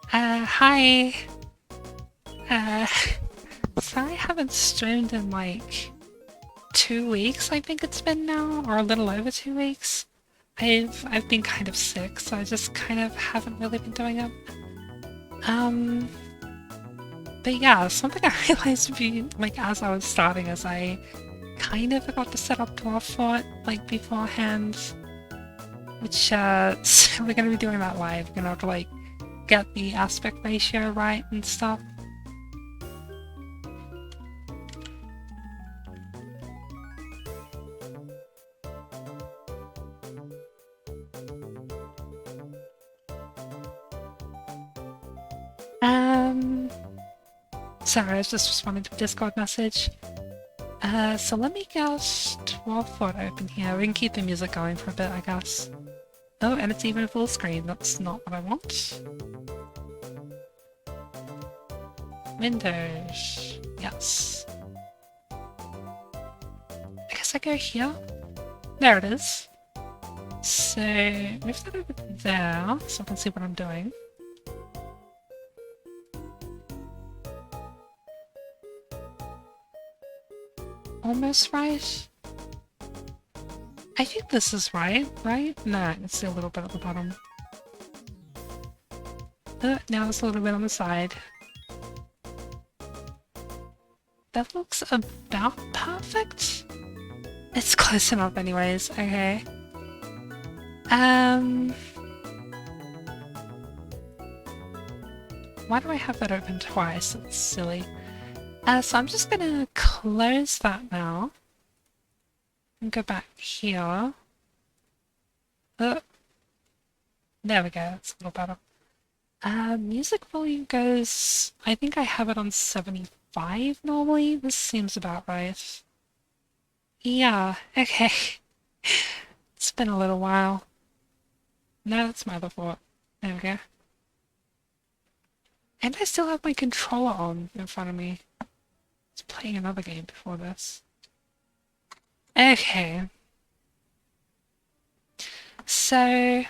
Hi. Uh, so I haven't streamed in like 2 weeks, I think it's been now, or a little over 2 weeks. I've been kind of sick, so I just kind of haven't really been doing it. Um, but yeah, something I realized like as I was starting is I kind of forgot to set up Dwarf for it like beforehand, which so we're gonna be doing that live. We're gonna have to like get the aspect ratio right and stuff. Um, Sorry, I was just responding to a Discord message. So let me guess 12 foot open here. We can keep the music going for a bit, I guess. Oh, and it's even full screen. That's not what I want. Windows. Yes. I guess I go here. There it is. So move that over there so I can see what I'm doing. Almost right. I think this is right, right? No, it's a little bit at the bottom. Now it's a little bit on the side. That looks about perfect. It's close enough anyways, okay. Um, why do I have that open twice? It's silly. So I'm just gonna close that now. And go back here. Oh, there we go, that's a little better. Music volume goes... I think I have it on 75 normally. This seems about right. Yeah, okay. It's been a little while. No, that's my other fault. There we go. And I still have my controller on in front of me. I was playing another game before this. Okay. So,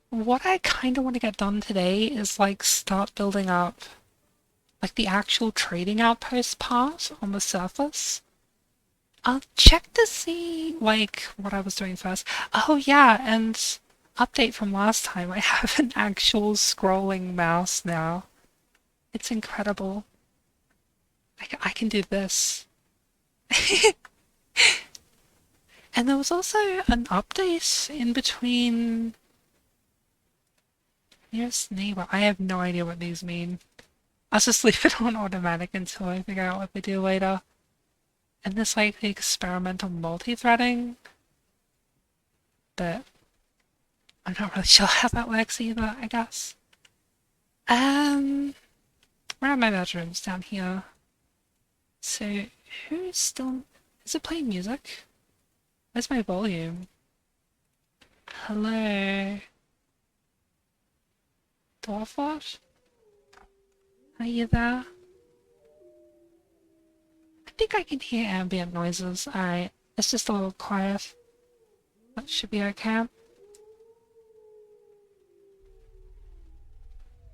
what I kind of want to get done today is like start building up like the actual trading outpost part on the surface. I'll check to see like what I was doing first. Oh yeah, and update from last time. I have an actual scrolling mouse now. It's incredible. I can do this. And there was also an update in between nearest neighbor. I have no idea what these mean. I'll just leave it on automatic until I figure out what they do later. And there's like the experimental multi-threading, but I'm not really sure how that works either, I guess. Um, where are my bedrooms? Down here. So, who's still... Is it playing music? Where's my volume? Hello? Dwarf? Are you there? I think I can hear ambient noises. Alright, it's just a little quiet. That should be okay.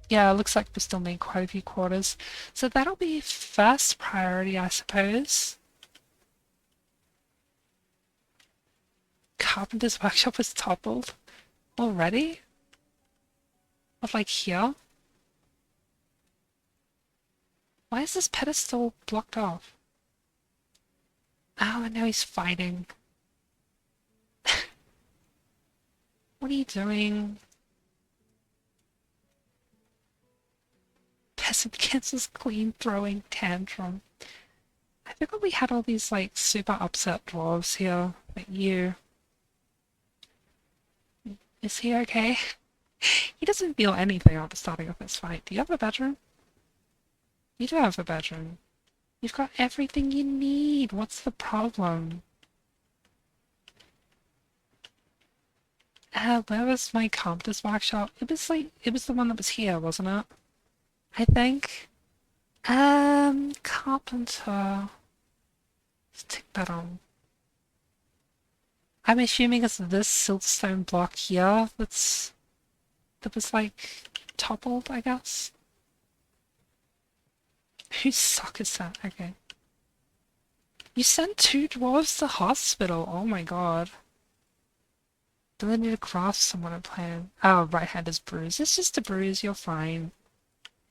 Yeah, it looks like we still need quite a few quarters. So that'll be first priority, I suppose. Carpenter's workshop was toppled. Already? Of like here? Why is this pedestal blocked off? Oh, and now he's fighting. What are you doing? Peasant cancels queen throwing tantrum. I forgot we had all these like super upset dwarves here. But you. Is he okay? He doesn't feel anything after starting off this fight. Do you have a bedroom? You do have a bedroom. You've got everything you need. What's the problem? Where was my Compters workshop? It was the one that was here, wasn't it? I think. Carpenter. Let's take that on. I'm assuming it's this siltstone block here that was like toppled, I guess. Whose sock is that? Okay. You sent 2 dwarves to hospital. Oh my god. Do they need to grasp someone and plan? Oh, right hand is bruised. It's just a bruise. You're fine.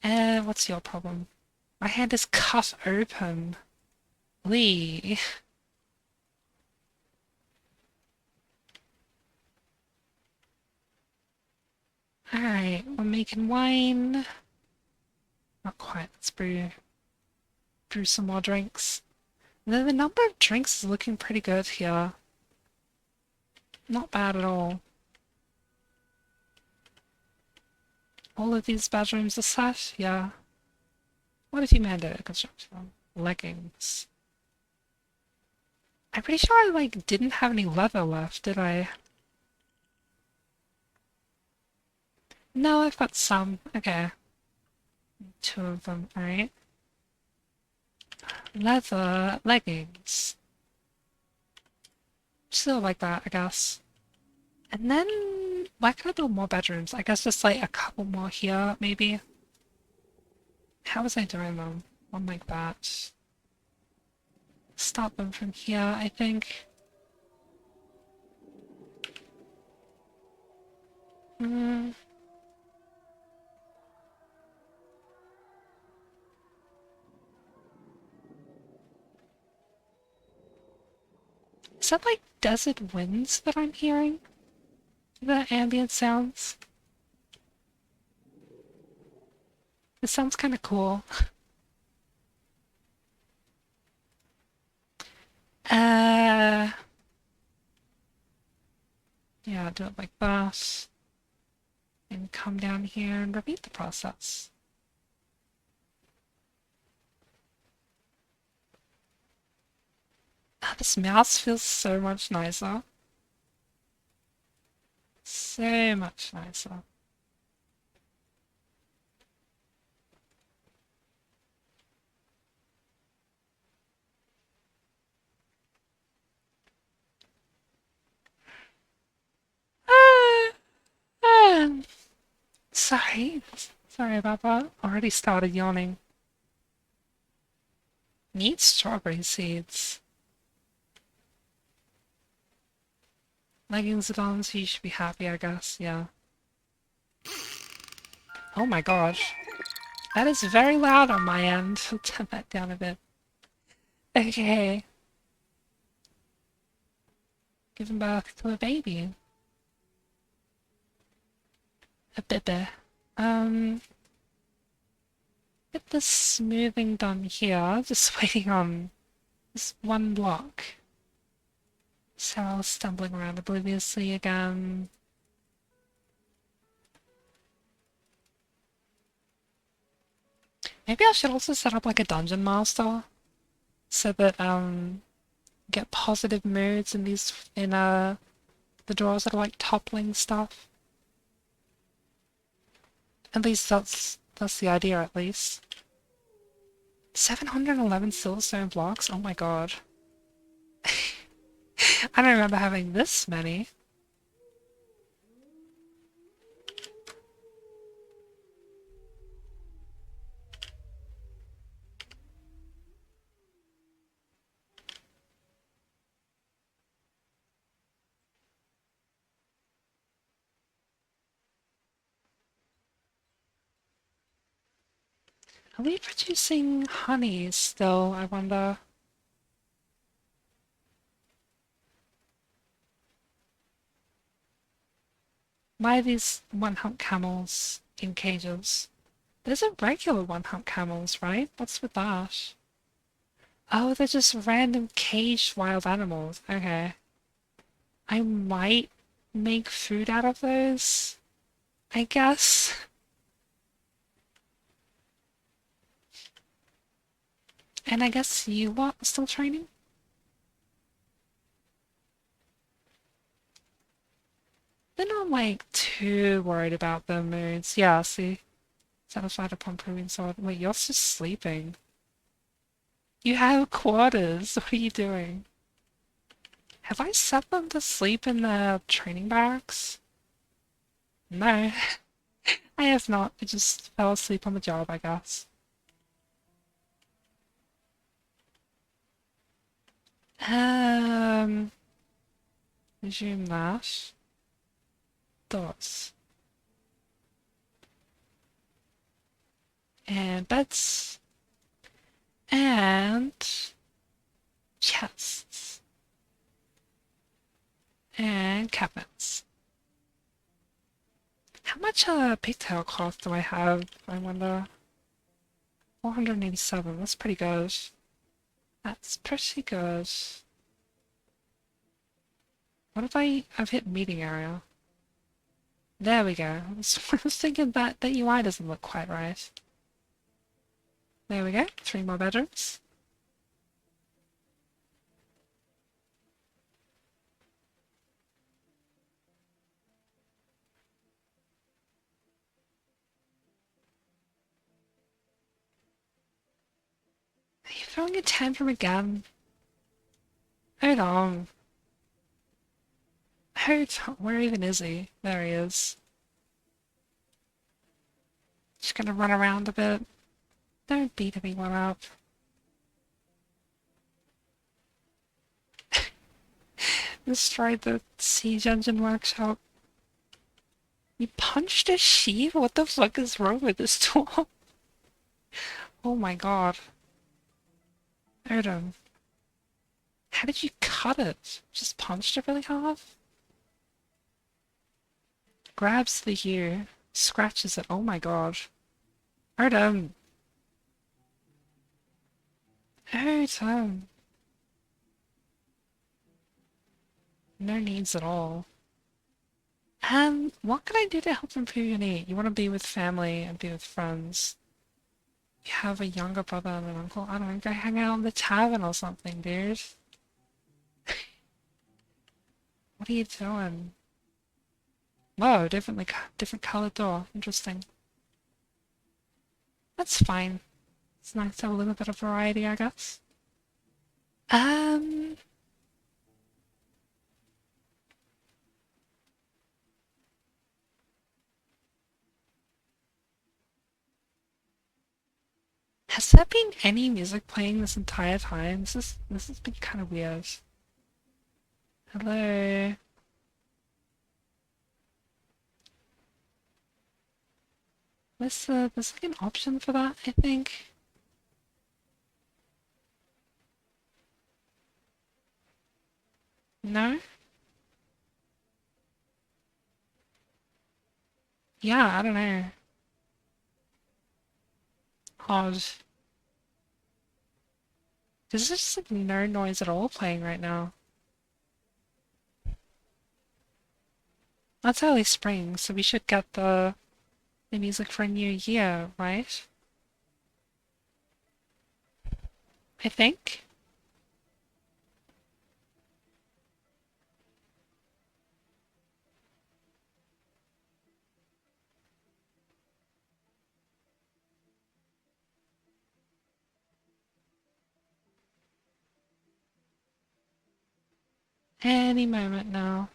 What's your problem? My hand is cut open. Lee. Alright, we're making wine. Not quite. Let's brew some more drinks. The number of drinks is looking pretty good here. Not bad at all. All of these bedrooms are set, yeah. What if you mandated construction? Leggings. I'm pretty sure I, like, didn't have any leather left, did I? No, I've got some. Okay. 2 of them, alright. Leather leggings. Still like that, I guess. And then, why can I build more bedrooms? I guess just like a couple more here, maybe. How was I doing them? One like that. Start them from here, I think. Hmm. Is that like desert winds that I'm hearing? The ambient sounds? This sounds kind of cool. Uh, yeah, do it like that. And come down here and repeat the process. Ah, this mouse feels so much nicer. So much nicer. Ah, ah. Sorry. Sorry about that. Already started yawning. Need strawberry seeds. Leggings and on, so you should be happy, I guess. Yeah. Oh my gosh. That is very loud on my end. I'll turn that down a bit. Okay. Giving birth to a baby. A bebe. Get the smoothing done here. Just waiting on this one block. Sarah stumbling around obliviously again. Maybe I should also set up like a dungeon master so that get positive moods in the drawers that are like toppling stuff. At least that's the idea at least. 711 silverstone blocks? Oh my god. I don't remember having this many. Are we producing honey still, I wonder? Why are these one-hump camels in cages? There's a regular one-hump camels, right? What's with that? Oh, they're just random caged wild animals. Okay. I might make food out of those, I guess. And I guess you lot are still training? They're not, like, too worried about their moods. Yeah, see? Satisfied upon proving so. Wait, you're just sleeping. You have quarters. What are you doing? Have I set them to sleep in the training barracks? No, I have not. I just fell asleep on the job, I guess. Um, resume that. Thoughts. And beds. And chests. And cabinets. How much pigtail cloth do I have, I wonder? 487, that's pretty good. That's pretty good. What if I've hit meeting area? There we go. I was thinking that the UI doesn't look quite right. There we go. 3 more bedrooms. Are you throwing a tantrum again? Hold on. Hold on. Where even is he? There he is. Just gonna run around a bit. Don't beat anyone up. Destroyed the siege engine workshop. You punched a sheep? What the fuck is wrong with this tool? Oh my god. Odin. How did you cut it? Just punched it really hard? Grabs the ear, scratches it. Oh my god. Odin. Odin. No needs at all. What can I do to help improve your need? You want to be with family and be with friends. You have a younger brother and an uncle. I don't know, go hang out in the tavern or something, dude. What are you doing? Whoa, different colored door. Interesting. That's fine. It's nice to have a little bit of variety, I guess. Um, has there been any music playing this entire time? This has been kind of weird. Hello. There's like an option for that, I think. No? Yeah, I don't know. Odd. There's just like no noise at all playing right now. That's early spring, so we should get the music for a new year, right? I think. Any moment now.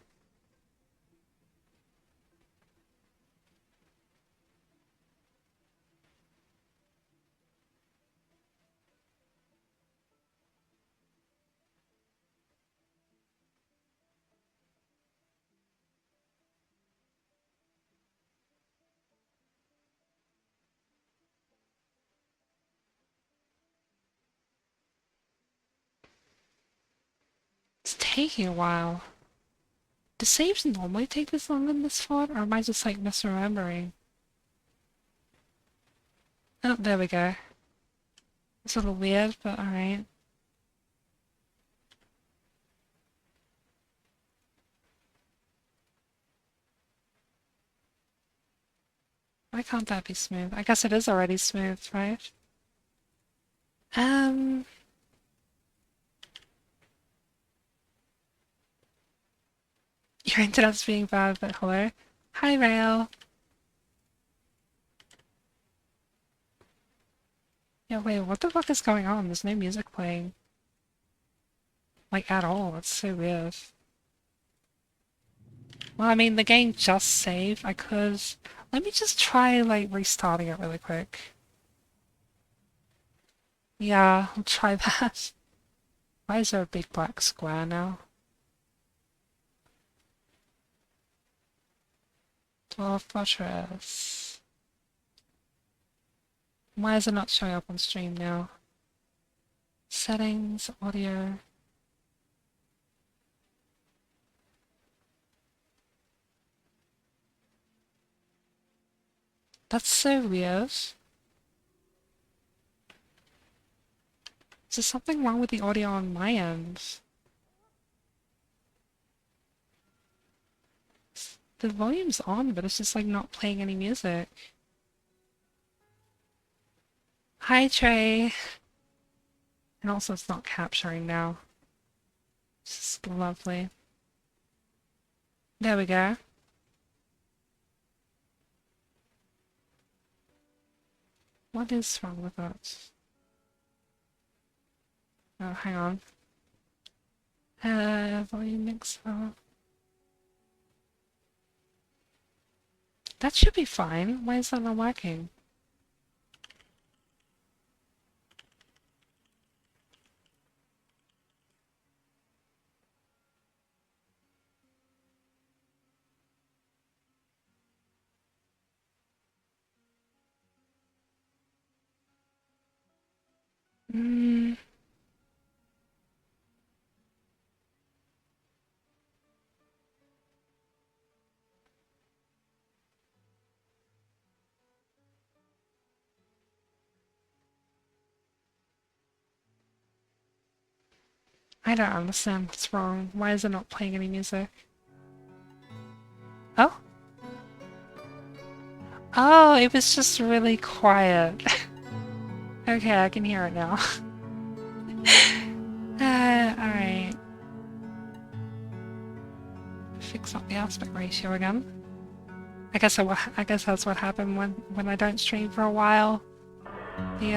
It's taking a while. Do saves normally take this long in this font, or am I just like misremembering? Oh, there we go. It's a little weird, but alright. Why can't that be smooth? I guess it is already smooth, right? Um, your internet's being bad, but hello. Hi, Rail. Yeah, wait, what the fuck is going on? There's no music playing. Like, at all. It's so weird. Well, I mean, the game just saved. I could... Let me just try, like, restarting it really quick. Yeah, I'll try that. Why is there a big black square now? Dwarf Fortress. Why is it not showing up on stream now? Settings, audio. That's so weird. Is there something wrong with the audio on my end? The volume's on, but it's just like not playing any music. Hi, Trey. And also it's not capturing now. Just lovely. There we go. What is wrong with it? Oh, hang on. Volume mixer. That should be fine. Why is that not working? Hmm. I don't understand what's wrong. Why is it not playing any music? Oh? Oh, it was just really quiet. Okay, I can hear it now. Alright. Fix up the aspect ratio again. I guess that's what happened when I don't stream for a while. The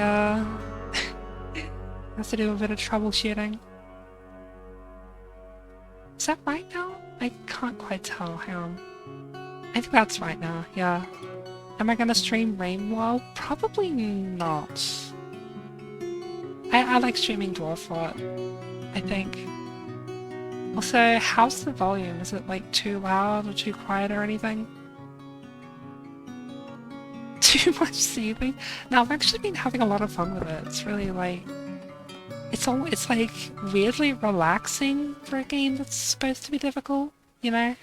has to do a bit of troubleshooting. Is that right now? I can't quite tell. Hang on. I think that's right now, yeah. Am I gonna stream Rainwall? Probably not. I like streaming Dwarf a lot, I think. Also, how's the volume? Is it like too loud or too quiet or anything? Too much soothing? No, I've actually been having a lot of fun with it. It's really like... It's like weirdly relaxing for a game that's supposed to be difficult, you know?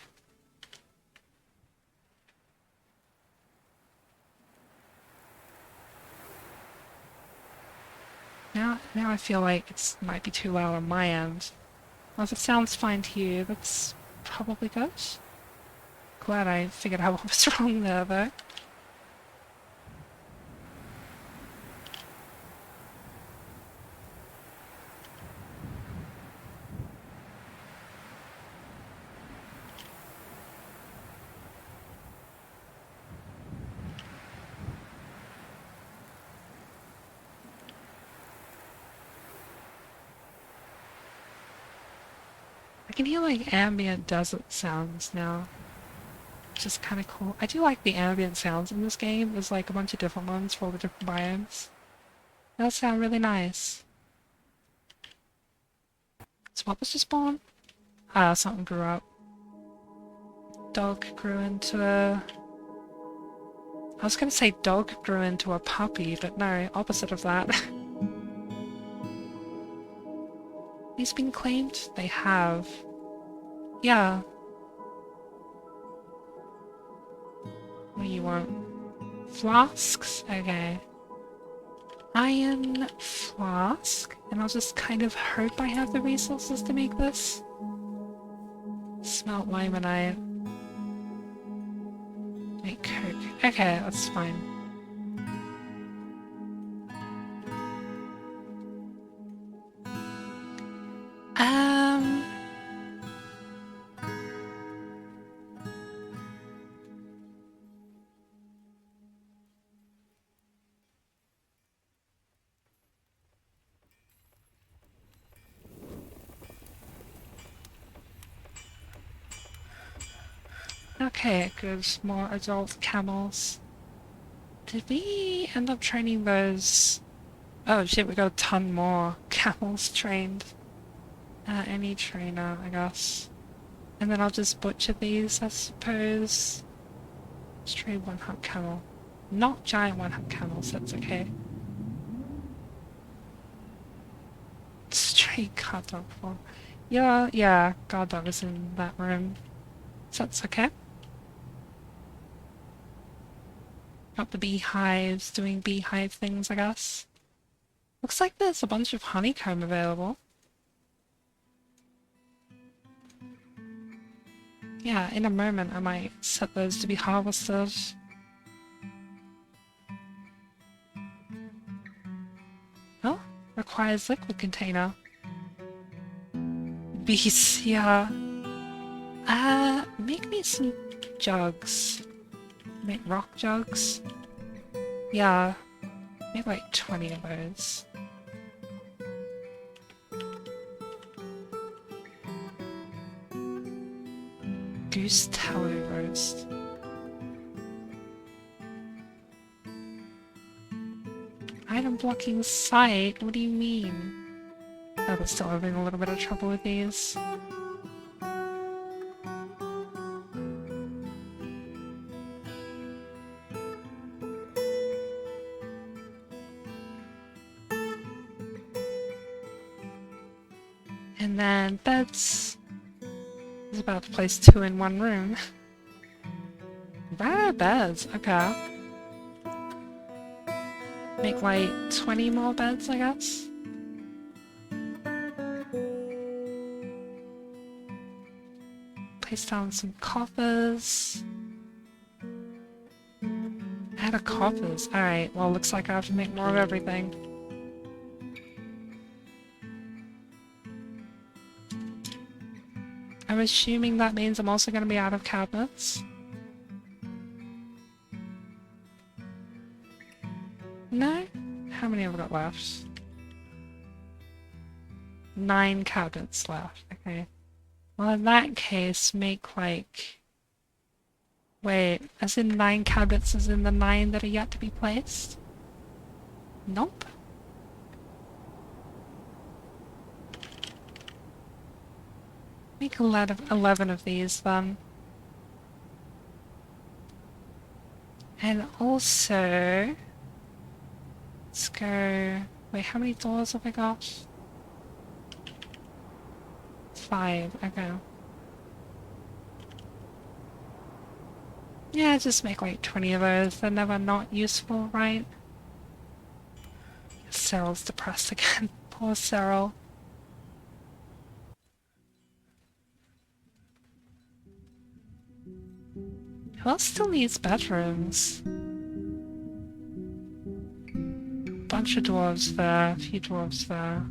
Now I feel like it might be too loud on my end. Well, if it sounds fine to you, that's probably good. Glad I figured out what was wrong there, though. I can hear like ambient desert sounds now, which is kind of cool. I do like the ambient sounds in this game. There's like a bunch of different ones for all the different biomes. They all sound really nice. So what was just born? Ah, something grew up. Dog grew into a... I was gonna say dog grew into a puppy, but no, opposite of that. These been claimed? They have. Yeah. What do you want? Flasks? Okay. Iron flask, and I'll just kind of hope I have the resources to make this. Smelt limonite. Make coke. Okay, that's fine. Um... Okay, good. More adult camels. Did we end up training those... Oh shit, we got a ton more camels trained. Any trainer, I guess. And then I'll just butcher these, I suppose. Let's trade one hump camel. Not giant one hump camels, that's okay. Straight guard dog form. Yeah, guard dog is in that room. So that's okay. Got the beehives, doing beehive things, I guess. Looks like there's a bunch of honeycomb available. Yeah, in a moment I might set those to be harvested. Oh, requires liquid container. Bees, yeah. Make me some jugs. Make rock jugs. Yeah, make like 20 of those. Goose tallow roast. Item blocking site? What do you mean? Oh, we're still having a little bit of trouble with these. And then beds. Is about to place 2 in one room. Rare beds, okay. Make like 20 more beds, I guess. Place down some coffers. Add a coffers. Alright, well looks like I have to make more of everything. I'm assuming that means I'm also going to be out of cabinets. No? How many have I got left? 9 cabinets left. Okay. Well, in that case, make like... Wait, as in 9 cabinets as in the 9 that are yet to be placed? Nope. Make 11 of these then. And also... Let's go... Wait, how many doors have I got? 5, okay. Yeah, just make like 20 of those. They're never not useful, right? Cyril's depressed again. Poor Cyril. Who else still needs bedrooms? Bunch of dwarves there, a few dwarves there.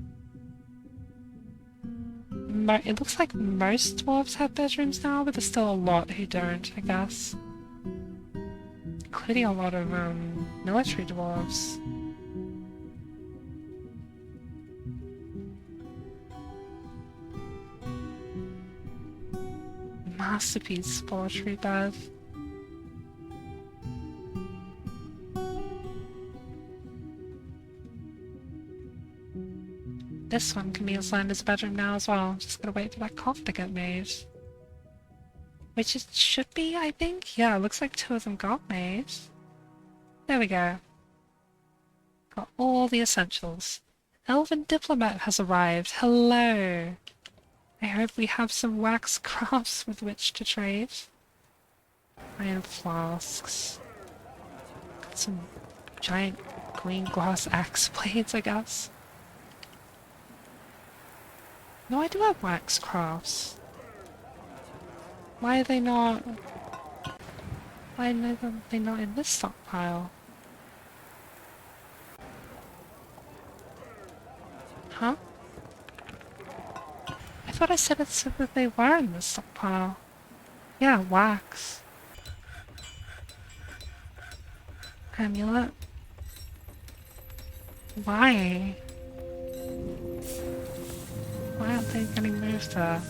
It looks like most dwarves have bedrooms now, but there's still a lot who don't, I guess. Including a lot of military dwarves. Masterpiece poetry bed. This one can be assigned as a bedroom now as well. Just gotta wait for that cough to get made. Which it should be, I think. Yeah, it looks like 2 of them got made. There we go. Got all the essentials. Elven Diplomat has arrived. Hello! I hope we have some wax crafts with which to trade. Iron flasks. Got some giant green glass axe blades, I guess. No, I do have wax crafts. Why are they not... Why are they not in this stockpile? Huh? I thought I said it so that they were in this stockpile. Yeah, wax. Amulet. Why? Why aren't they getting moved there?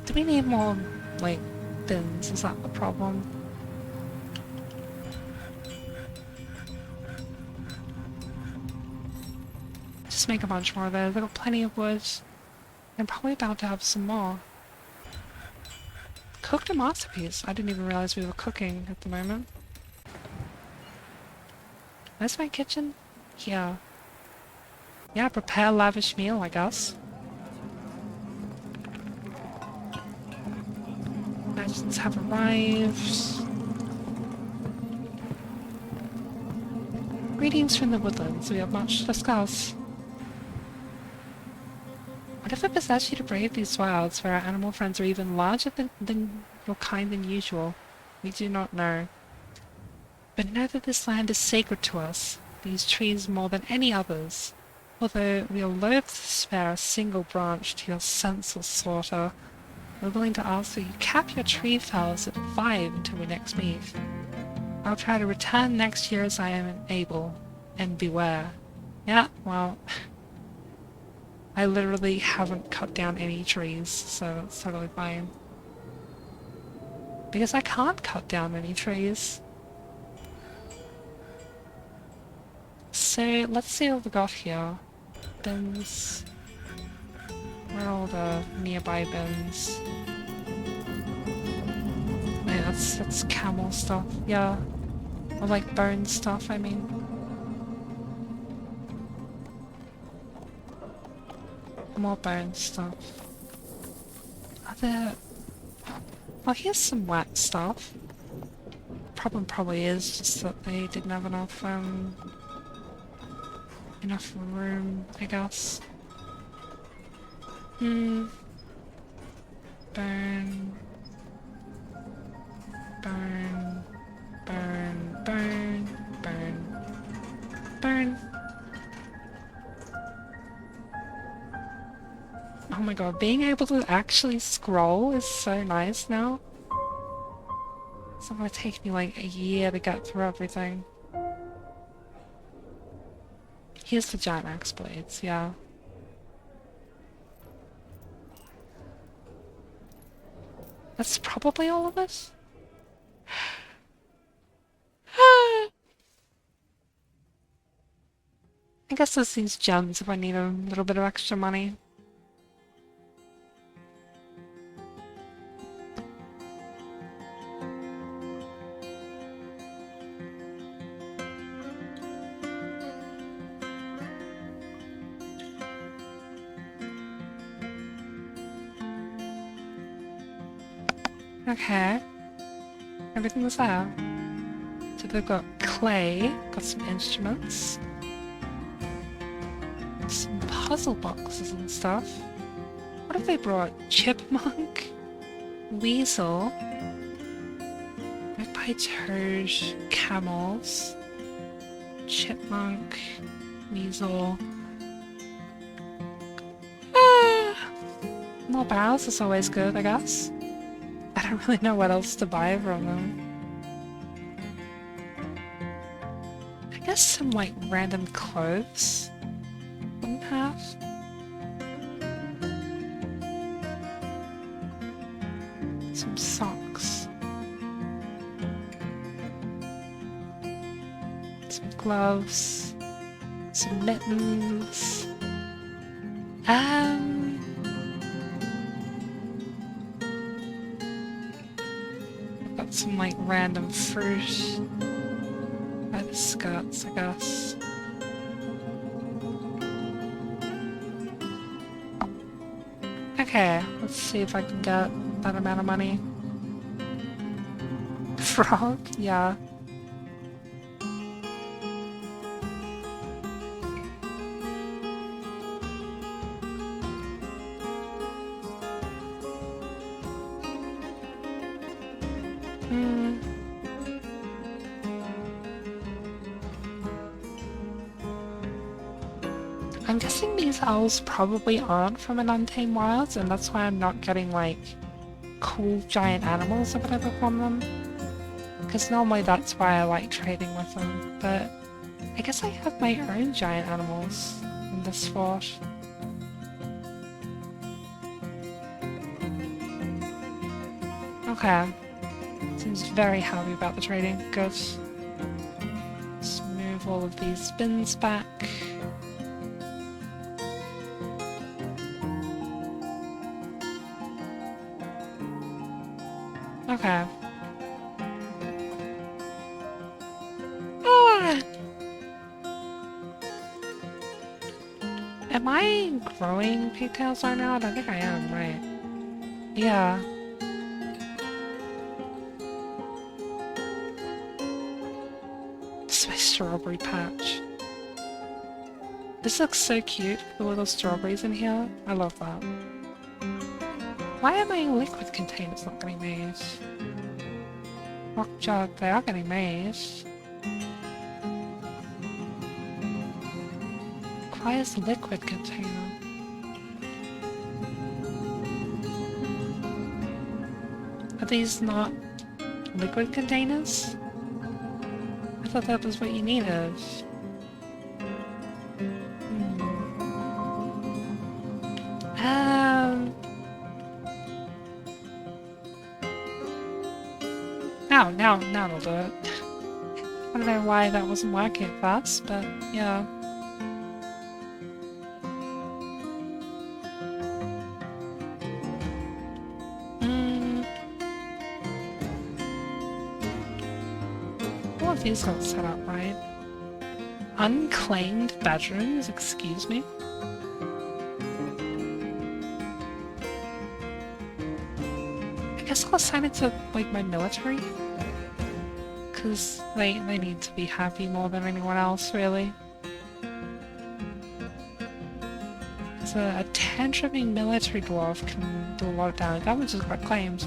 Do we need more, like, bins? Is that the problem? Just make a bunch more of those. I've got plenty of wood. I'm probably about to have some more. Cooked a masterpiece. I didn't even realize we were cooking at the moment. Where's my kitchen? Here. Yeah, prepare a lavish meal, I guess. Legends have arrived. Greetings from the woodlands. We have much to discuss. Whatever possessed you to brave these wilds, where our animal friends are even larger than your kind than usual, we do not know. But know that this land is sacred to us, these trees more than any others. Although we are loath to spare a single branch to your senseless slaughter, we're willing to ask that you cap your tree fells at 5 until we next meet. I'll try to return next year as I am able, and beware. Yeah, well, I literally haven't cut down any trees, so it's totally fine. Because I can't cut down any trees. So, let's see what we got here. Bins. Where are all the nearby bins? Wait, that's camel stuff. Yeah. Or like bone stuff, I mean. More bone stuff. Are there... Oh, here's some wet stuff. Problem probably is just that they didn't have enough room, I guess. Burn. Burn. Burn. Burn. Burn. Burn. Oh my god, being able to actually scroll is so nice now. It's not gonna take me like a year to get through everything. Here's the giant axe blades, yeah. That's probably all of it. I guess there's these gems if I need a little bit of extra money. Okay. Everything's there. So they've got clay, got some instruments, some puzzle boxes and stuff. What have they brought? Chipmunk? Weasel? Magpie toad, camels, chipmunk, weasel. More barrels is always good, I guess. I don't really know what else to buy from them. I guess some like random clothes wouldn't have. Some socks. Some gloves. Some mittens. Some like random fruit by the skirts, I guess. Okay, let's see if I can get that amount of money. Frog? Yeah. I'm guessing these owls probably aren't from an Untamed Wilds, and that's why I'm not getting, like, cool giant animals or whatever from them. Because normally that's why I like trading with them, but I guess I have my own giant animals in this fort. Okay. Seems very happy about the trading. Good. Let's move all of these bins back. Okay. Ah! Am I growing pigtails right now? I don't think I am, right? Yeah. This is my strawberry patch. This looks so cute, the little strawberries in here. I love that. Why are my liquid containers not getting made? Rock jug, they are getting made. Requires liquid container. Are these not liquid containers? I thought that was what you needed. Now it'll do it. I don't know why that wasn't working at first, but yeah. All of these got set up right. Unclaimed bedrooms, excuse me? I guess I'll assign it to, like, my military. Because they need to be happy more than anyone else, really. So a tantruming military dwarf can do a lot of damage. That one just got claimed.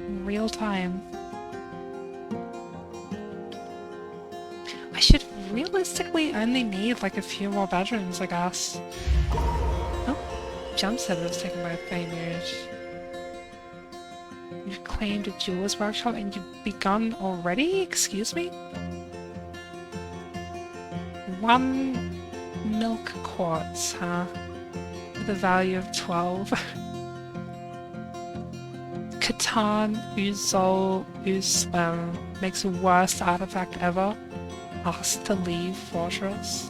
In real time. I should realistically only need like a few more bedrooms, I guess. Oh, jump set was taken by a failures. You've claimed a jeweler's workshop and you've begun already? Excuse me? 1 milk quartz, huh? With a value of 12. Catan Uzol Uzlem makes the worst artifact ever. Asked to leave Fortress.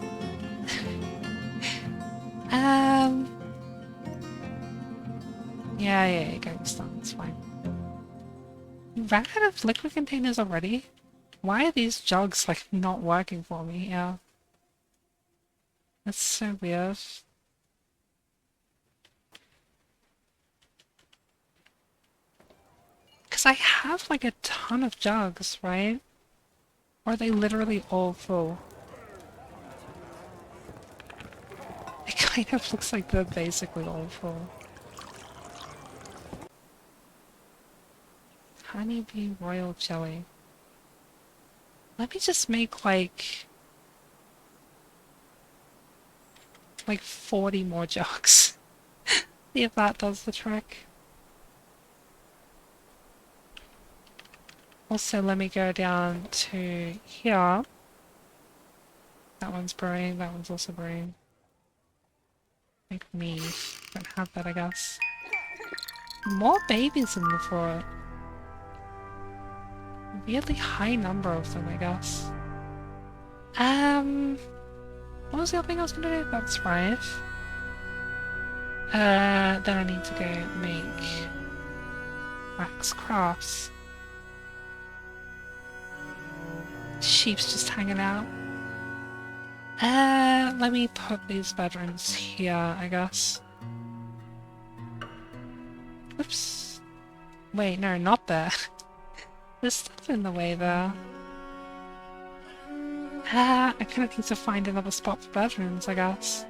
Yeah, gangsta, it's fine. You ran out of liquid containers already? Why are these jugs, like, not working for me? Yeah. That's so weird. Because I have, like, a ton of jugs, right? Or are they literally all full? It kind of looks like they're basically all full. Honeybee royal jelly. Let me just make like 40 more jugs. See if that does the trick. Also, let me go down to here. That one's brewing, that one's also brewing. Make mead. Don't have that, I guess. More babies in the fort. Weirdly high number of them, I guess. What was the other thing I was gonna do? That's right. Then I need to go make wax crafts. Sheep's just hanging out. Let me put these bedrooms here, I guess. Oops. Wait, no, not there. There's stuff in the way there. I kind of need to find another spot for bedrooms, I guess.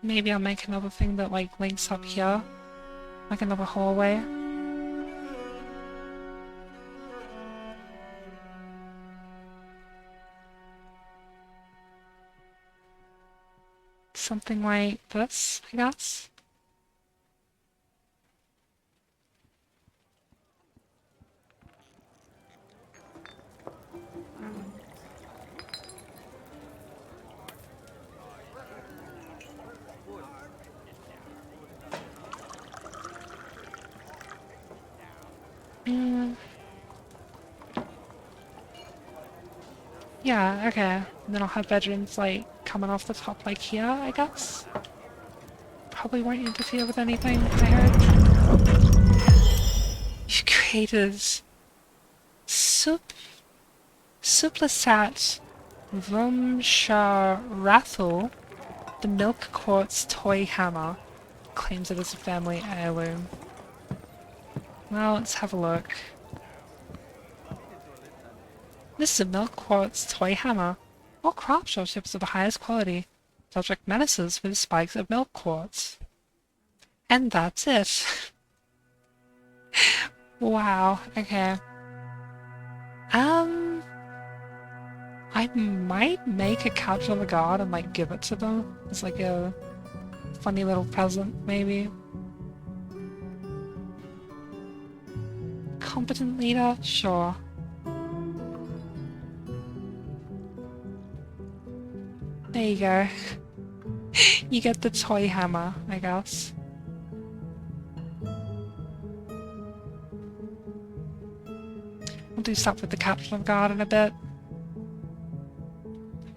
Maybe I'll make another thing that, like, links up here. Like another hallway. Something like this, I guess. Yeah, okay. And then I'll have bedrooms, like, coming off the top, like here, I guess. probably won't interfere with anything, I hope. You created Suplasat Vumsharathul, the milk quartz toy hammer. Claims it as a family heirloom. Well, let's have a look. This is a milk quartz toy hammer. All craft ships of the highest quality. Subject menaces with spikes of milk quartz. And that's it. Wow, okay. I might make a couch of the guard and like give it to them as like a funny little present, maybe. Competent leader? Sure. There you go. You get the toy hammer, I guess. We'll do stuff with the captain of guard in a bit.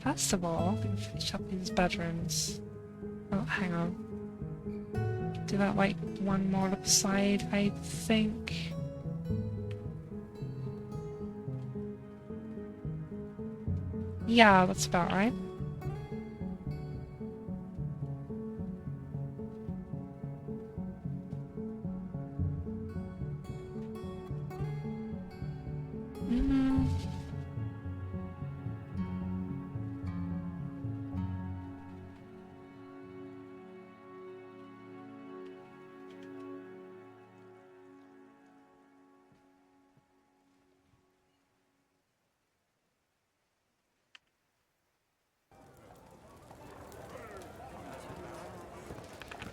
First of all, we can finish up these bedrooms. Oh, hang on. Do that like one more to the side, I think. Yeah, that's about right.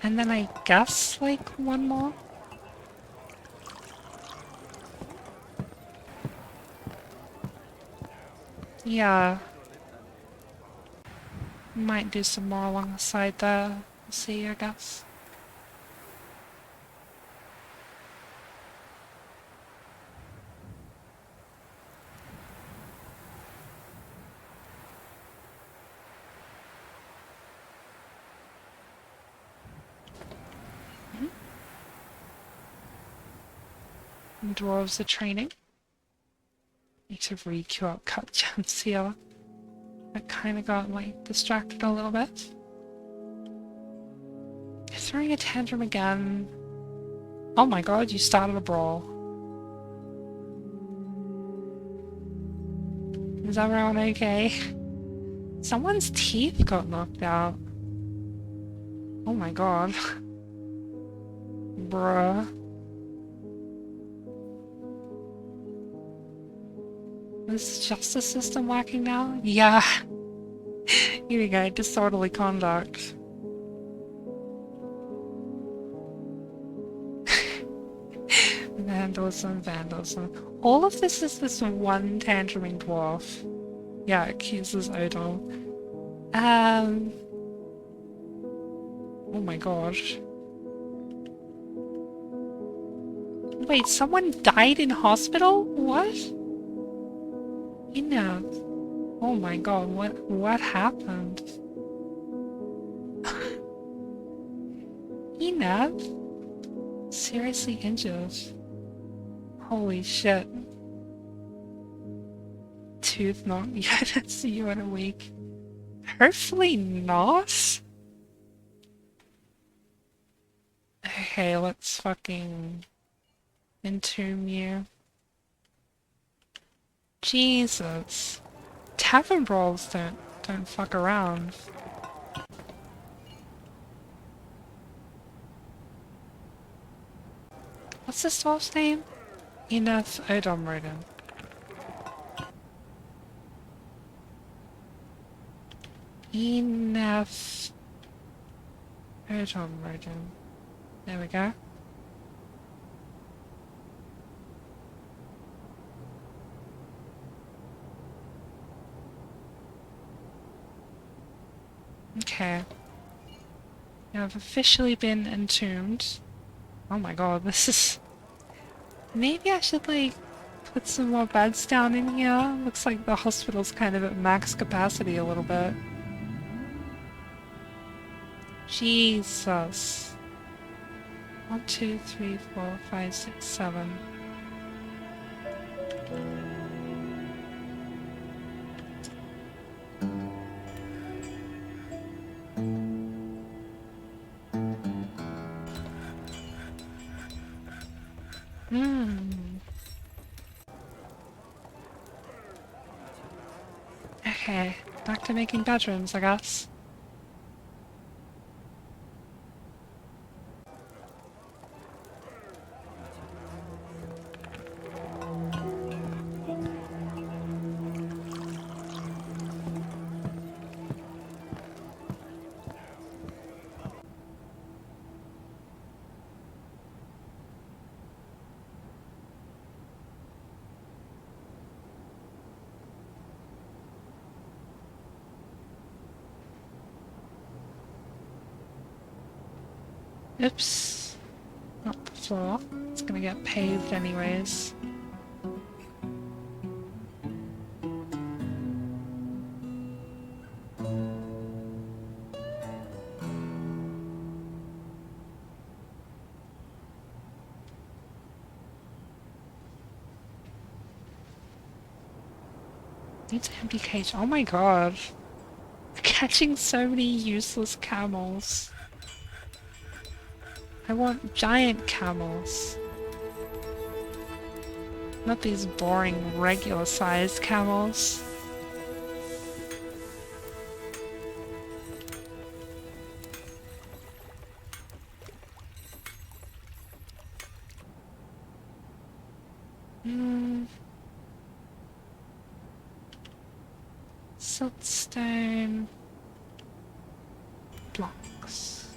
And then I guess, like, one more? Yeah. Might do some more along the side there. We'll see, I guess. Dwarves are training. Need to re-queue up cut gems here. I kind of got like distracted a little bit. Throwing a tantrum again. Oh my god, you started a brawl. Is everyone okay? Someone's teeth got knocked out. Oh my god. Bruh. Is justice system working now? Yeah. Here we go, disorderly conduct. Vandalism. All of this is this one tantruming dwarf. Yeah, accuses Odom. Oh my gosh. Wait, someone died in hospital? What? Enough. Oh my god, what happened? Enough? Seriously injured. Holy shit. Tooth knock. Yeah, see you in a week. Hopefully not. Okay, let's fucking entomb you. Jesus. Tavern brawls don't fuck around. What's this dwarf's name? Eneth Odomrodin. Eneth Odomrodin. There we go. Okay. You have officially been entombed. Oh my god, this is... Maybe I should, like, put some more beds down in here. Looks like the hospital's kind of at max capacity a little bit. Jesus. 1, 2, 3, 4, 5, 6, 7. Okay, back to making bedrooms, I guess. Oops. Not the floor. It's gonna get paved anyways. Needs an empty cage. Oh my god. Catching so many useless camels. I want giant camels. Not these boring regular sized camels. Siltstone blocks.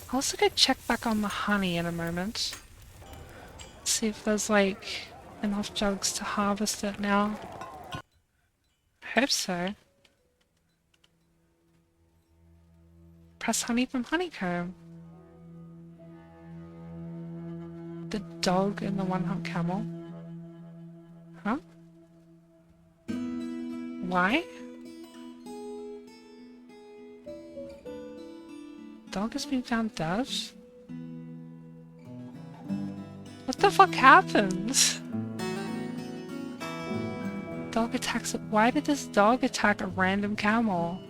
I'll also go check back on the honey in a moment. See if there's like enough jugs to harvest it now. I hope so. Press honey from honeycomb. The dog and the one-hump camel. Huh? Why? Dog has been found dead? What the fuck happened? Dog attacks. Why did this dog attack a random camel?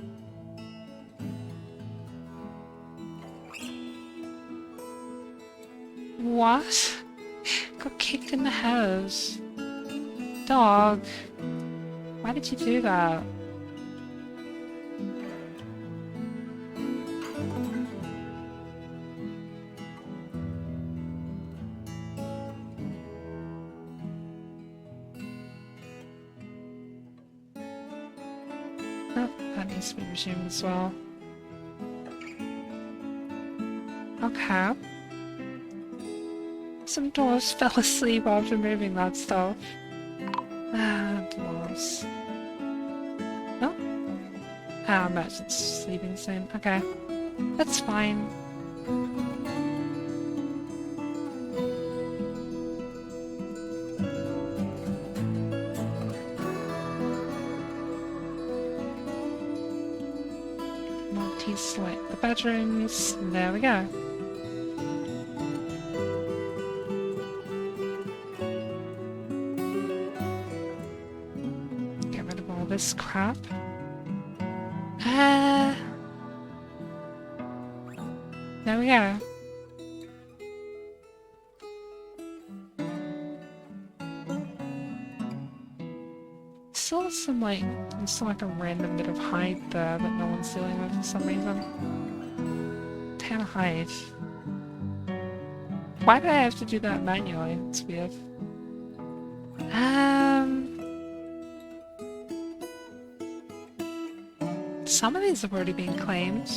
What? Got kicked in the head. Dog. Why did you do that? Oh, that needs to be resumed as well. Okay. Some dwarves fell asleep after moving that stuff. Ah, dwarves. Oh? Ah, merchant's sleeping soon. Okay. That's fine. Multi-select the bedrooms. There we go. This crap. There we go. Still some there's still like a random bit of hide there that no one's dealing with for some reason. Tan hide. Why did I have to do that manually? It's weird. Some of these have already been claimed.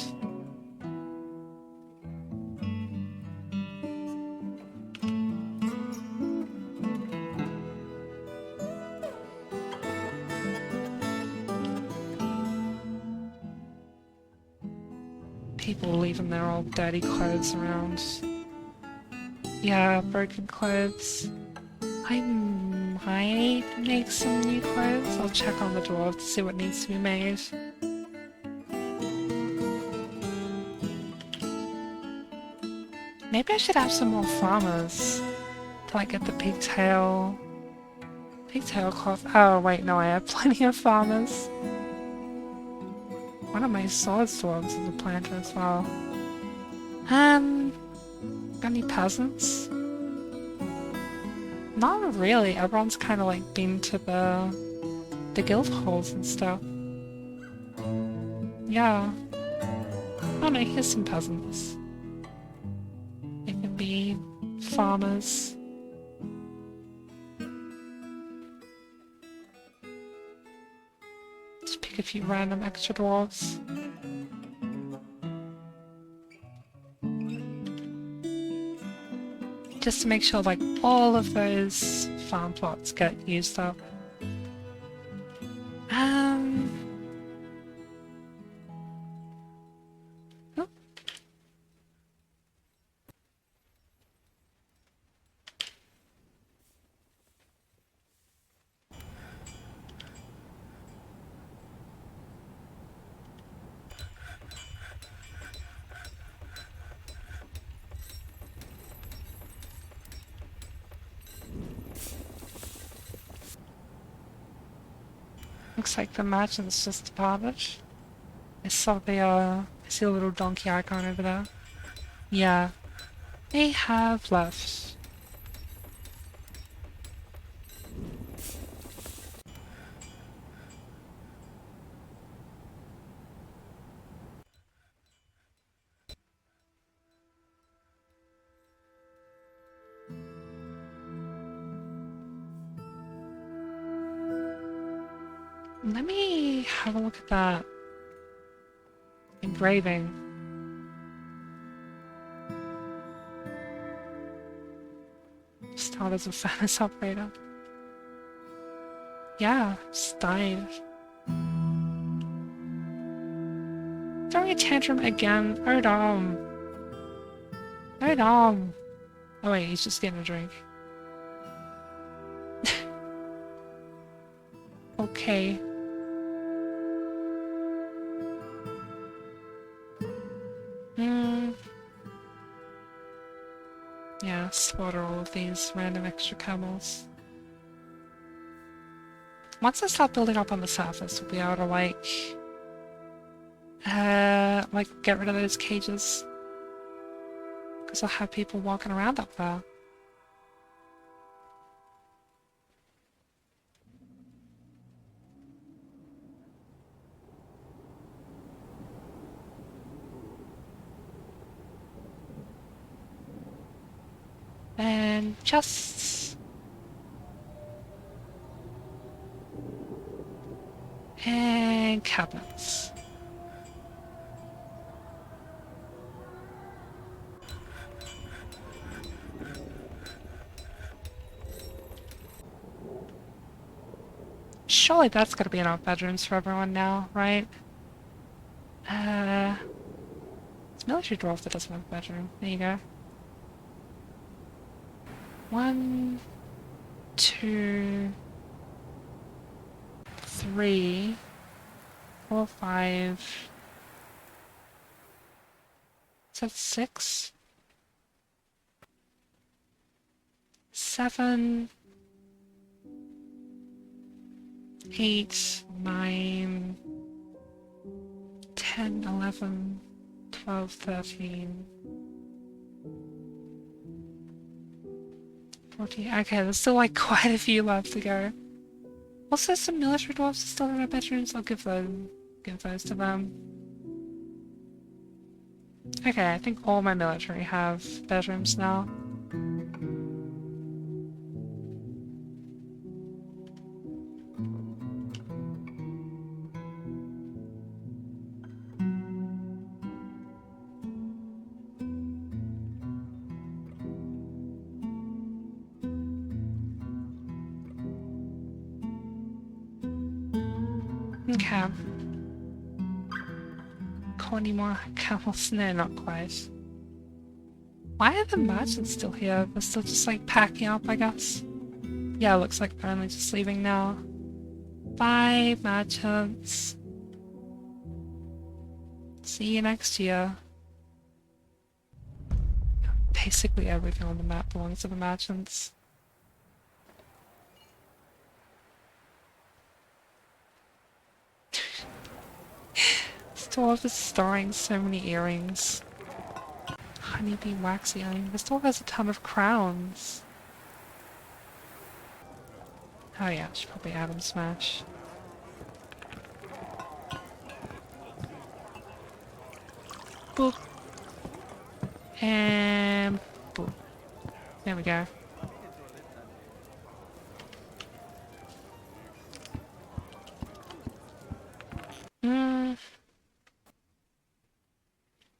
People leaving their old dirty clothes around. Yeah, broken clothes. I might make some new clothes. I'll check on the dwarf to see what needs to be made. Maybe I should have some more farmers to like get the pigtail cloth. Oh wait, no, I have plenty of farmers. One of my sword dwarves is a planter as well. Got any peasants? Not really. Everyone's kind of like been to the guild halls and stuff. Yeah. Oh no, here's some peasants. They can be farmers. Just pick a few random extra dwarves. Just to make sure like all of those farm plots get used up. Oh. Looks like the merchant's just departed. I see a little donkey icon over there. Yeah, they have left. Let me have a look at that engraving. Start as a furnace operator. Yeah, just died. Throwing a tantrum again. Oh Dom. Oh Dom. Oh wait, he's just getting a drink. Okay. Yeah, slaughter all of these random extra camels. Once I start building up on the surface, we'll be able to like get rid of those cages. Because I'll have people walking around up there. And chests. And cabinets. Surely that's gotta be enough bedrooms for everyone now, right? It's military dwarf that doesn't have a bedroom. There you go. 1, 2, 3, 4, 5. Is that 6? 7, 8, 9, 10, 11, 12, 13, 14. Okay, there's still like quite a few left to go. Also, some military dwarfs still in their bedrooms. I'll give those to them. Okay, I think all my military have bedrooms now. Okay. Call any more camels? No, not quite. Why are the merchants still here? They're still just like packing up, I guess. Yeah, looks like they're only just leaving now. Bye, merchants. See you next year. Basically everything on the map belongs to the merchants. This dwarf is storing so many earrings. Honeybee wax earring. This dwarf has a ton of crowns. Oh yeah, I should probably add him smash. Boop. And boop. There we go.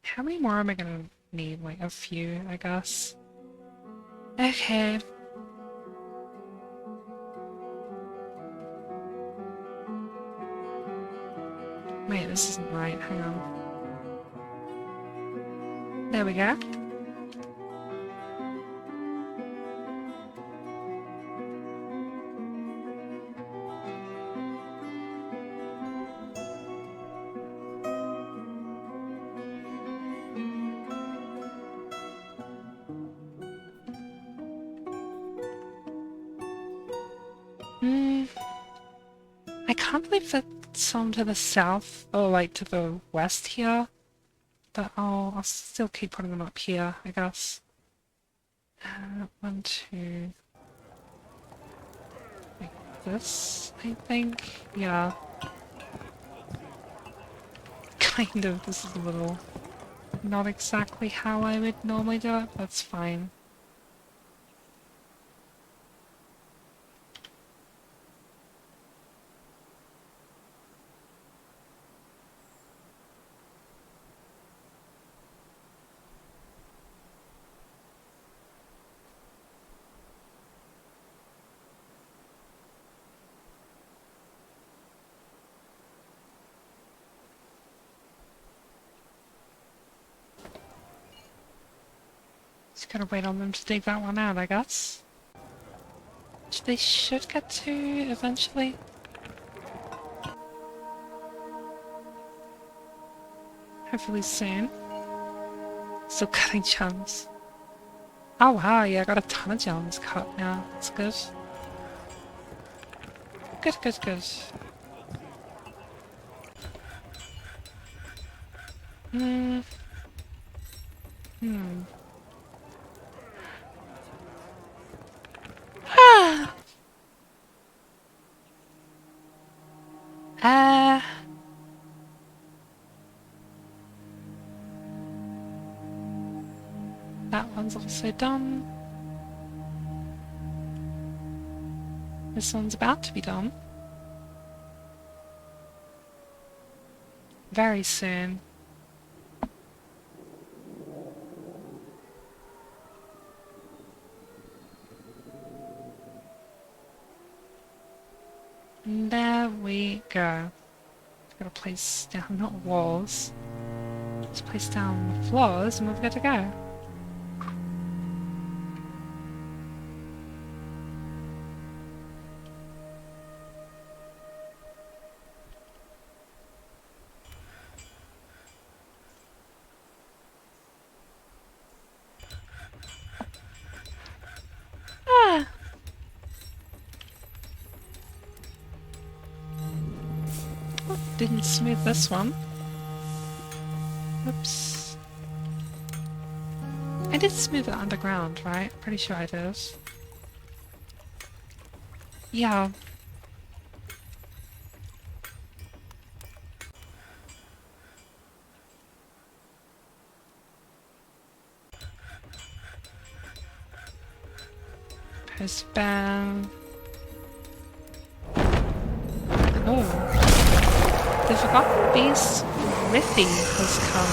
How many more am I gonna need? Like a few, I guess. Okay. Wait, this isn't right. Hang on. There we go. I can't believe that some to the south, or like to the west here. But I'll still keep putting them up here, I guess. 1, 2... like this, I think? Yeah. Kind of, this is a little... not exactly how I would normally do it, but it's fine. Just gotta wait on them to dig that one out, I guess. Which they should get to eventually. Hopefully soon. Still cutting gems. Oh wow, yeah, I got a ton of gems cut now. That's good. Good, good, good. That one's also done. This one's about to be done. Very soon. And there we go. Gotta place down, not walls. Just place down the floors and we're good to go. Didn't smooth this one. Oops. I did smooth it underground, right? Pretty sure I did. Yeah. Post bam. Oh. The Forgotten Beast Riffy has come.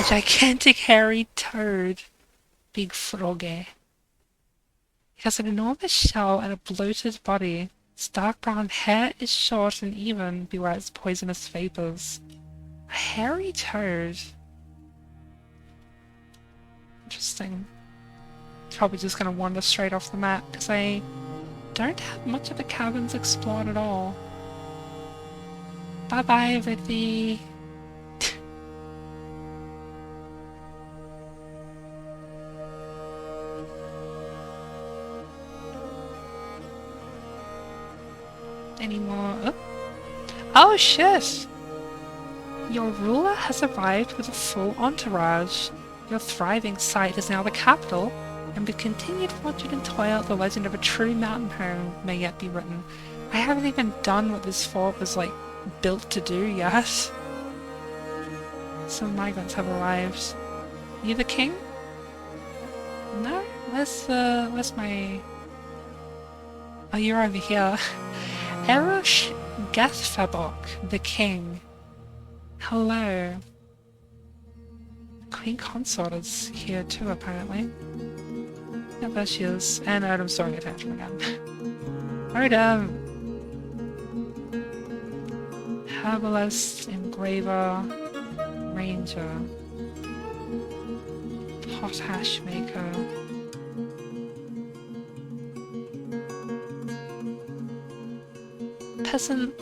A gigantic hairy toad. Big froggy. It has an enormous shell and a bloated body. Its dark brown hair is short and even. Beware its poisonous vapors. A hairy toad. Interesting. Probably just gonna wander straight off the map because I don't have much of the cabins explored at all. Bye bye, Vithi. Any more? Oh shit! Your ruler has arrived with a full entourage. Your thriving site is now the capital, and with continued fortune and toil, the legend of a true mountain home may yet be written. I haven't even done what this fort was like built to do yet. Some migrants have arrived. You the king? No? Where's my... Oh, you're over here. Erosh Gathfabok, the king. Hello. Queen Consort is here too, apparently. Yeah, there she is. And Odin's throwing a tantrum again. Odin! Herbalist, Engraver, Ranger, Potash Maker. Peasant,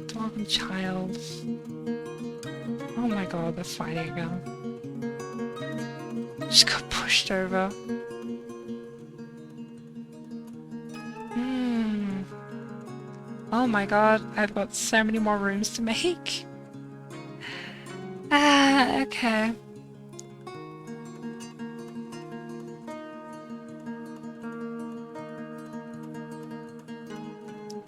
Dwarven Child. Oh my god, they're fighting again. Just got pushed over. Oh my god, I've got so many more rooms to make. Okay.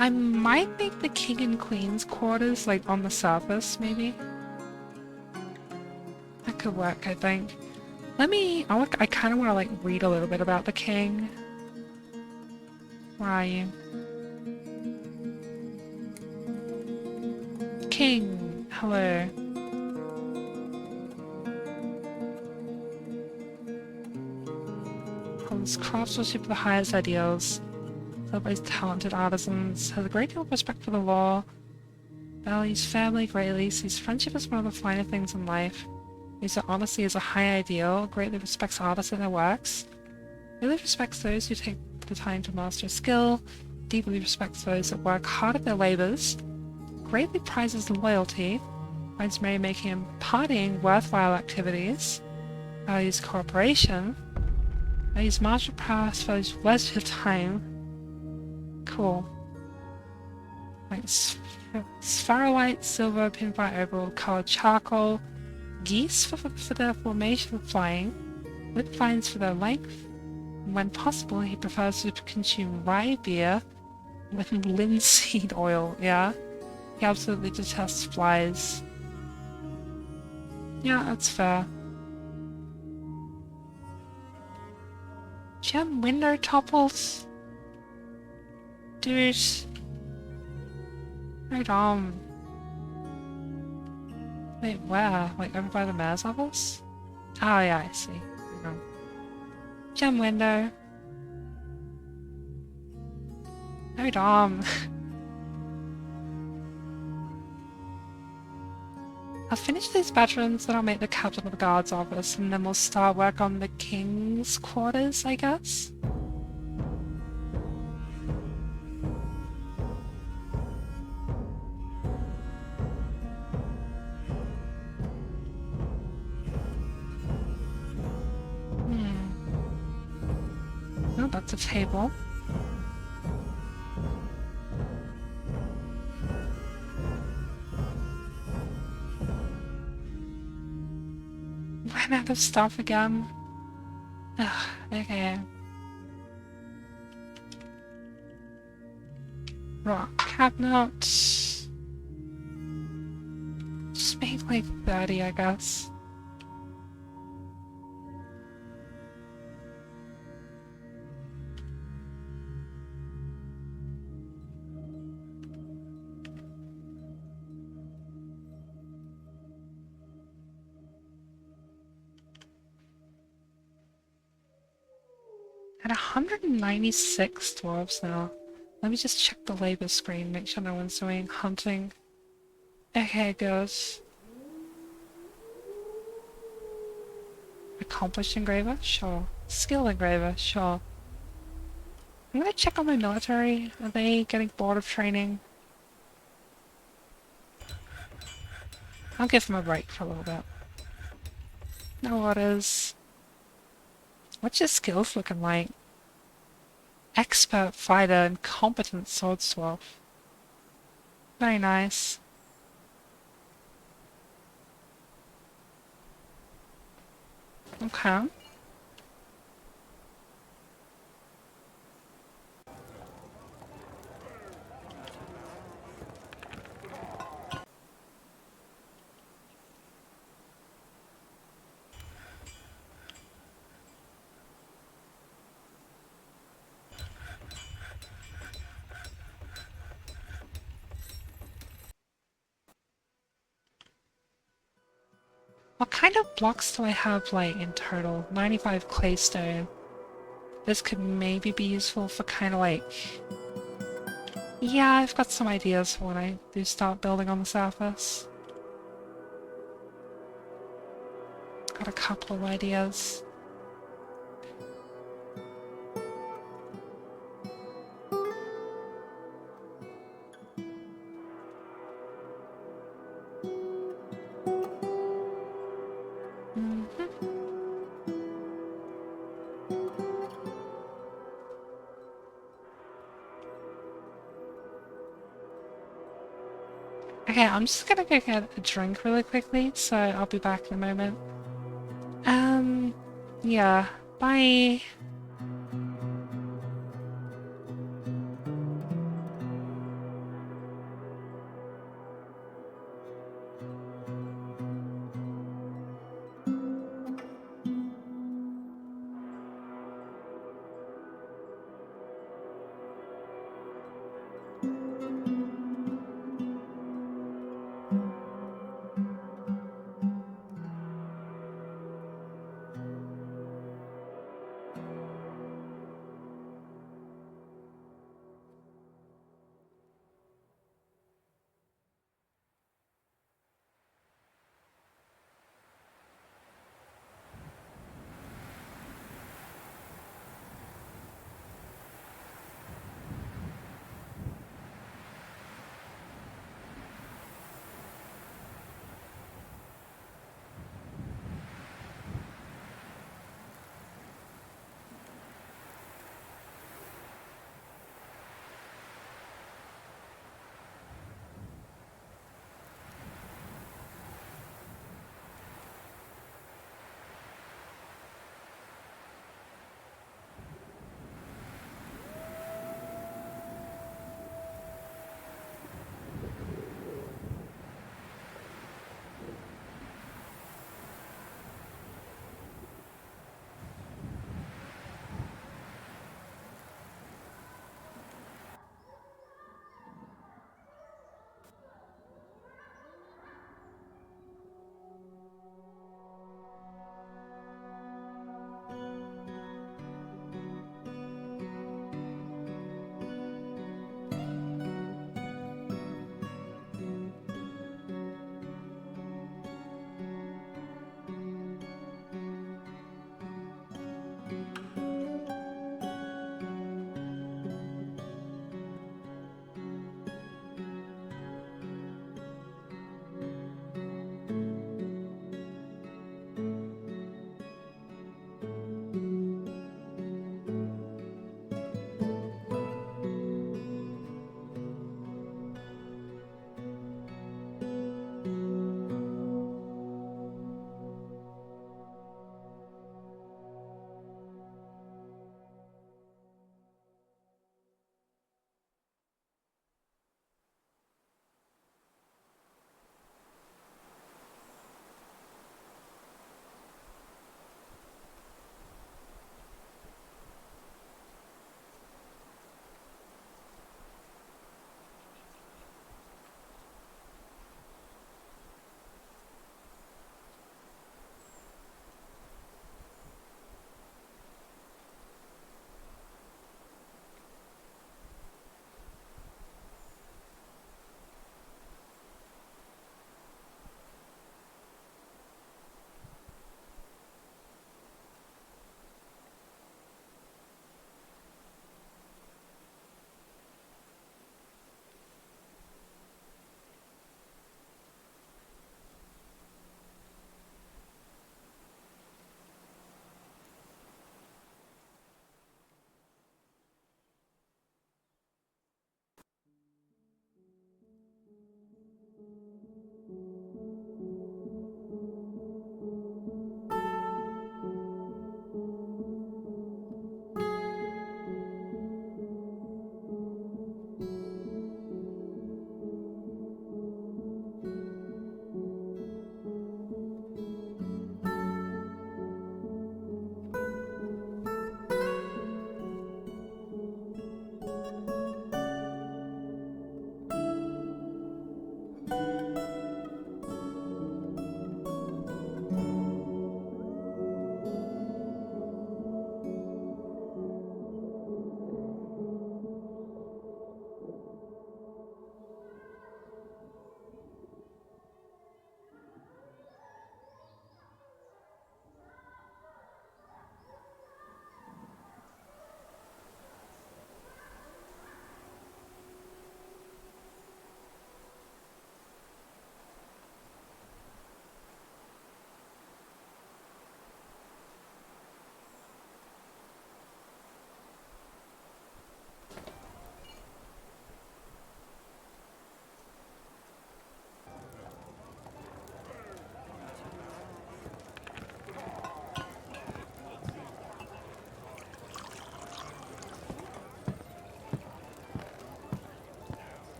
I might make the king and queen's quarters, like, on the surface, maybe. That could work, I think. Let me... I kind of want to, like, read a little bit about the king. Where are you? King! Hello. Holds craftsmanship of the highest ideals. Celebrates talented artisans, has a great deal of respect for the law, values family greatly, sees friendship as one of the finer things in life, views that honesty is a high ideal, greatly respects artists and their works, really respects those who take the time to master a skill, deeply respects those that work hard at their labors, greatly prizes loyalty, finds merrymaking and partying worthwhile activities, values cooperation, values martial prowess, values leisure time. Cool. Like spherolite, silver, pinfire, overall colored charcoal, geese for their formation of flying, whip vines for their length, and when possible he prefers to consume rye beer with linseed oil, yeah? He absolutely detests flies. Yeah, that's fair. Gem window topples? Dude. Right on. Wait, where? Like over by the mayor's office? Oh yeah, I see. Gem window. Right on. I'll finish these bedrooms, then I'll make the captain of the guard's office, and then we'll start work on the king's quarters, I guess? Oh, that's a table. Ran out of stuff again. Ugh, okay. Rock cabinet. Just make like 30, I guess. At 196 dwarves now. Let me just check the labor screen, make sure no one's doing hunting. Okay, good. Accomplished engraver? Sure. Skill engraver? Sure. I'm gonna check on my military. Are they getting bored of training? I'll give them a break for a little bit. No orders. What's your skills looking like? Expert fighter and competent sword dwarf. Very nice. Okay. What kind of blocks do I have, like, in total? 95 claystone. This could maybe be useful for kind of like... Yeah, I've got some ideas for when I do start building on the surface. Got a couple of ideas. Mhm. Okay, I'm just gonna go get a drink really quickly, so I'll be back in a moment. Um, yeah, bye.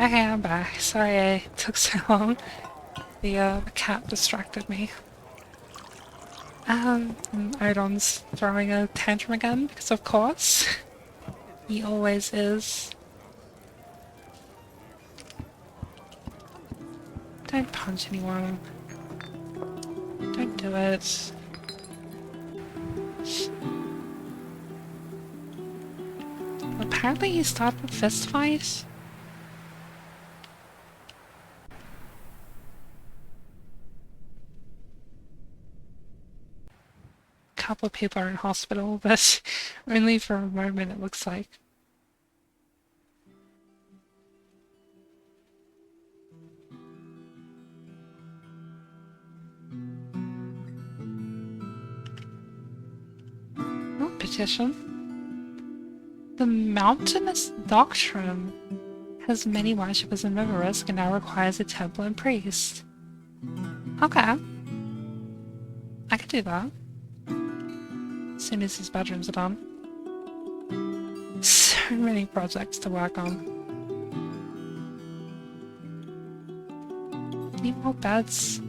Okay, I'm back. Sorry it took so long. The cat distracted me. And Odon's throwing a tantrum again, because of course. He always is. Don't punch anyone. Don't do it. Apparently he started a fist fight. Couple of people are in hospital, but only for a moment it looks like. Oh, petition. The mountainous doctrine has many worshippers in Riverrisk and now requires a temple and priest. Okay. I could do that. As soon as his bedrooms are done. So many projects to work on. Need more beds.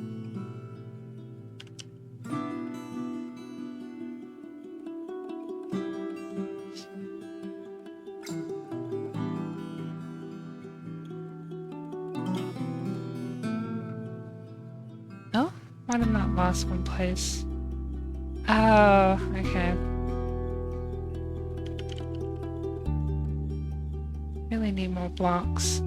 Oh, why didn't that last one place? Oh, okay. Really need more blocks.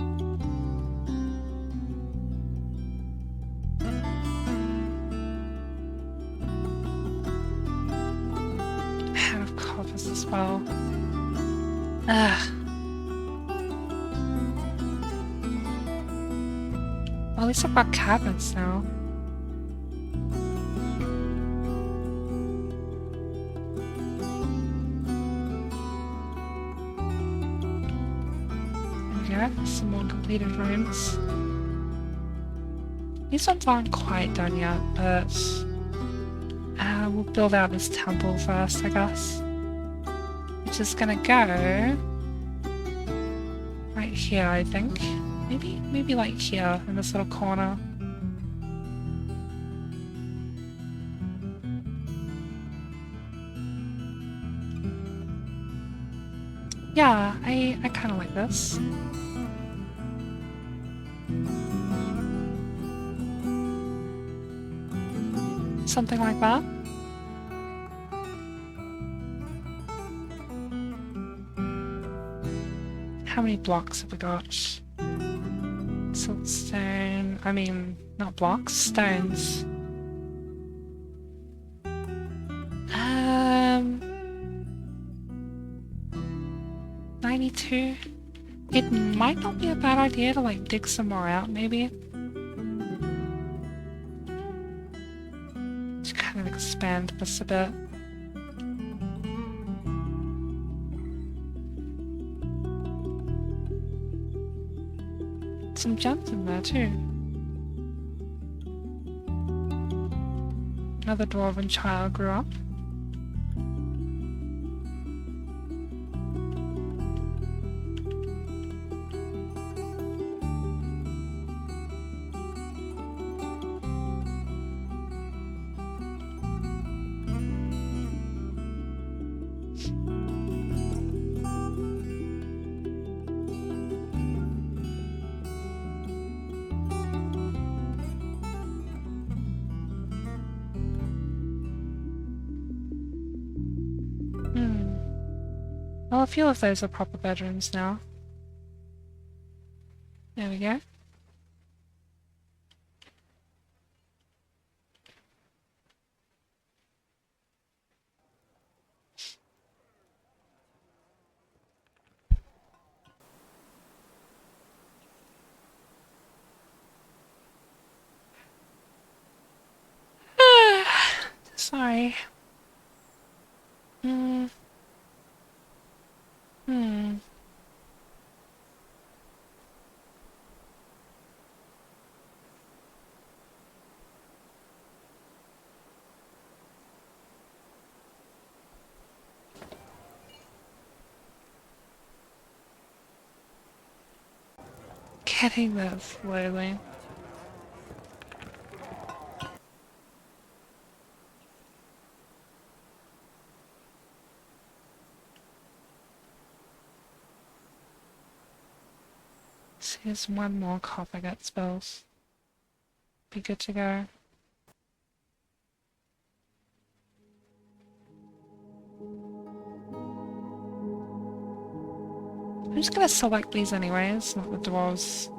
Out of coffers as well. Ugh. Well, at least I've got cabinets now. Some more completed rooms. These ones aren't quite done yet, but we'll build out this temple first, I guess. Which is gonna go right here, I think. Maybe like here in this little corner. Yeah, I kind of like this. Something like that. How many blocks have we got? Siltstone. I mean, not blocks, stones. 92. It might not be a bad idea to like dig some more out, maybe. To kind of expand this a bit. Some gems in there too. Another dwarven child grew up. Well, a few of those are proper bedrooms now. There we go. Sorry. Getting there slowly. So here's one more copper get spells. Be good to go. I'm just gonna select these anyways, not the dwarves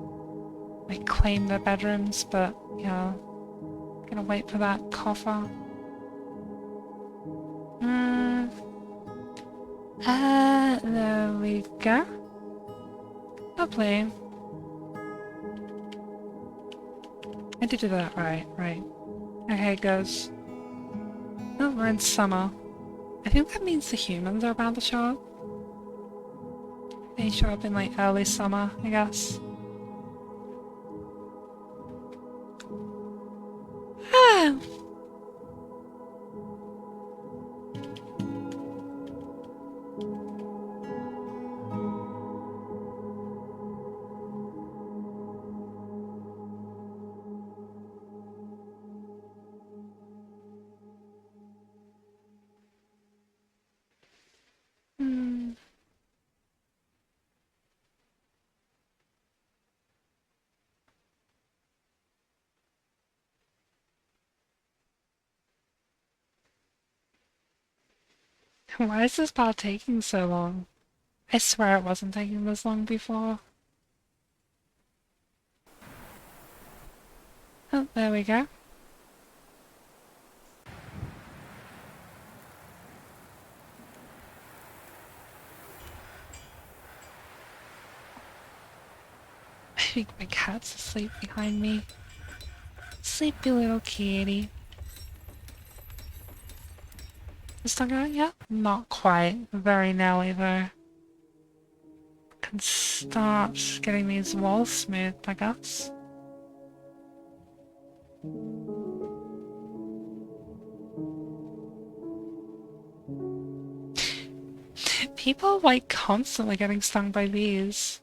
like claim their bedrooms, but yeah. Gonna wait for that coffer. There we go. Lovely. I did do that right. Okay, it goes. Oh, we're in summer. I think that means the humans are about to show up. They show up in like early summer, I guess. Ah! Why is this part taking so long? I swear it wasn't taking this long before. Oh, there we go. I think my cat's asleep behind me. Sleepy little kitty. Is that going yet? Not quite. Very nearly though. Can start getting these walls smoothed, I guess. People like constantly getting stung by bees.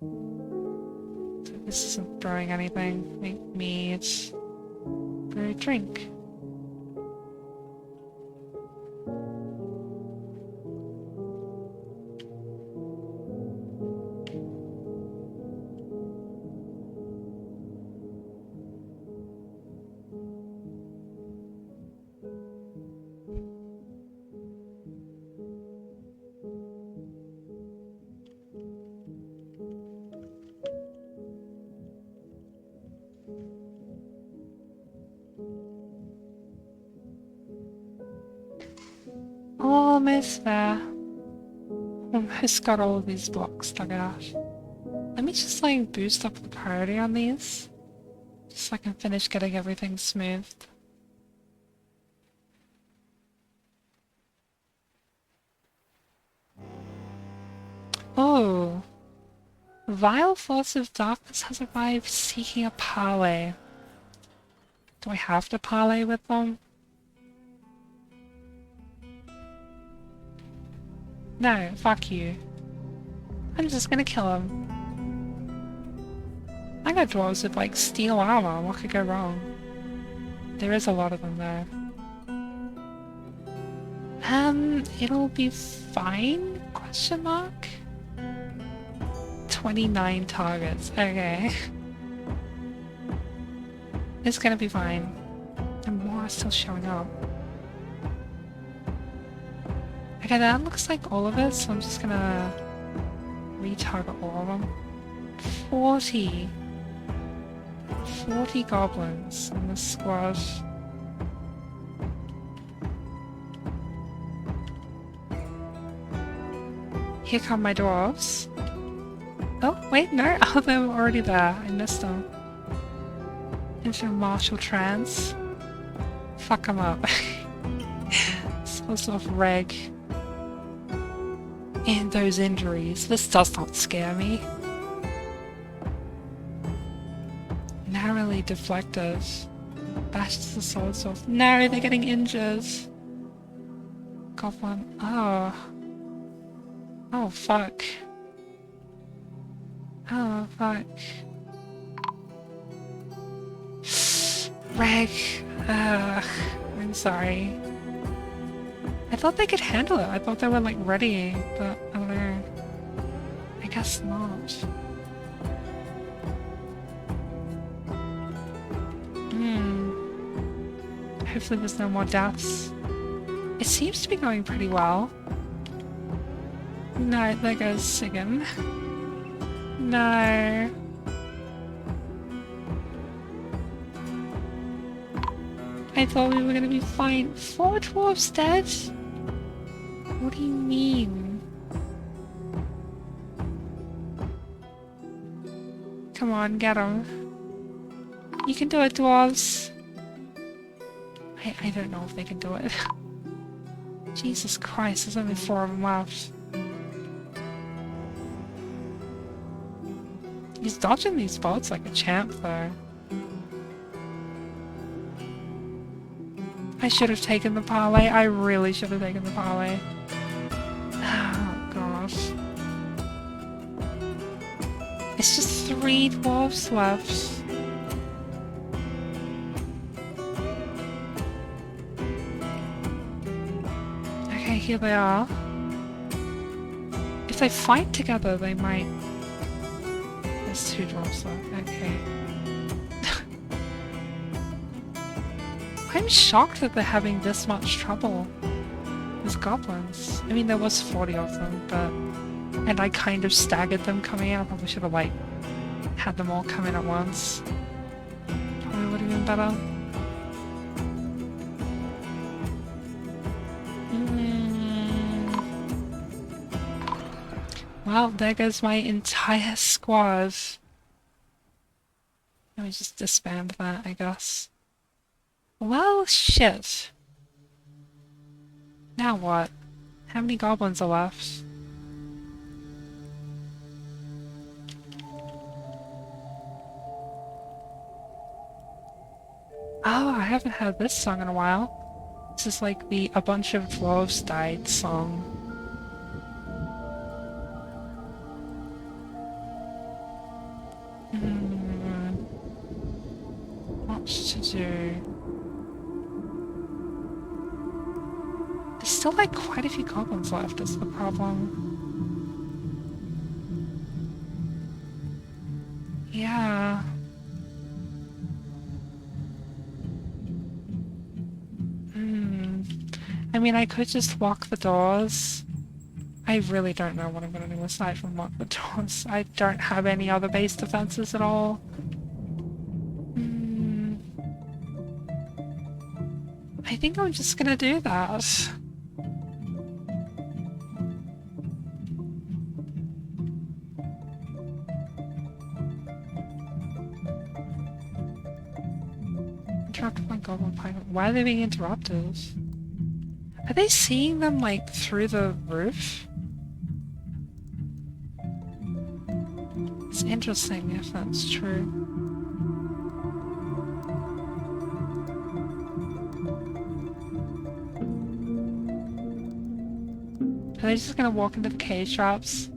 So this isn't brewing anything. Make mead. Brew a drink. almost there. Almost got all of these blocks dug out. Let me just like boost up the priority on these. Just so I can finish getting everything smoothed. Oh! Vile Thoughts of Darkness has arrived seeking a parley. Do I have to parley with them? No, fuck you. I'm just gonna kill him. I got dwarves with like steel armor, what could go wrong? There is a lot of them though. It'll be fine? Question mark? 29 targets, okay. It's gonna be fine. And more are still showing up. Okay, that looks like all of it, so I'm just gonna retarget all of them. 40 goblins in this squad. Here come my dwarves. Oh, wait, no. Oh, they were already there. I missed them. Into martial trance. Fuck them up. Supposed off reg. And those injuries. This does not scare me. Narrowly deflected. Bashes the swords off. No, they're getting injured. Got one. Oh. Oh, fuck. Oh, fuck. Reg. I'm sorry. I thought they could handle it. I thought they were, like, ready, but I don't know. I guess not. Hopefully there's no more deaths. It seems to be going pretty well. No, there goes Sigan. No. I thought we were gonna be fine. 4 dwarves dead? What do you mean? Come on, get them. You can do it, dwarves. I don't know if they can do it. Jesus Christ, there's only 4 of them left. He's dodging these bolts like a champ, though. I should have taken the parlay. I really should have taken the parlay. Oh, gosh. It's just 3 dwarves left. Okay, here they are. If they fight together, they might... There's 2 dwarves left. Okay. I'm shocked that they're having this much trouble with goblins. I mean, there was 40 of them, but... And I kind of staggered them coming in. I probably should have, like, had them all come in at once. Probably would have been better. Well, there goes my entire squad. Let me just disband that, I guess. Well, shit. Now what? How many goblins are left? Oh, I haven't heard this song in a while. This is like the "A Bunch of Dwarves Died" song. What to do? There's still like quite a few goblins left, is the problem. Yeah. I mean, I could just lock the doors. I really don't know what I'm gonna do aside from lock the doors. I don't have any other base defenses at all. I think I'm just gonna do that. interrupted my goblin pilot. Why are they being interrupted? Are they seeing them, like, through the roof? It's interesting if that's true. Are they just gonna walk into the cage traps?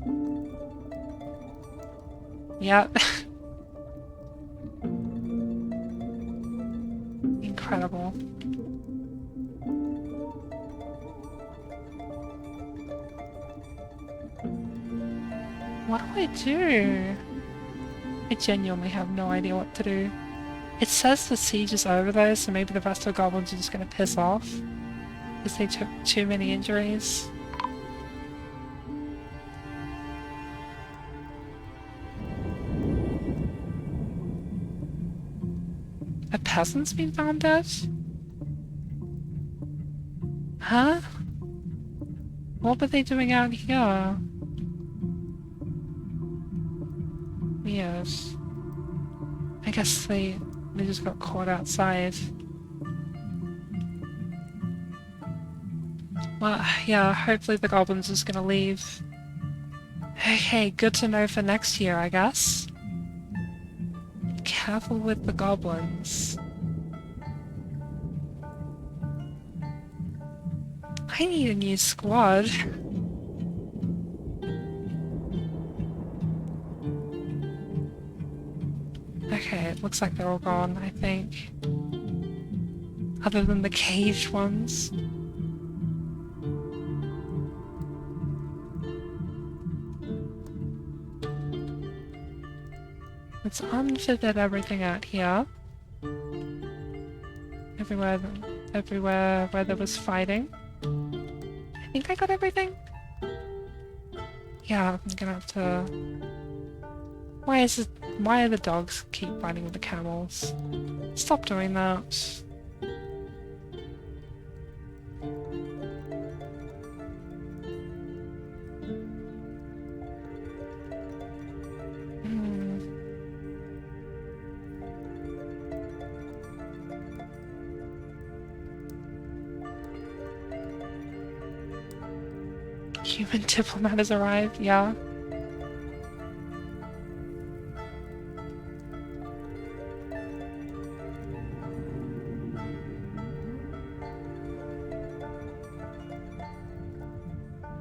Yep. Incredible. What do I do? I genuinely have no idea what to do. It says the siege is over though, so maybe the rest of the goblins are just gonna piss off. Because they took too many injuries. A peasant's been found dead? Huh? What were they doing out here? Weird. I guess they just got caught outside. Well, yeah, hopefully the goblins is gonna leave. Okay, good to know for next year, I guess. Careful with the goblins. I need a new squad. Okay, it looks like they're all gone, I think. Other than the caged ones. Let's unfit everything out here. Everywhere where there was fighting. I think I got everything. Yeah, I'm gonna have to... Why are the dogs keep fighting with the camels? Stop doing that. Human diplomat has arrived, yeah.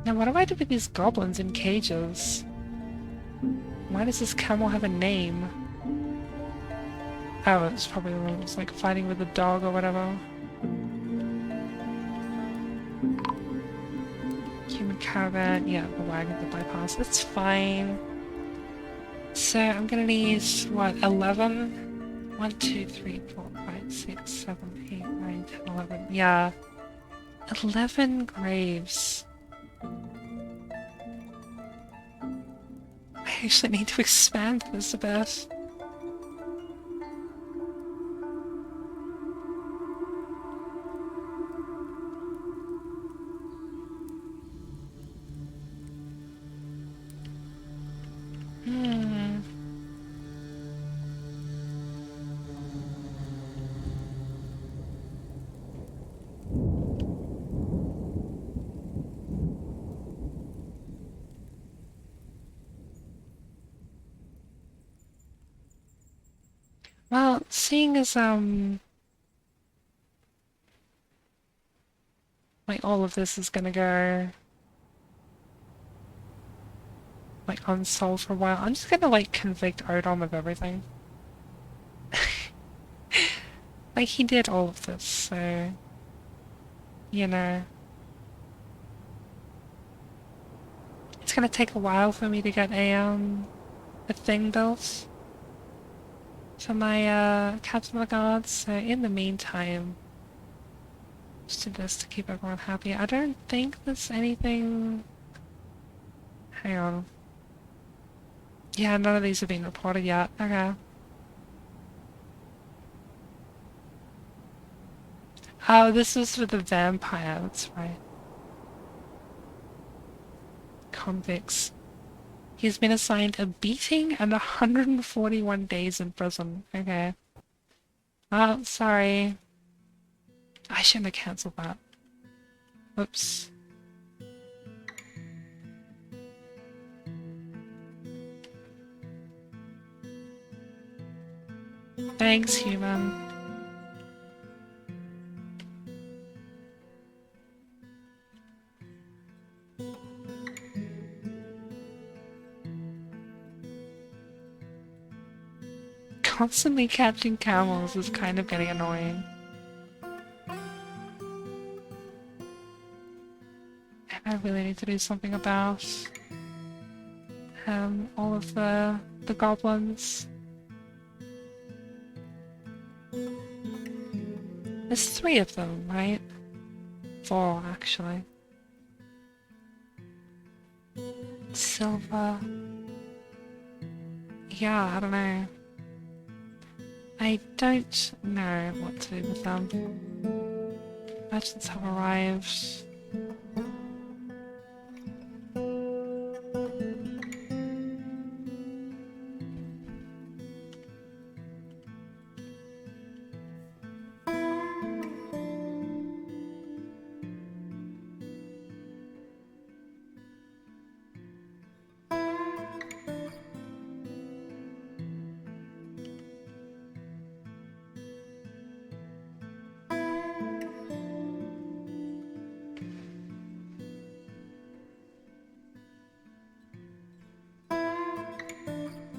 Now what do I do with these goblins in cages? Why does this camel have a name? Oh, it's probably the one that was like fighting with a dog or whatever. Human caravan, yeah, the wagon, the bypass, it's fine. So I'm gonna need, what, 11? 1, 2, 3, 4, 5, 6, 7, 8, 9, 10, 11. Yeah. 11 graves. I actually need to expand this a bit. Well, seeing as, like, all of this is gonna go, like, unsolved for a while, I'm just gonna, like, convict Odom of everything. Like, he did all of this, so, you know. It's gonna take a while for me to get a thing built for my, Captain of the Guards, so in the meantime, just do this to keep everyone happy. I don't think there's anything... Hang on. Yeah, none of these have been reported yet. Okay. Oh, this is for the vampire, that's right. Convicts. He's been assigned a beating and 141 days in prison. Okay. Oh, sorry. I shouldn't have cancelled that. Oops. Thanks, human. Constantly catching camels is kind of getting annoying. And I really need to do something about all of the goblins. There's 3 of them, right? 4, actually. Silver. Yeah, I don't know. I don't know what to do with them. Merchants have arrived.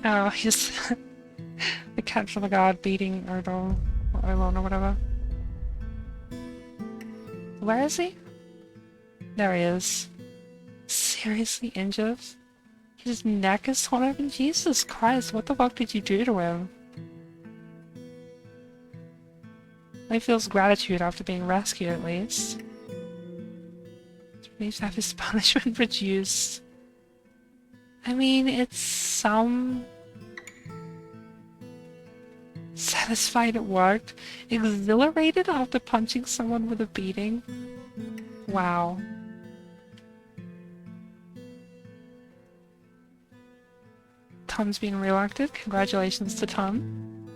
Oh, he's the cat for the god beating Erdol or Erlon or whatever. Where is he? There he is. Seriously injured? His neck is torn open? Jesus Christ, what the fuck did you do to him? He feels gratitude after being rescued at least. He needs to have his punishment reduced. I mean, it's some... Satisfied it worked. Exhilarated after punching someone with a beating. Wow. Tom's been reelected. Congratulations to Tom.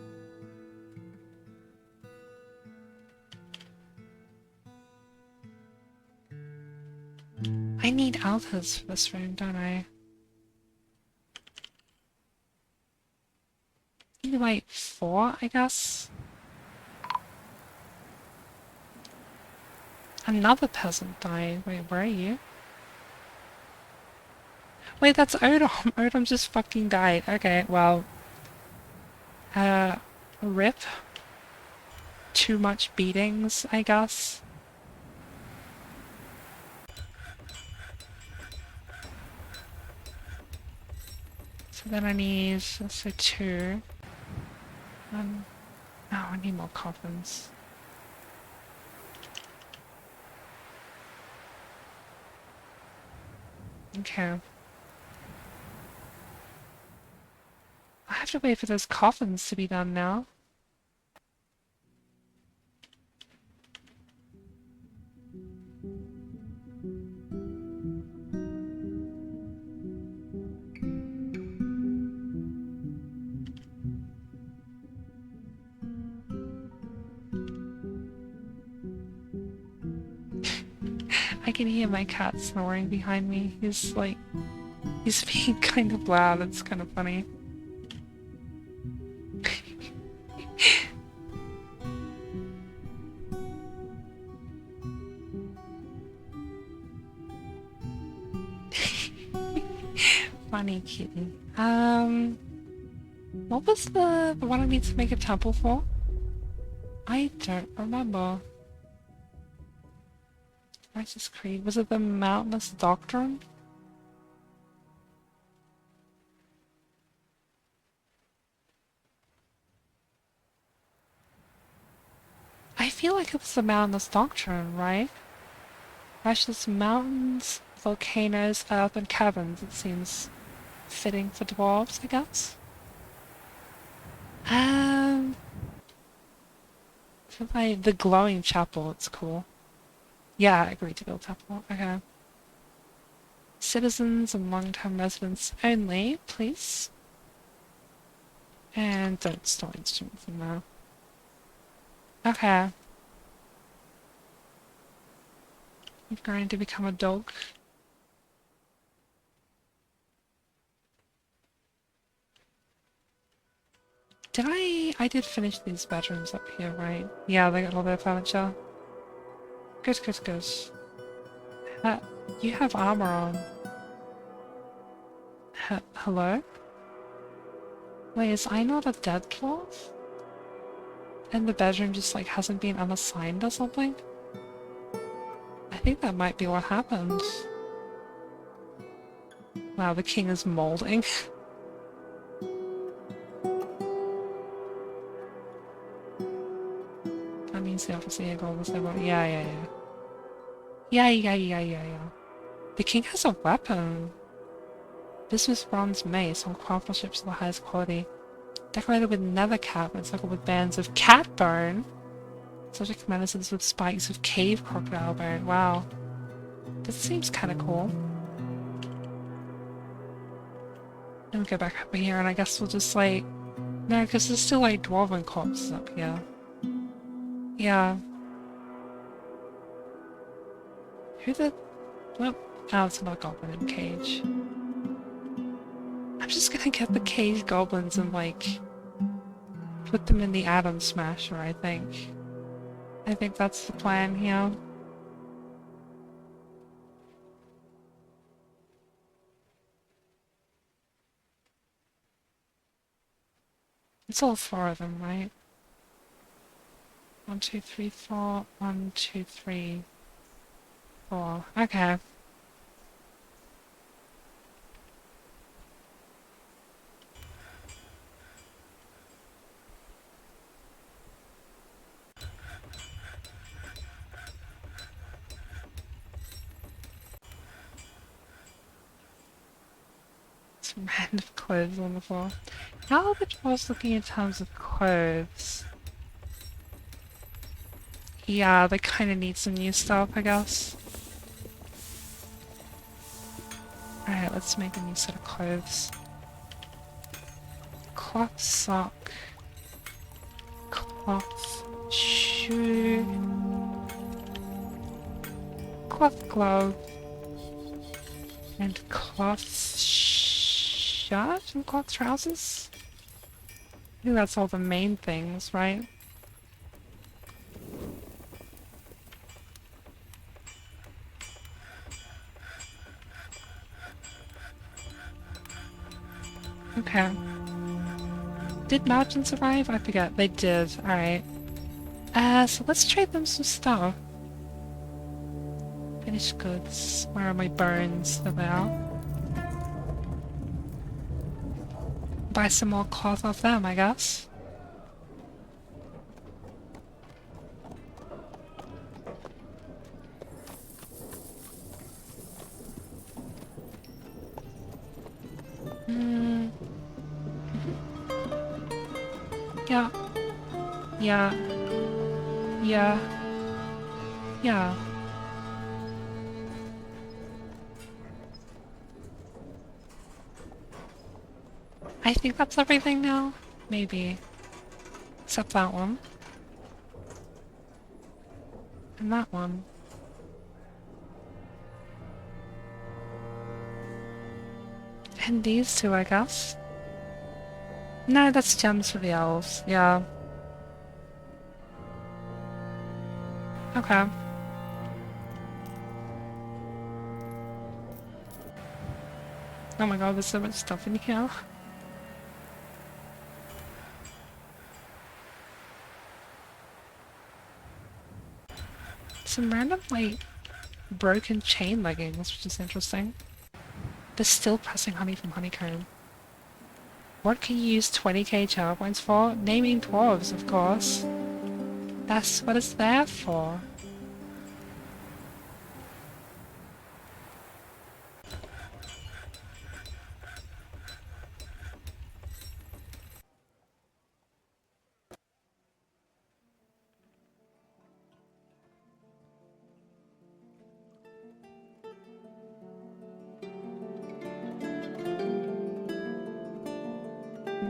I need altars for this room, don't I? Maybe like 4, I guess? Another peasant died. Wait, where are you? Wait, that's Odom. Odom just fucking died. Okay, well... rip. Too much beatings, I guess. So then I need... so 2. Oh, I need more coffins. Okay. I have to wait for those coffins to be done now. I can hear my cat snoring behind me. He's like... he's being kind of loud. It's kind of funny. Funny kitty. What was the one I need to make a temple for? I don't remember. Righteous Creed. Was it the Mountainous Doctrine? I feel like it was the Mountainous Doctrine, right? Precious mountains, volcanoes, earth, and caverns. It seems fitting for dwarves, I guess. For the glowing chapel, it's cool. Yeah, I agreed to build temple. Okay. Citizens and long-term residents only, please. And don't store instruments in there. Okay. I'm going to become a dog. I did finish these bedrooms up here, right? Yeah, they got all their furniture. Good, good, good. Uh, you have armor on. Hello? Wait, is I not a dead dwarf? And the bedroom just like hasn't been unassigned or something? I think that might be what happened. Wow, the king is molding. That means the officer here goal was never. Yeah, yeah, yeah. Yeah, yeah, yeah, yeah, yeah. The king has a weapon. Business bronze mace on craftsmanship of the highest quality. Decorated with nether cap and circled with bands of cat bone. Subject medicines with spikes of cave crocodile bone. Wow. This seems kinda cool. Then we go back up here and I guess we'll just like... No, because there's still like dwarven corpses up here. Yeah. Who the... Well, oh, it's not a goblin in cage. I'm just gonna get the cage goblins and like... put them in the atom smasher, I think. I think that's the plan here. It's all four of them, right? 1, 2, 3, 4. 1, 2, 3, 4. Okay. Some random clothes on the floor. How are the dwarves looking in terms of clothes? Yeah, they kind of need some new stuff, I guess. Alright, let's make a new set of clothes. Cloth sock. Cloth shoe. Cloth glove. And cloth shirt and cloth trousers? I think that's all the main things, right? Okay. Did Margin survive? I forget. They did. Alright. So let's trade them some stuff. Finished goods. Where are my bones? There they are. Buy some more cloth off them, I guess. Hmm. Yeah. Yeah. Yeah. Yeah. I think that's everything now. Maybe. Except that one. And that one. And these two, I guess. No, that's gems for the elves. Yeah. Okay. Oh my god, there's so much stuff in here. Some random, like, broken chain leggings, which is interesting. They're still pressing honey from honeycomb. What can you use 20k channel points for? Naming dwarves, of course. That's what it's there for.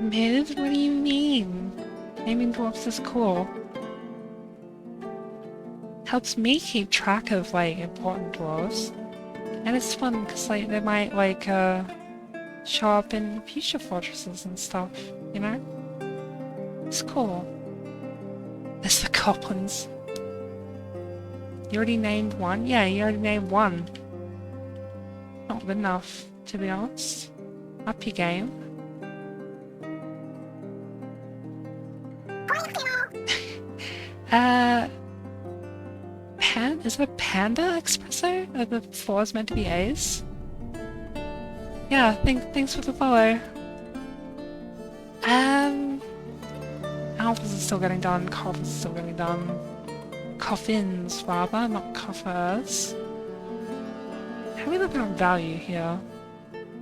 Mid? What do you mean? Naming dwarves is cool. Helps me keep track of like important dwarves. And it's fun because like they might like show up in future fortresses and stuff, you know? It's cool. There's the goblins. You already named one? Yeah, you already named one. Not good enough, to be honest. Up your game. Is it a Panda Espresso? Are the fours meant to be A's? Yeah, thanks for the follow. Alphas are still getting done, coffers are still getting done. Coffins, rather, not coffers. How are we looking at value here?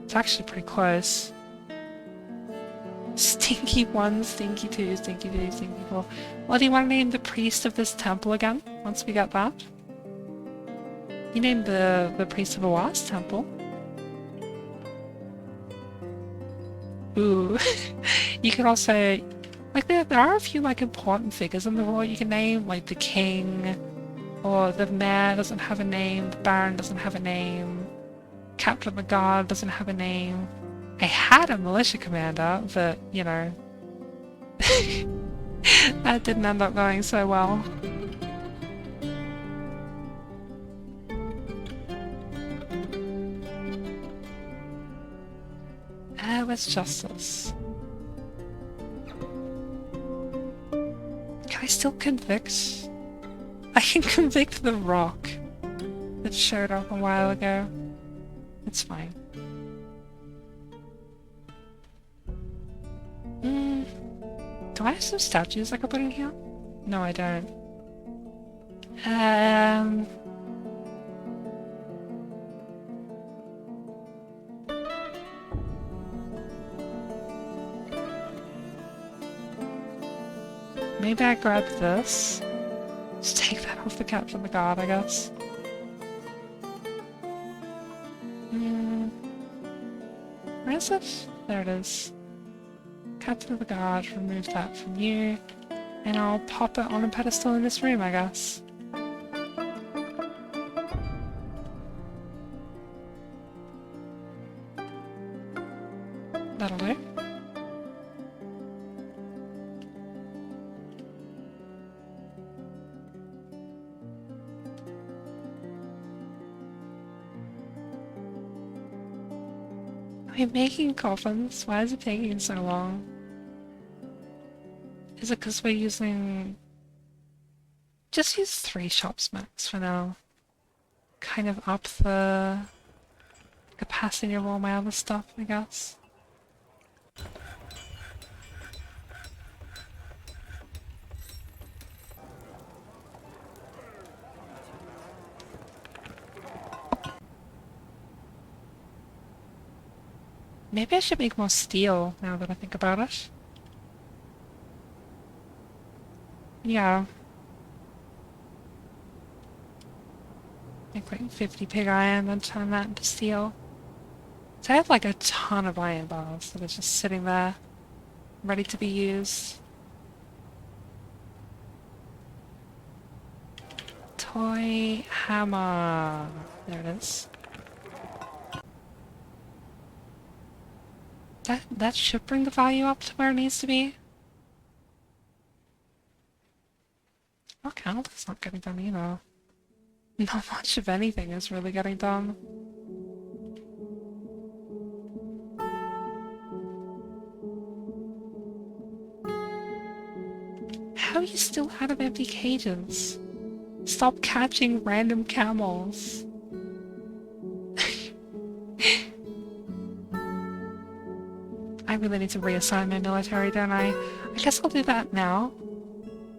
It's actually pretty close. Stinky 1, Stinky 2, Stinky 3, Stinky 4. Well, do you want to name the priest of this temple again, once we get that? You named the priest of the last temple. Ooh. You could also... Like, there are a few, like, important figures in the world you can name, like the king, or the mayor doesn't have a name, the baron doesn't have a name, captain of the guard doesn't have a name. I had a militia commander, but, you know, that didn't end up going so well. Where's justice? Can I still convict? I can convict the rock that showed up a while ago. It's fine. Do I have some statues I could put in here? No, I don't. Maybe I grab this. Just take that off the captain of the guard, I guess. Where is it? There it is. Captain of the guard, remove that from you. And I'll pop it on a pedestal in this room, I guess. That'll do. We're making coffins? Why is it taking so long? Is it because we're using... Just use 3 shops max for now. Kind of up the capacity of all my other stuff, I guess. Maybe I should make more steel, now that I think about it. Yeah. Make like 50 pig iron and turn that into steel. So I have like a ton of iron bars that are just sitting there, ready to be used. Toy hammer. There it is. That should bring the value up to where it needs to be. Okay, that's not getting done either. Not much of anything is really getting done. How are you still out of empty cages? Stop catching random camels. I really need to reassign my military, don't I? I guess I'll do that now.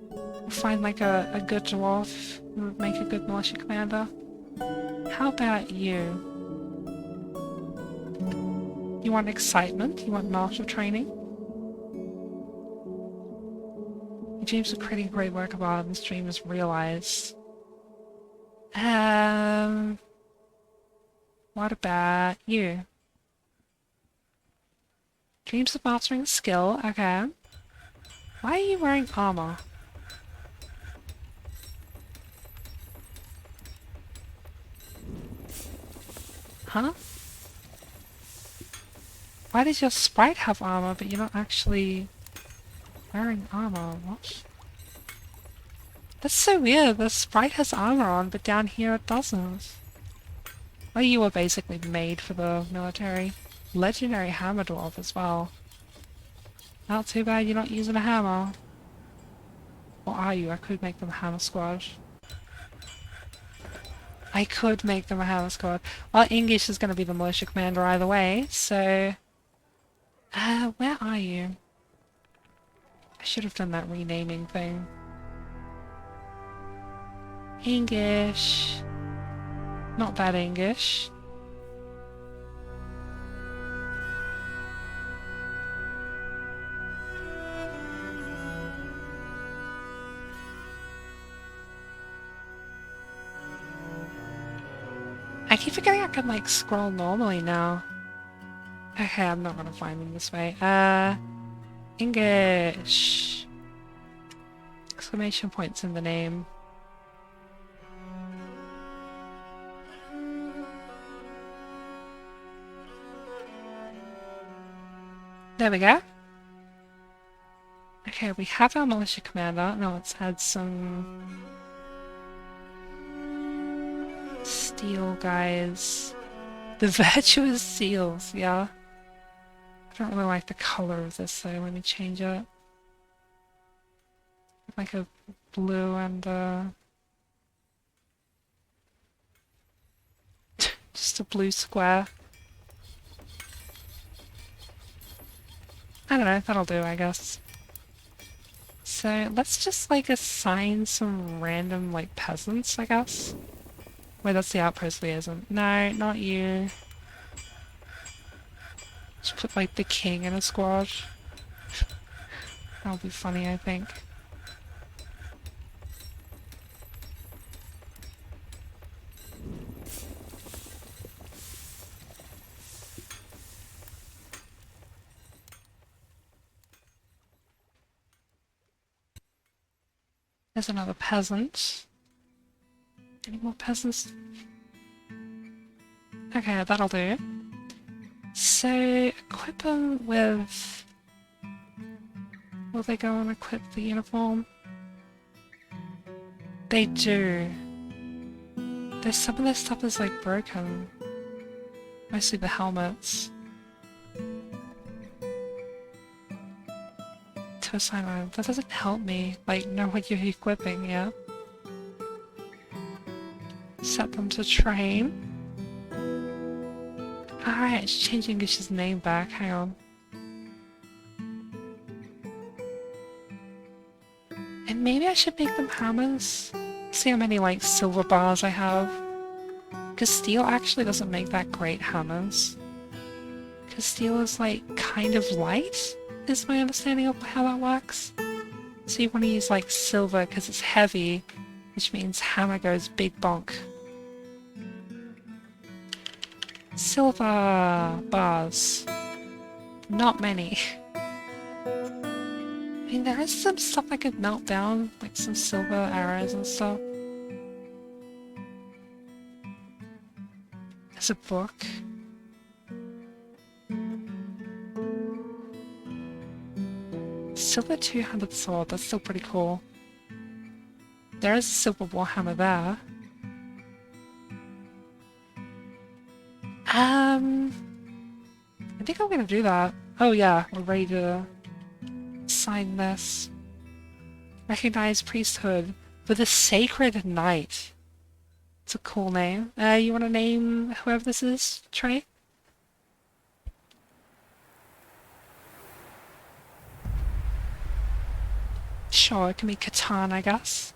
We'll find like a good dwarf who would make a good militia commander. How about you? You want excitement? You want martial training? Your dreams of creating a great work of art, and this dream is realized. What about you? Dreams of mastering a skill, okay. Why are you wearing armor? Huh? Why does your sprite have armor, but you're not actually wearing armor? What? That's so weird. The sprite has armor on, but down here it doesn't. Well, you were basically made for the military. Legendary hammer dwarf as well. Not too bad you're not using a hammer. Or are you? I could make them a hammer squad. I could make them a hammer squad. Well, English is going to be the militia commander either way, so... where are you? I should have done that renaming thing. English. Not that English. I keep forgetting I can, like, scroll normally now. Okay, I'm not gonna find them this way. English. Exclamation points in the name. There we go. Okay, we have our militia commander. Now let's add some steel guys. The virtuous seals, yeah. I don't really like the color of this, so let me change it. Like a blue and just a blue square. I don't know, that'll do, I guess. So let's just like assign some random like peasants, I guess. Wait, that's the outpost liaison. No, not you. Just put like the king in a squad. That'll be funny, I think. There's another peasant. Any more peasants? Okay, that'll do. So, equip them with... Will they go and equip the uniform? They do. There's some of their stuff is like broken. Mostly the helmets. To assign item. That doesn't help me, like, know what you're equipping, yeah? Set them to train. Alright, it's changing English's name back, hang on. And maybe I should make them hammers? See how many, like, silver bars I have. Because steel actually doesn't make that great hammers. Because steel is, like, kind of light, is my understanding of how that works. So you want to use, like, silver because it's heavy, which means hammer goes big bonk. Silver bars. Not many. I mean, there is some stuff I could melt down, like some silver arrows and stuff. There's a book. Silver 200 sword, that's still pretty cool. There is a silver warhammer there. I think I'm gonna do that. Oh yeah, we're ready to sign this. Recognize priesthood for the Sacred Knight. It's a cool name. You wanna name whoever this is, Trey? Sure, it can be Catan, I guess.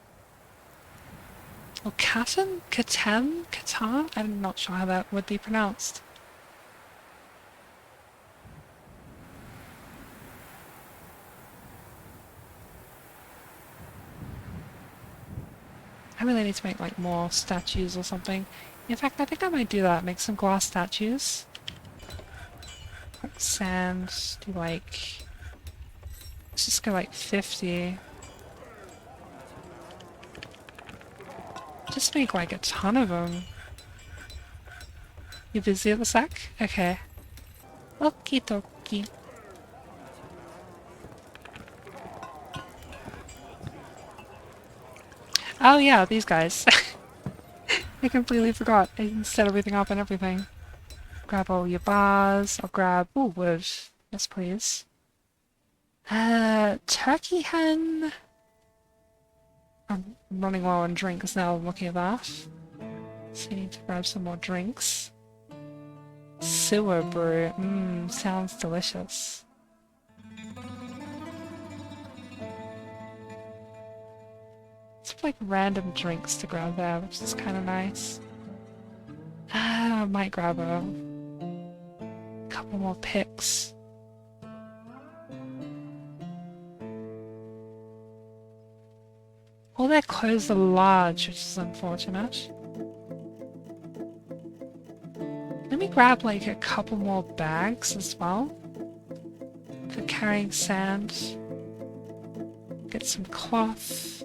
Or Catan? Catan? Catan? I'm not sure how that would be pronounced. I really need to make like more statues or something. In fact, I think I might do that. Make some glass statues. Like sand. Do like... Let's just go like 50. Just make like a ton of them. You busy at the sec? Okay. Okie dokie. Oh yeah, these guys. I completely forgot. I set everything up and everything. Grab all your bars. I'll grab... Ooh, wood. Yes, please. Turkey hen. I'm running low on drinks now, I'm looking at that. So I need to grab some more drinks. Sewer brew. Mmm, sounds delicious. It's like random drinks to grab there, which is kind of nice. I might grab a couple more picks. All their clothes are large, which is unfortunate. Let me grab like a couple more bags as well for carrying sand. Get some cloth.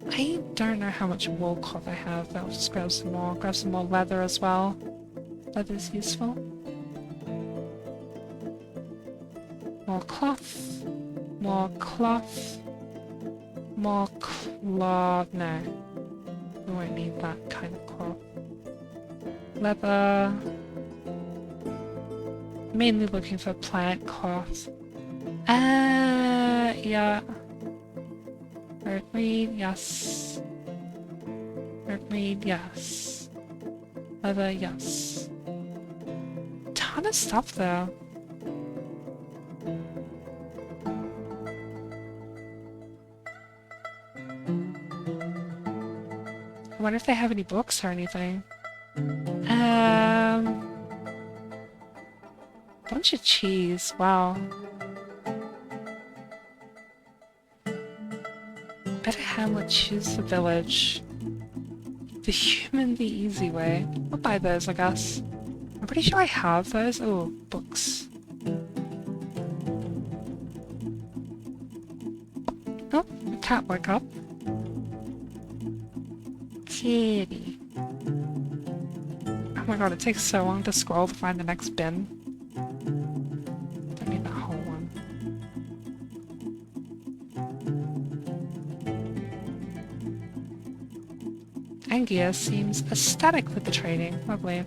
I don't know how much wool cloth I have, but I'll just grab some more. Grab some more leather as well. Leather's useful. More cloth. More cloth. More cloth. No. We won't need that kind of cloth. Leather. Mainly looking for plant cloth. Yeah. Earthweed, yes. Earthweed, yes. Leather, yes. Ton of stuff though. I wonder if they have any books or anything. Bunch of cheese, wow. Better Hamlet, choose the village. The human, the easy way. I'll buy those, I guess. I'm pretty sure I have those. Oh, books. Oh, the cat woke up. Kitty. Oh my god, it takes so long to scroll to find the next bin. Don't need that whole one. Angia seems ecstatic with the trading. Lovely.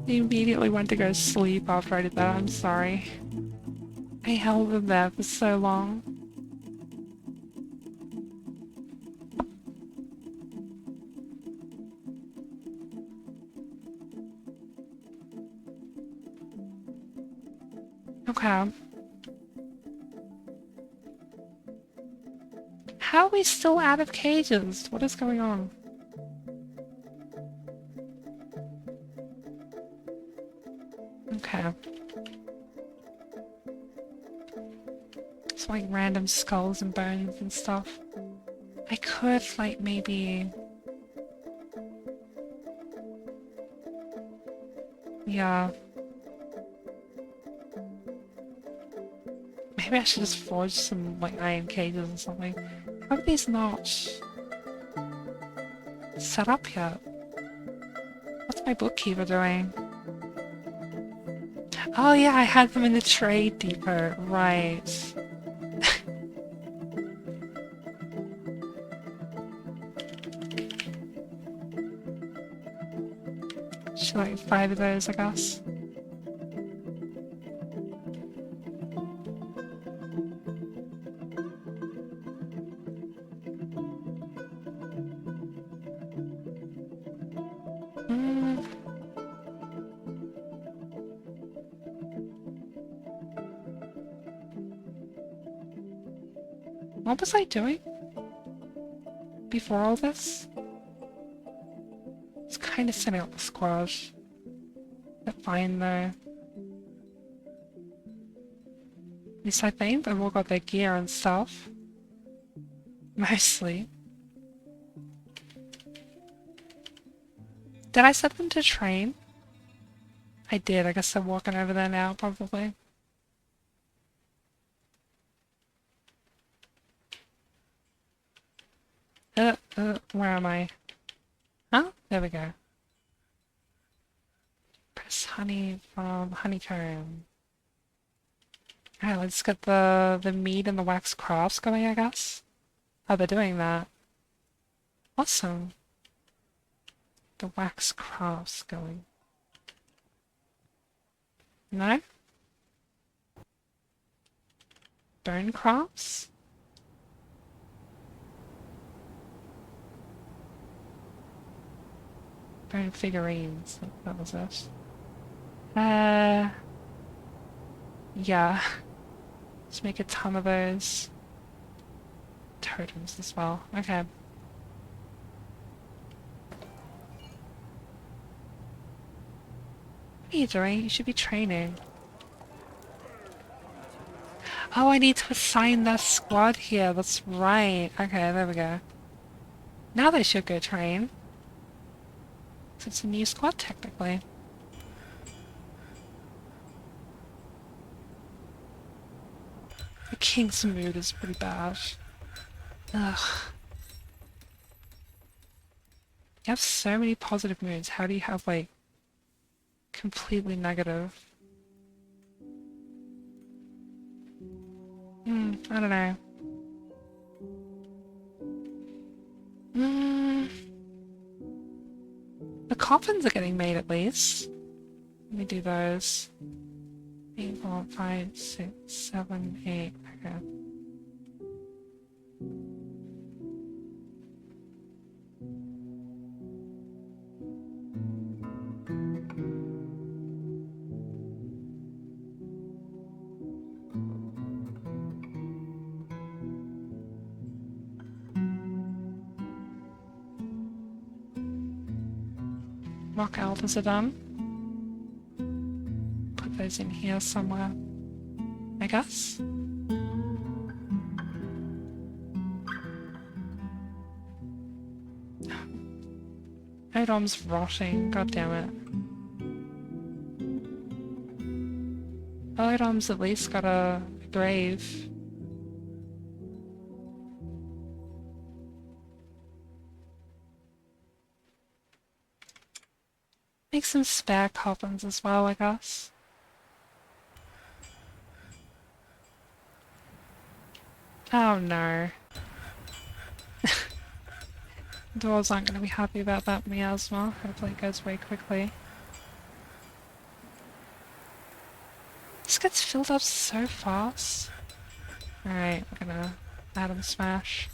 He immediately went to go sleep after I did that. I'm sorry. I held him there for so long. Okay. How are we still out of cages? What is going on? Okay. It's like random skulls and bones and stuff. I could, like, maybe... Yeah. Maybe I should just forge some, like, iron cages or something. How are these not set up yet? What's my bookkeeper doing? Oh yeah, I had them in the trade depot. Right. Should I 5 of those, I guess? What was I doing before all this? It's kind of setting up the squash. But fine though. At least I think they've all got their gear and stuff. Mostly. Did I set them to train? I did. I guess they're walking over there now, probably. Where am I? Oh, there we go. Press honey from honeycomb. Alright, let's get the meat and the wax crafts going, I guess. Oh, they're doing that. Awesome. The wax crafts going. No? Bone crafts? Bone figurines. That was it. Yeah. Let's make a ton of those. Totems as well. Okay. What are you doing? You should be training. Oh, I need to assign the squad here. That's right. Okay, there we go. Now they should go train. So it's a new squad, technically. The king's mood is pretty bad. Ugh. You have so many positive moods. How do you have, like, completely negative? I don't know. The coffins are getting made at least. Let me do those. 8, 4, 5, 6, 7, 8. Okay. Rock altars are done. Put those in here somewhere, I guess. Odom's rotting, god damn it. Odom's at least got a grave. Make some spare coffins as well, I guess. Oh no. Dwarves aren't going to be happy about that miasma. Hopefully it goes away quickly. This gets filled up so fast. Alright, we're gonna atom smash.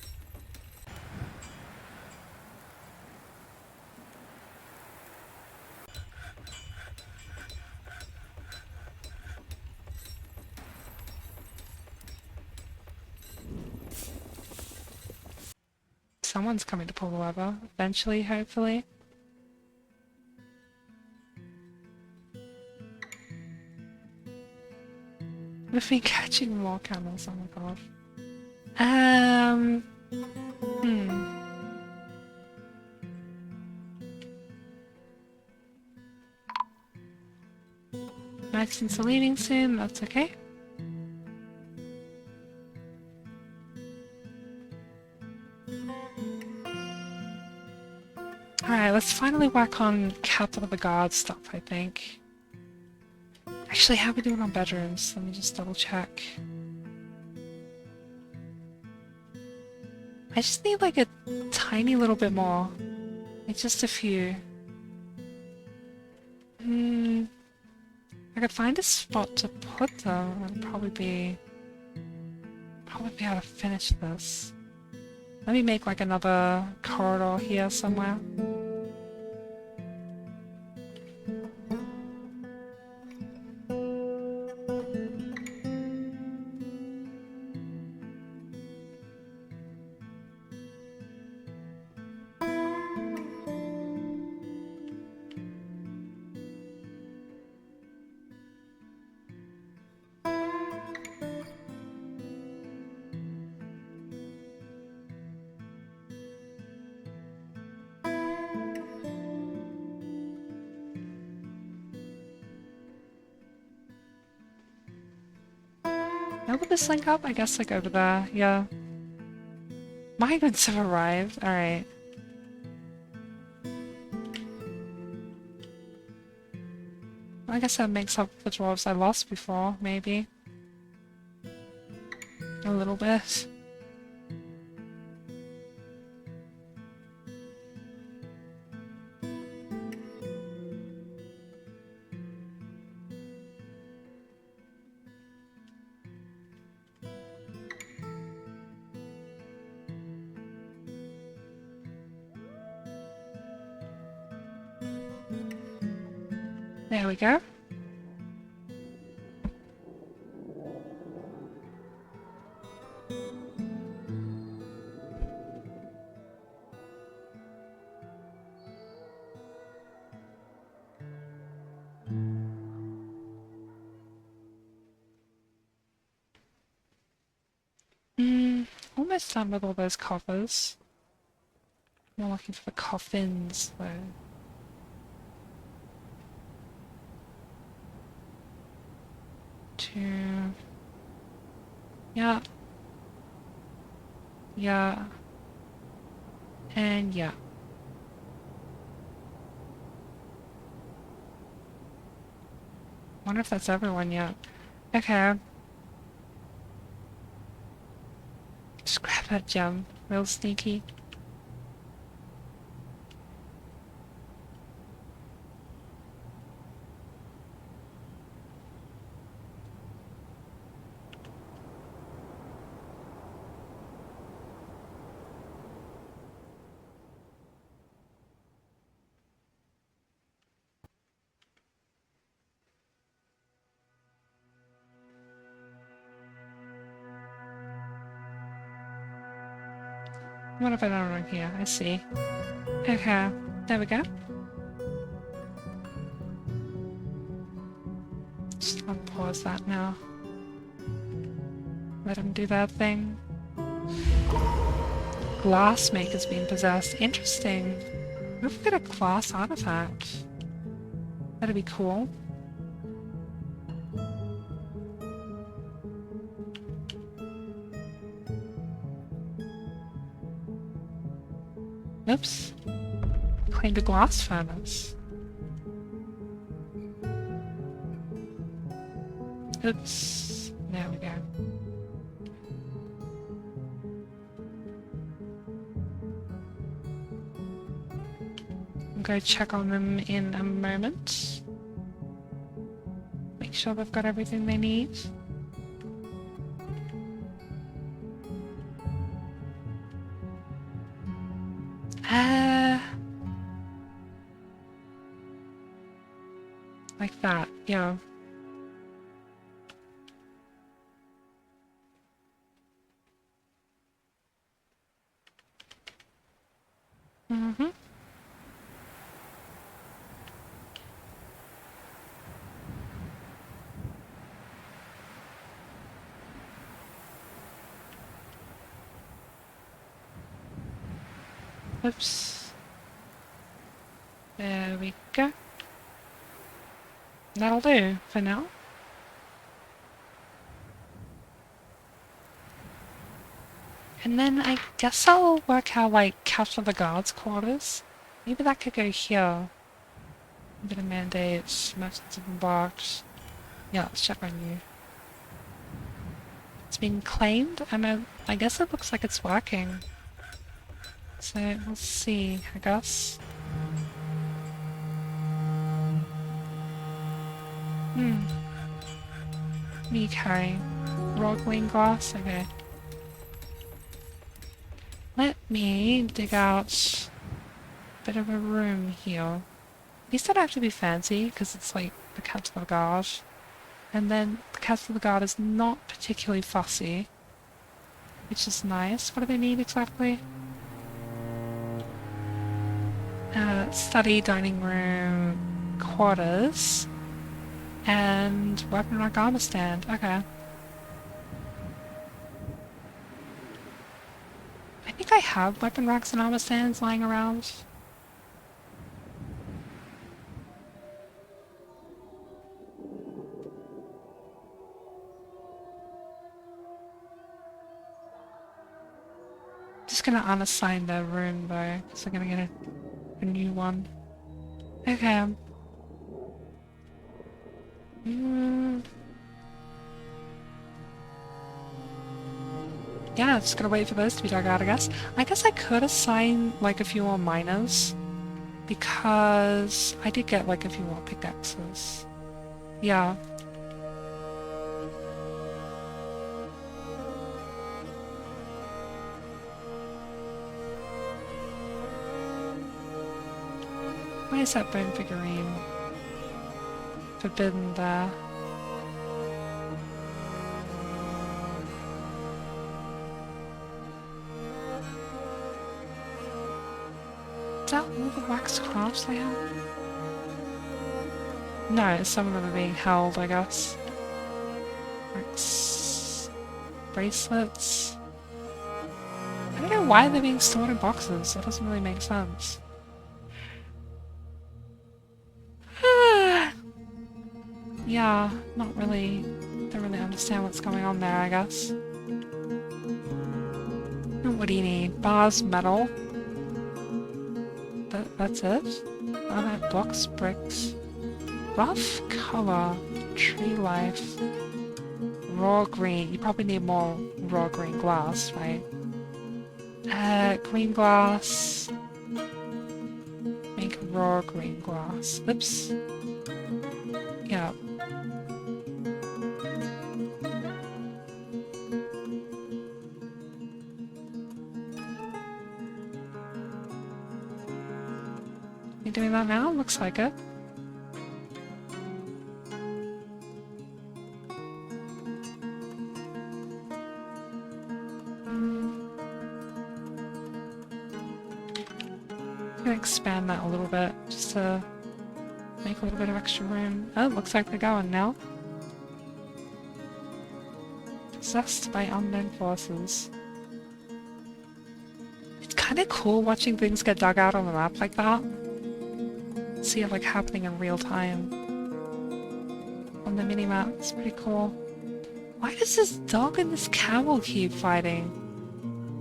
Someone's coming to pull the lever, eventually, hopefully. We've been catching more camels, oh my god. Maxons are leaving soon, that's okay. Alright, let's finally work on Captain of the Guard stuff, I think. Actually, how are we doing on bedrooms? Let me just double check. I just need like a tiny little bit more. Like just a few. I could find a spot to put them. I'd probably be able to finish this. Let me make like another corridor here somewhere. Where would this link up? I guess like over there, yeah. Migrants have arrived, alright. I guess that makes up the dwarves I lost before, maybe. A little bit. There we go. Almost done with all those coffers. More looking for the coffins, though. Two. Yeah. Yeah. And yeah. Wonder if that's everyone yet. Okay. Just grab that gem. Real sneaky. What if I don't run here? I see. Okay. There we go. Just unpause that now. Let him do that thing. Glassmaker's been possessed. Interesting. What if we get a glass artifact? That'd be cool. Oops. Claimed a glass furnace. Oops. There we go. I'll go check on them in a moment. Make sure they've got everything they need. Like that, yeah. Mm-hmm. Oops. There we go. That'll do for now. And then I guess I'll work out, like, capture the guards' quarters. Maybe that could go here. A bit of mandates, merchants have embarked. Yeah, let's check on you. It's been claimed, and I guess it looks like it's working. So, we'll see, I guess. Okay. Rogling glass? Okay. Let me dig out a bit of a room here. These don't have to be fancy, because it's like the Castle of the Guard. And then the Castle of the Guard is not particularly fussy, which is nice. What do they need exactly? Study, dining room, quarters, and weapon rack armor stand. Okay. I think I have weapon racks and armor stands lying around. Just gonna unassign the room though, because I'm gonna get a new one. Okay. Mm, yeah, just gonna wait for those to be dug out, I guess. I guess I could assign like a few more miners because I did get like a few more pickaxes. Yeah. Why is that bone figurine forbidden there? Is that all the wax crafts I have? No, some of them are being held, I guess. Wax bracelets. I don't know why they're being stored in boxes. That doesn't really make sense. Yeah, not really. Don't really understand what's going on there, I guess. What do you need? Bars, metal. That's it? Oh no, blocks, bricks. Rough color. Tree life. Raw green. You probably need more raw green glass, right? Green glass. Make raw green glass. Oops. Yeah. You doing that now? Looks like it. I'm gonna expand that a little bit just to make a little bit of extra room. Oh, looks like they're going now. Possessed by unknown forces. It's kind of cool watching things get dug out on the map like that. See it like happening in real time on the minimap. It's pretty cool. Why does this dog and this camel keep fighting?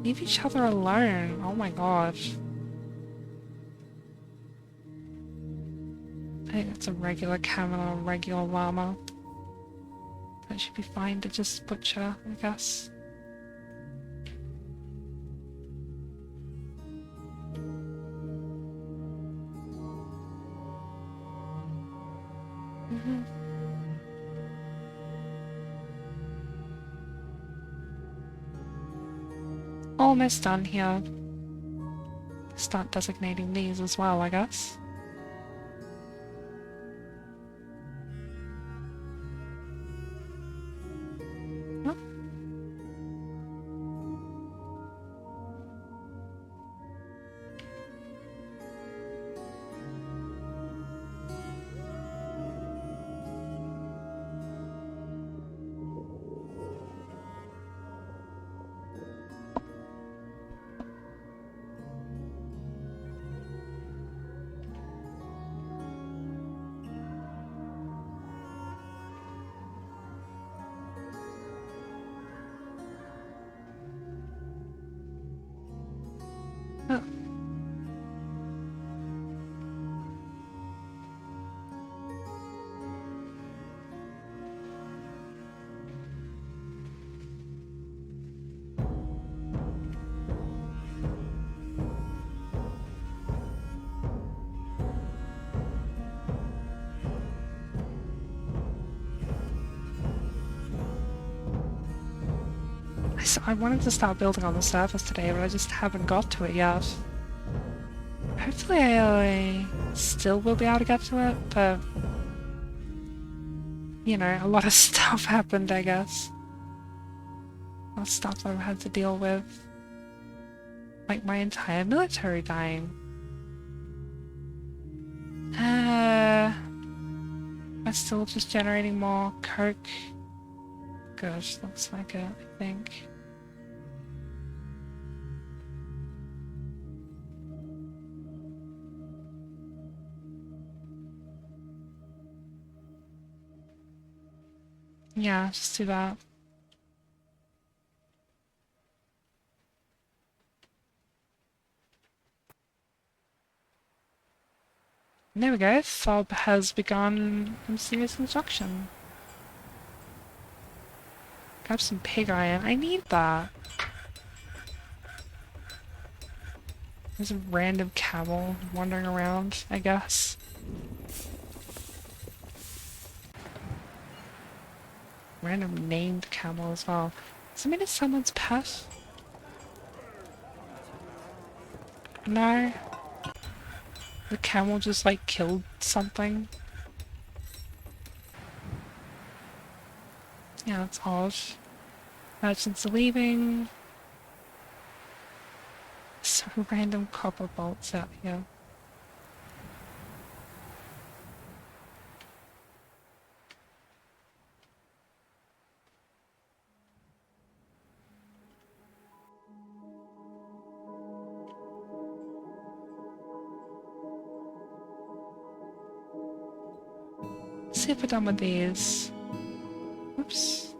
Leave each other alone. Oh my gosh. I think it's a regular camel or a regular llama. That should be fine to just butcher, I guess. Almost done here. Start designating these as well, I guess. Oh. Oh. I wanted to start building on the surface today, but I just haven't got to it yet. Hopefully I still will be able to get to it, but... You know, a lot of stuff happened, I guess. A lot of stuff that I've had to deal with. Like my entire military dying. Am I still just generating more coke? Gosh, looks like it, I think. Yeah, just do that. And there we go, Fob has begun mysterious construction. Grab some pig iron. I need that. There's a random camel wandering around, I guess. Random named camel as well. Does it mean it's someone's pet? No. The camel just like killed something. Yeah, it's odd. Merchants are leaving. Some random copper bolts out here. Let's see if we're done with these. Oops.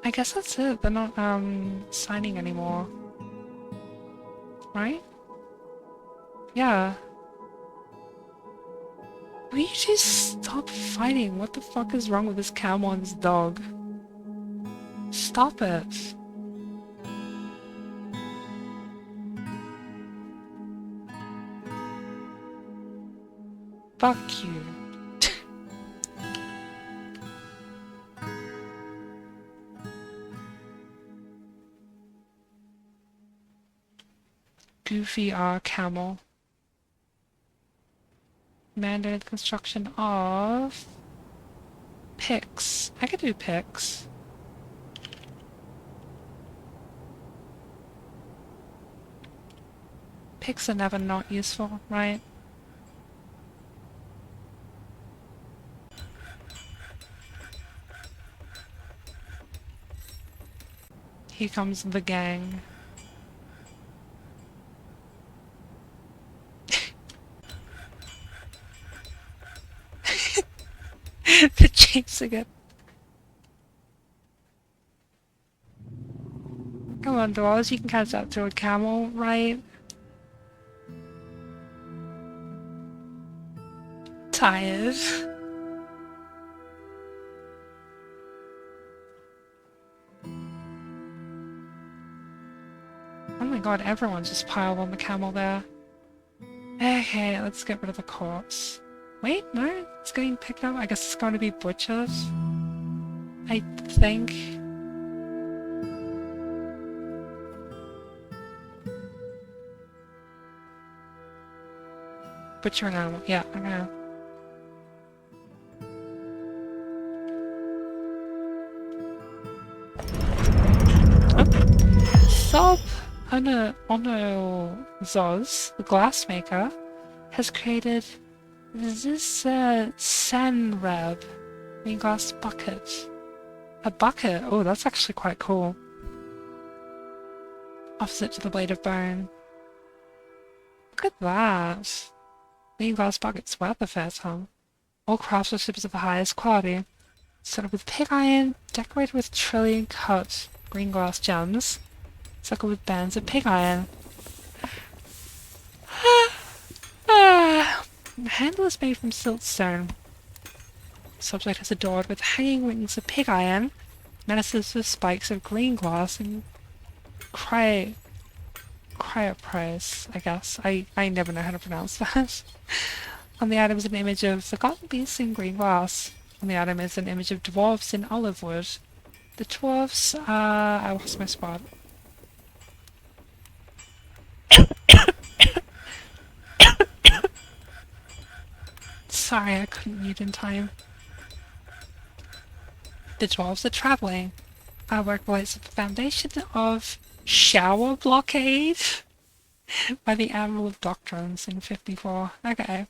I guess that's it. They're not signing anymore. Right? Yeah. Will you just stop fighting? What the fuck is wrong with this camel and this dog? Stop it. Fuck you. Goofy camel. Mandated construction of picks. I could do picks. Picks are never not useful, right? Here comes the gang. They're chasing it. Come on, Dwarves, you can catch up to a camel, right? Tired. Oh my god, everyone's just piled on the camel there. Okay, let's get rid of the corpse. Wait, no, it's getting picked up. I guess it's going to be butchered. I think. Butcher an animal. Yeah, I'm gonna. Sob Ono Zoz, the glassmaker, has created this Sanreb green glass bucket. A bucket? Oh, that's actually quite cool. Opposite to the blade of bone. Look at that. Green glass bucket's worth a fair sum. All craftsmanship is of the highest quality. Started with pig iron, decorated with trillion cut green glass gems, circled with bands of pig iron. The handle is made from siltstone. The subject is adored with hanging wings of pig iron, menaces with spikes of green glass, and cryoprose, I guess. I never know how to pronounce that. On the item is an image of forgotten beasts in green glass. On the item is an image of dwarfs in olive wood. The dwarfs, I lost my spot. Sorry, I couldn't mute in time. The dwarves are travelling. Our work relates to the foundation of shower blockade by the Admiral of Doctrines in 54. Okay.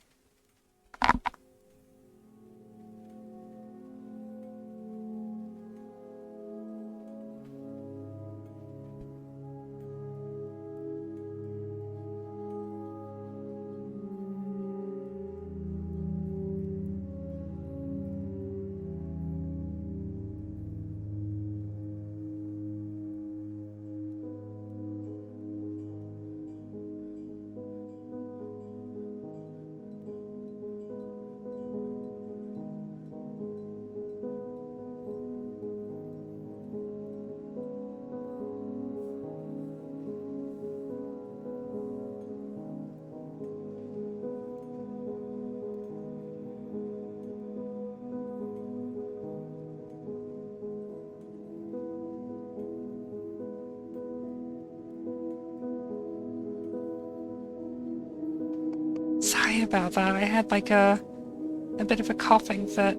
sorry about that. I had like a bit of a coughing fit.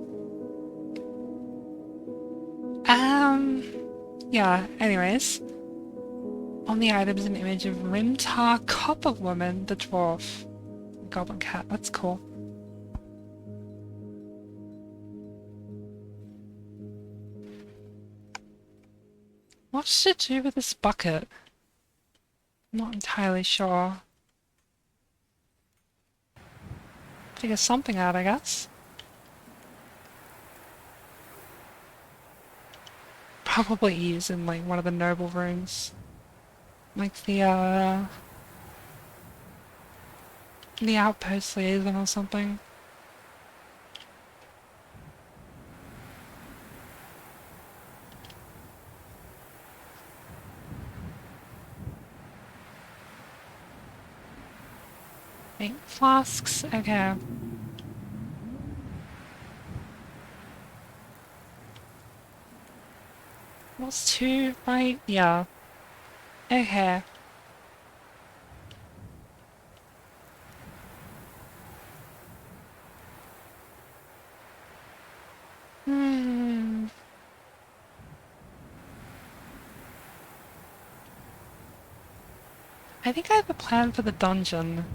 Yeah, anyways. On the item is an image of Rimtar Copper Woman, the dwarf. Goblin cat, that's cool. What's to do with this bucket? I'm not entirely sure. Figure something out, I guess. Probably use in like one of the noble rooms. Like the Outpost liaison or something. Make flasks, okay. What's 2, right? Yeah. Okay. I think I have a plan for the dungeon.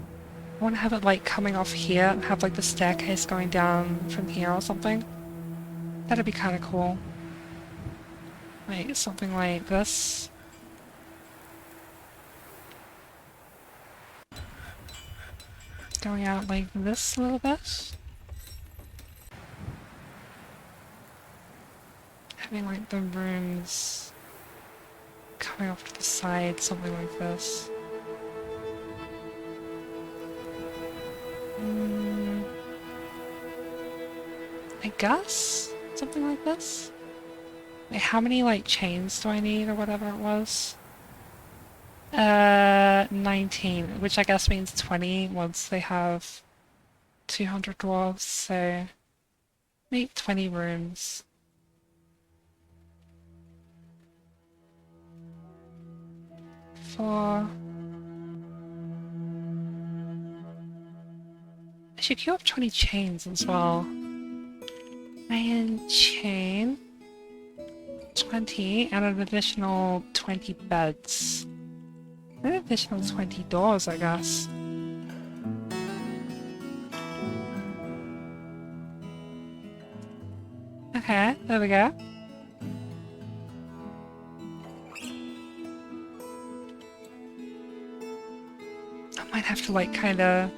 I want to have it like coming off here and have like the staircase going down from here or something. That'd be kind of cool. Like something like this. Going out like this a little bit. Having like the rooms coming off to the side, something like this. I guess? Something like this? Wait, how many like chains do I need or whatever it was? 19, which I guess means 20 once they have 200 dwarves, so make 20 rooms. I should queue up 20 chains as well. Iron chain. 20 and an additional 20 beds. An additional 20 doors, I guess. Okay, there we go. I might have to like kind of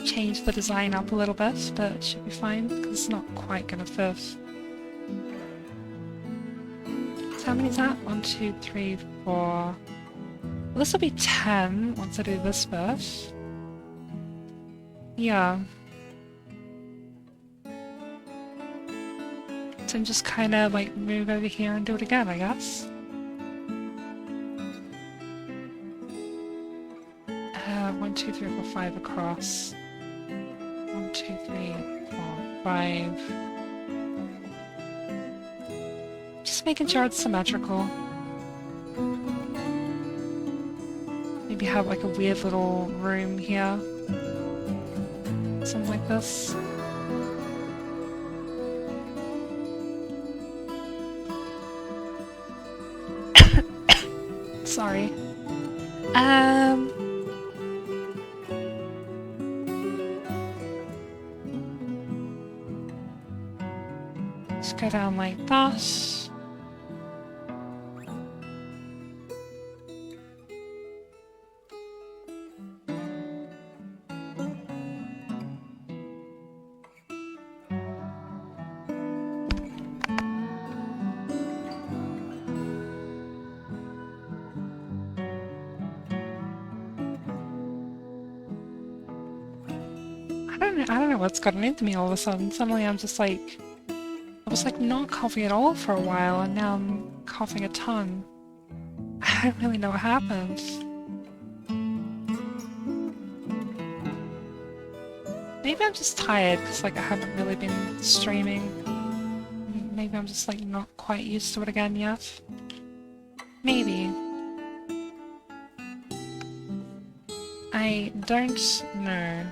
change the design up a little bit, but it should be fine because it's not quite gonna fit. So how many is that? 1, 2, 3, 4. Well, this will be 10 once I do this bit. Yeah. So just kind of like move over here and do it again, I guess. 1, 2, 3, 4, 5 across. 1, 2, 3, 4, 5. Just making sure it's symmetrical. Maybe have like a weird little room here. Something like this. Sorry. Just go down like that. I don't know what's gotten into me all of a sudden. Suddenly I'm just like... I was like not coughing at all for a while, and now I'm coughing a ton. I don't really know what happened. Maybe I'm just tired, because like I haven't really been streaming. Maybe I'm just like not quite used to it again yet. Maybe. I don't know.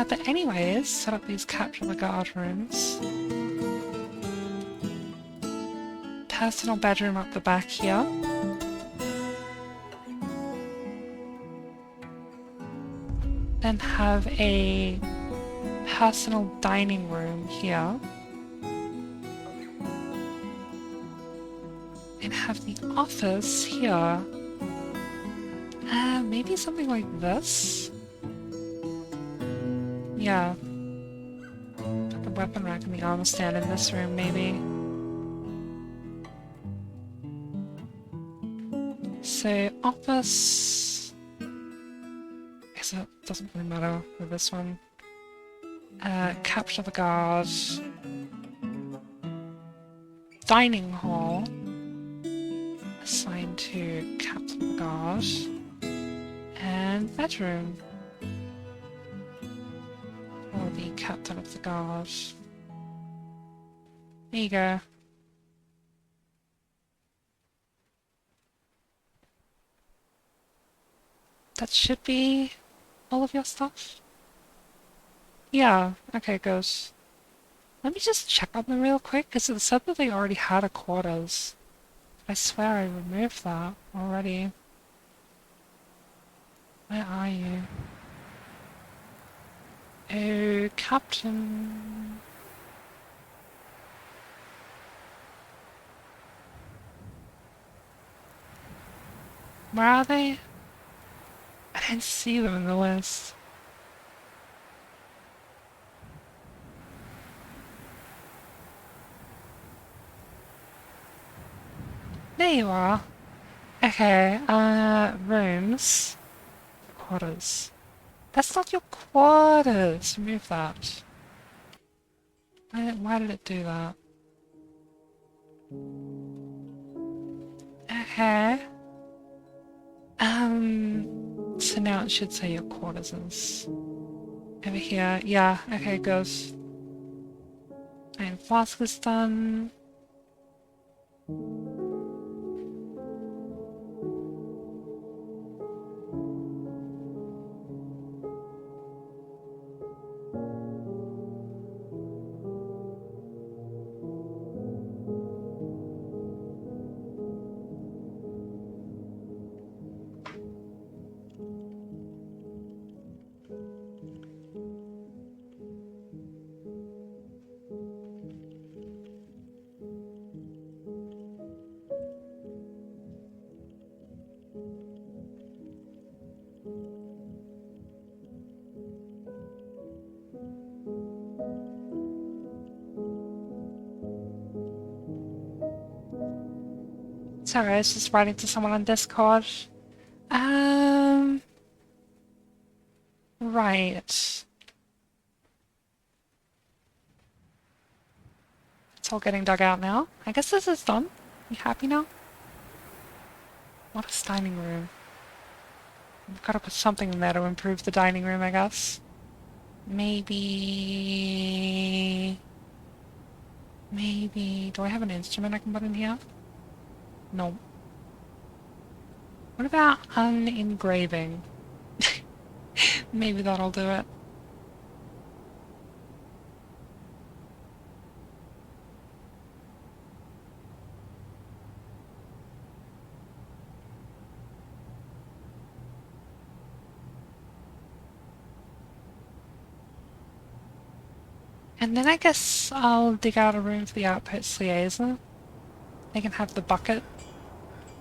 But anyways, set up these capture the guard rooms. Personal bedroom up the back here. Then have a personal dining room here. And have the office here. Maybe something like this? Yeah. Put the weapon rack and the armor stand in this room, maybe. So, office... I guess it doesn't really matter with this one. Capture the guard. Dining hall. Assigned to captain the guard. And bedroom. For the captain of the guard. There you go. That should be all of your stuff? Yeah, okay, goes. Let me just check on them real quick, because it said that they already had a quarters. I swear I removed that already. Where are you? Oh, Captain. Where are they? I didn't see them in the list. There you are. Okay, rooms. Quarters. That's not your quarters! Remove that. Why did it do that? Okay. So now it should say your quarters is over here. Yeah, okay, it goes. And flask is done. Sorry, I was just writing to someone on Discord. Right. It's all getting dug out now. I guess this is done. You happy now? What a dining room. We've got to put something in there to improve the dining room, I guess. Maybe... Do I have an instrument I can put in here? No. What about engraving? Maybe that'll do it. And then I guess I'll dig out a room for the Outpost liaison. They can have the bucket,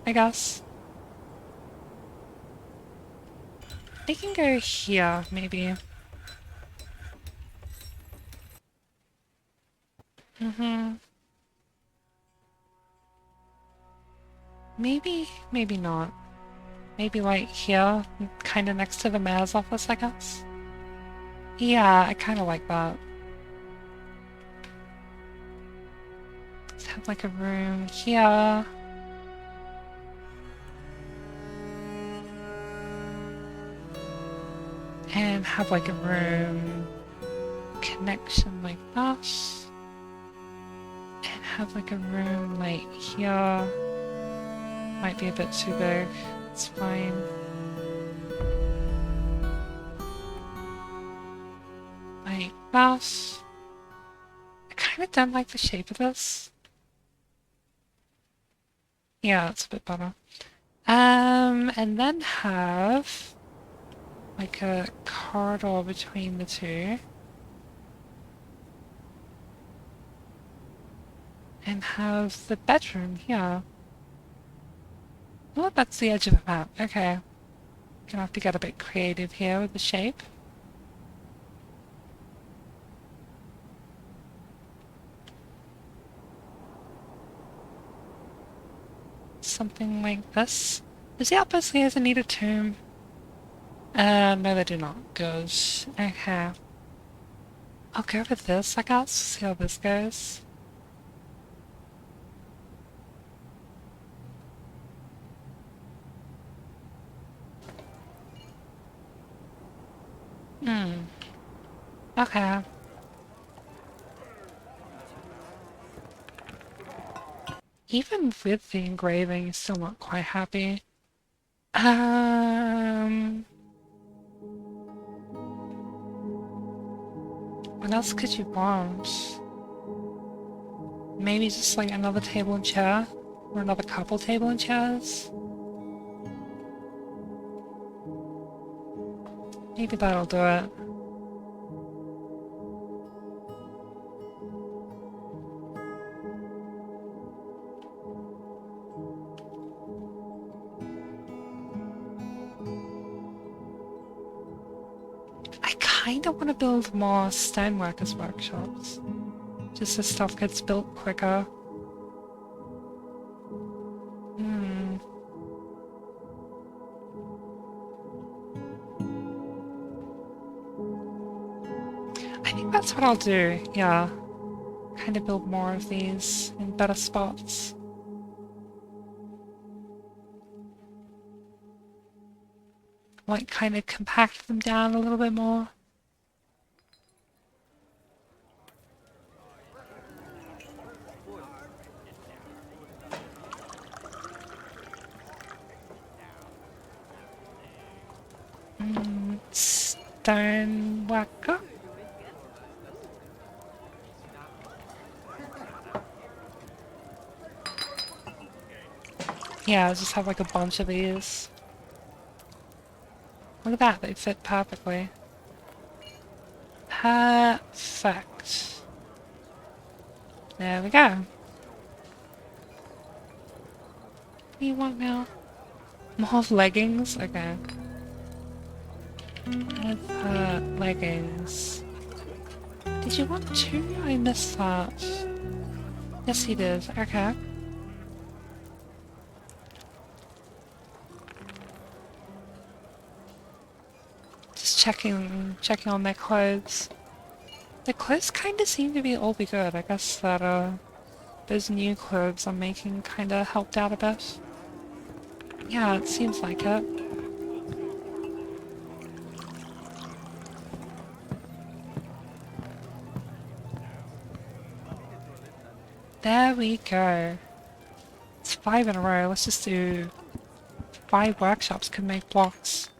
I guess. They can go here, maybe. Maybe not. Maybe like here, kinda next to the mayor's office, I guess. Yeah, I kinda like that. Let's have like a room here. And have like a room connection like that. And have like a room like here. Might be a bit too big. It's fine. like that. I kind of don't like the shape of this. Yeah, it's a bit better. And then have like a corridor between the two. And have the bedroom here. Oh, that's the edge of the map. Okay. Gonna have to get a bit creative here with the shape. Something like this. Does the Outpost liaison need a tomb? No they do not. Good. Okay. I'll go with this, I guess. See how this goes. Okay. Even with the engraving, still not quite happy. What else could you want? Maybe just like another table and chair? Or another couple table and chairs? Maybe that'll do it. I kinda want to build more stoneworkers workshops. Just so stuff gets built quicker. I think that's what I'll do, yeah. Kind of build more of these in better spots. Like, kind of compact them down a little bit more. Stoneworker? Yeah, I'll just have like a bunch of these. Look at that, they fit perfectly. Perfect. There we go. What do you want now? More leggings? Okay. With leggings. Did you want two? I missed that. Yes, he did. Okay. Just checking on their clothes. Their clothes kind of seem to be all be good. I guess that those new clothes I'm making kind of helped out a bit. Yeah, it seems like it. There we go. It's 5 in a row. Let's just do 5 workshops can make blocks.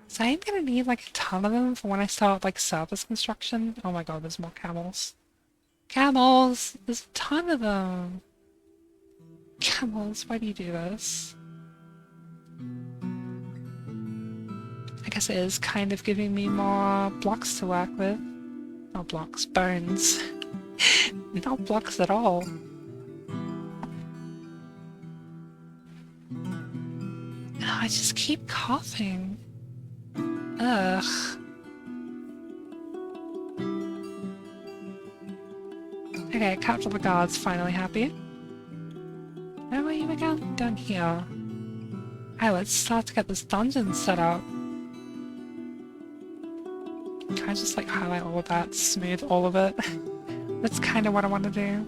So I am gonna need like a ton of them for when I start like surface construction. Oh my god, there's more camels. Camels! There's a ton of them! Camels, why do you do this? I guess it is kind of giving me more blocks to work with. Not blocks, bones. Not blocks at all. Oh, I just keep coughing. Ugh. Okay, Captain the Guard's finally happy. Where were you again? Down here. Alright, let's start to get this dungeon set up. Can I just like highlight all of that, smooth all of it? That's kind of what I want to do.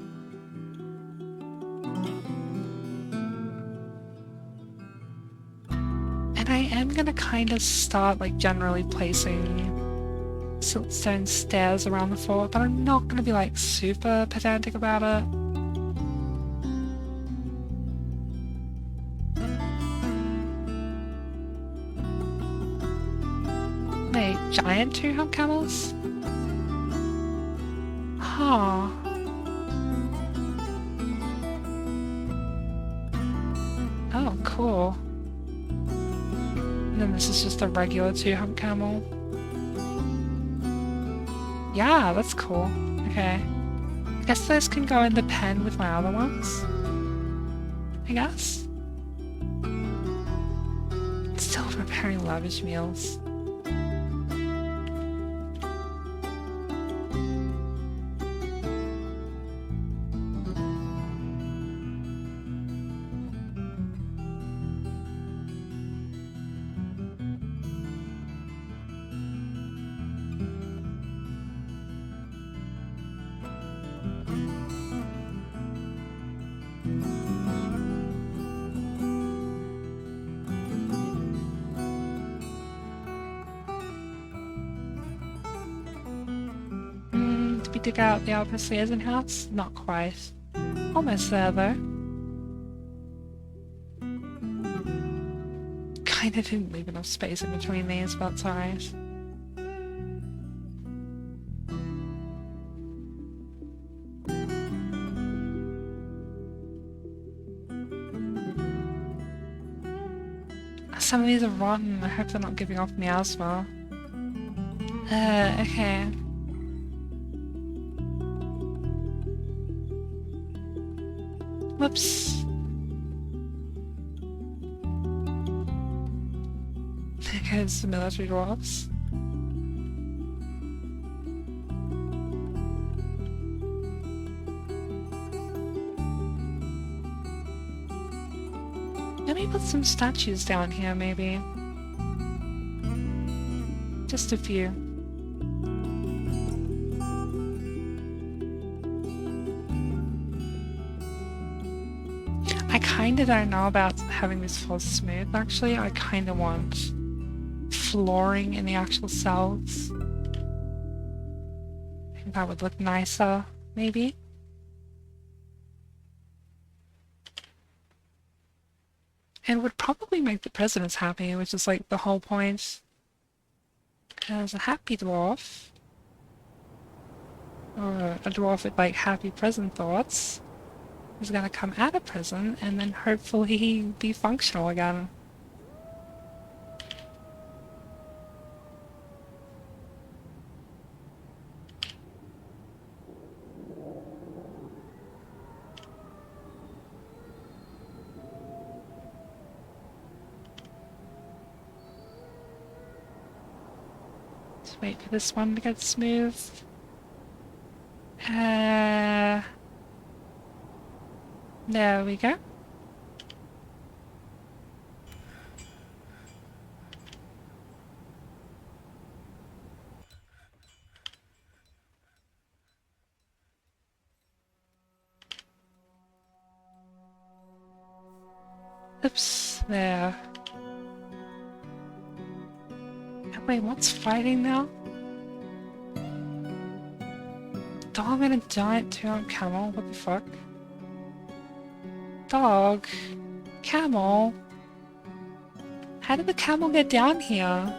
And I am gonna kind of start like generally placing siltstone stairs around the fort, but I'm not gonna be like super pedantic about it. Wait, giant two-hump camels? Huh. Oh, cool. And then this is just a regular two-hump camel. Yeah, that's cool. Okay. I guess those can go in the pen with my other ones. I guess. Still preparing lavish meals. Did we dig out the Outpost liaison house? Not quite. Almost there though. Kinda didn't leave enough space in between these, but it's alright. Some of these are rotten. I hope they're not giving off miasma. Okay. Whoops. There goes the military dwarfs. Let me put some statues down here, maybe. Just a few. I kinda don't know about having this floor smooth, actually. I kinda want flooring in the actual cells. I think that would look nicer, maybe. And would probably make the presidents happy, which is like the whole point. Because a happy dwarf, or a dwarf with like happy present thoughts, is gonna come out of prison and then hopefully be functional again. Just wait for this one to get smooth. There we go. Oops, there. Wait, what's fighting now? Dog and a giant two-hump camel? What the fuck? Dog? Camel? How did the camel get down here?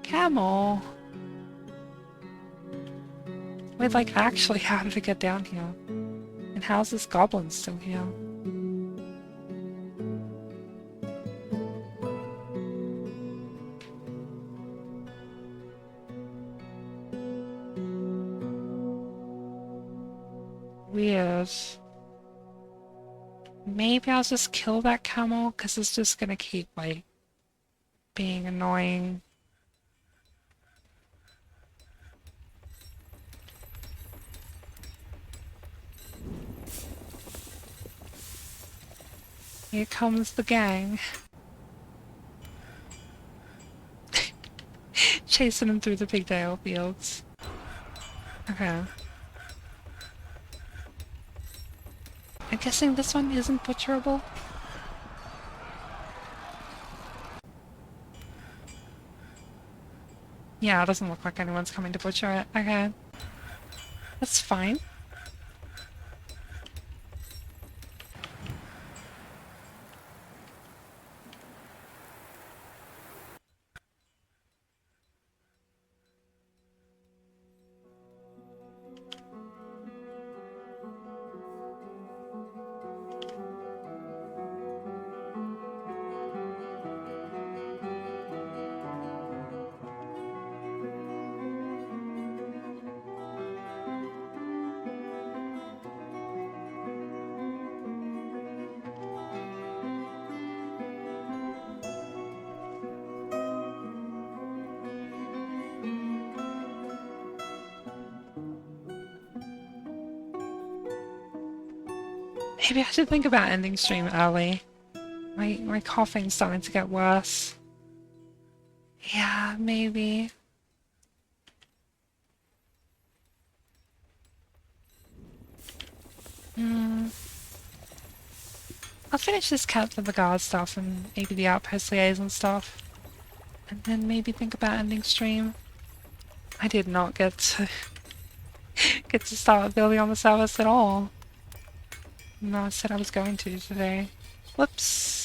Camel? Wait, like actually, how did it get down here? And how's this goblin still here? Weird. Maybe I'll just kill that camel, because it's just gonna keep, like, being annoying. Here comes the gang. Chasing him through the pigtail fields. Okay. I'm guessing this one isn't butcherable? Yeah, it doesn't look like anyone's coming to butcher it. Okay. That's fine. Maybe I should think about ending stream early. My coughing's starting to get worse. Yeah, maybe. I'll finish this Captain of the Guard stuff and maybe the Outpost liaison stuff. And then maybe think about ending stream. I did not get to get to start building on the service at all. No, I said I was going to today. Whoops.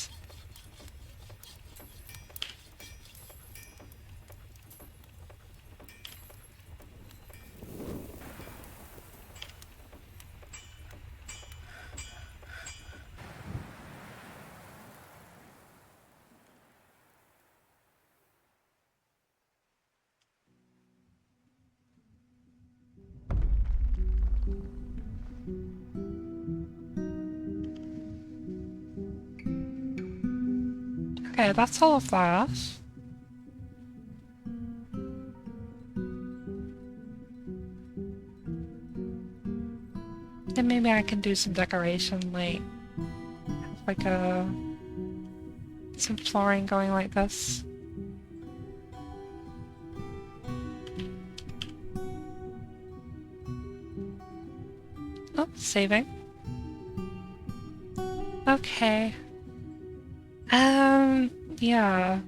Okay, that's all of that. Then maybe I can do some decoration, like some flooring going like this. Oh, saving. Okay. Yeah.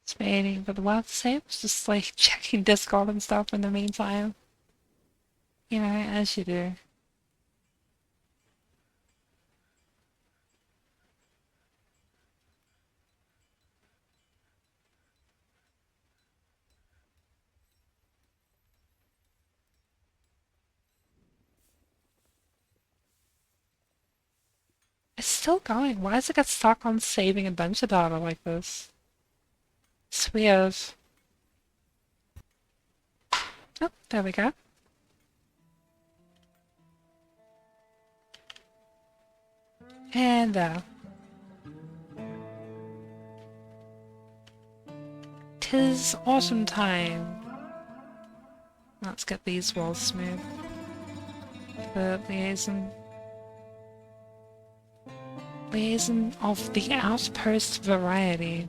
It's waiting for the world to save. Just like checking Discord and stuff in the meantime. You know, as you do. It's still going. Why does it get stuck on saving adventure data like this? It's weird. Oh, there we go. And there. 'Tis autumn time. Let's get these walls smooth. The liaison of the Outpost variety.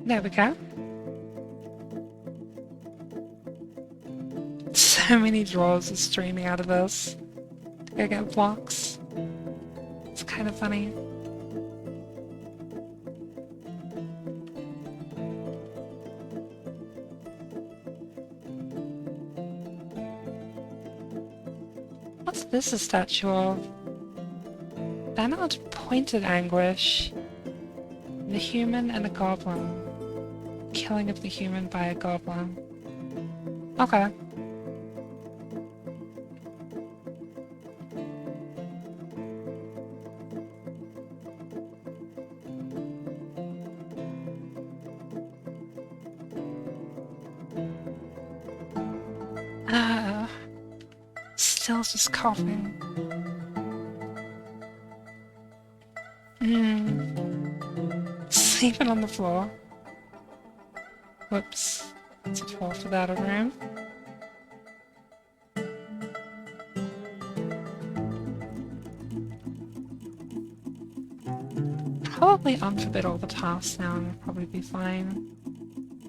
There we go. So many drawers are streaming out of this to go get blocks. It's kind of funny. What's this a statue of? Bernard Pointed Anguish. The human and a goblin. Killing of the human by a goblin. Okay. Still just coughing. Sleeping on the floor. Whoops. It's a dwarf without a room. Probably unforbid all the tasks now and it'll probably be fine.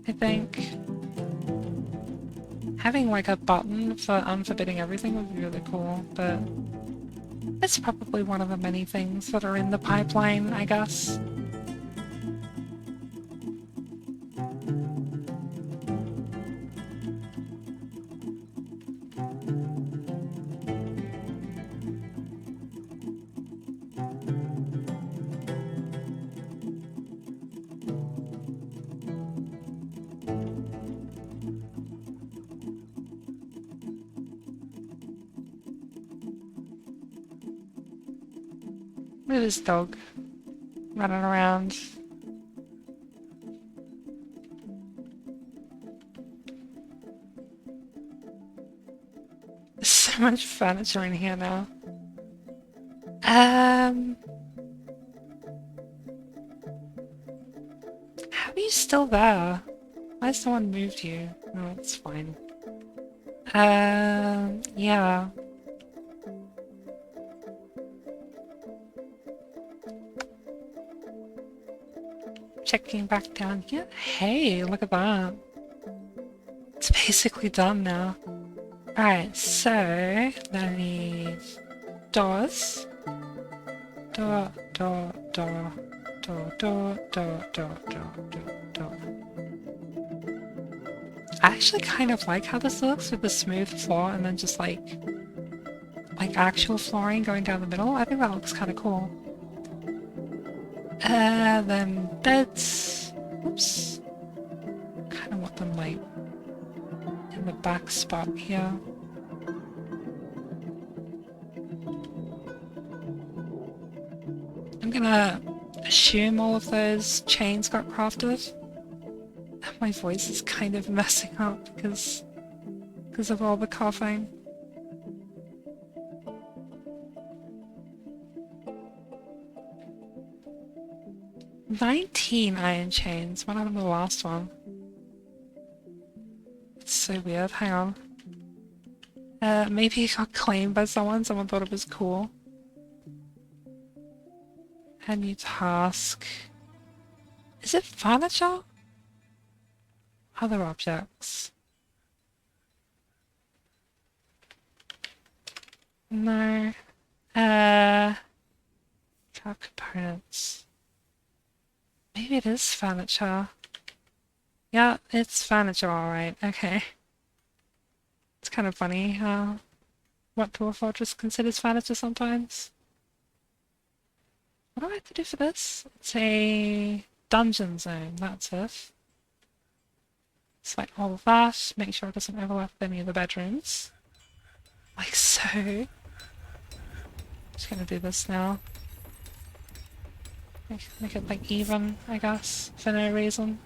I think. Having like a button for unforbidding everything would be really cool, but it's probably one of the many things that are in the pipeline, I guess. Look at this dog running around. There's so much furniture in here now. How are you still there? Why has someone moved you? No, it's fine. Yeah. Checking back down here. Hey, look at that. It's basically done now. Alright, so then need doors. Door, door, door, door, door, door, door, door, door, door. I actually kind of like how this looks with the smooth floor and then just like actual flooring going down the middle. I think that looks kind of cool. Then beds. Oops. Kind of want them like in the back spot here. I'm gonna assume all of those chains got crafted. My voice is kind of messing up because of all the coughing. 19 iron chains. What happened to the last one? It's so weird. Hang on. Maybe it got claimed by someone. Someone thought it was cool. A new task. Is it furniture? Other objects. No. Trap components. Maybe it is furniture. Yeah, it's furniture, alright. Okay. It's kind of funny how what Dwarf Fortress considers furniture sometimes. What do I have to do for this? It's a dungeon zone, that's it. Select all of that, make sure it doesn't overlap with any of the bedrooms. Like so. Just gonna do this now. Make it like even, I guess, for no reason.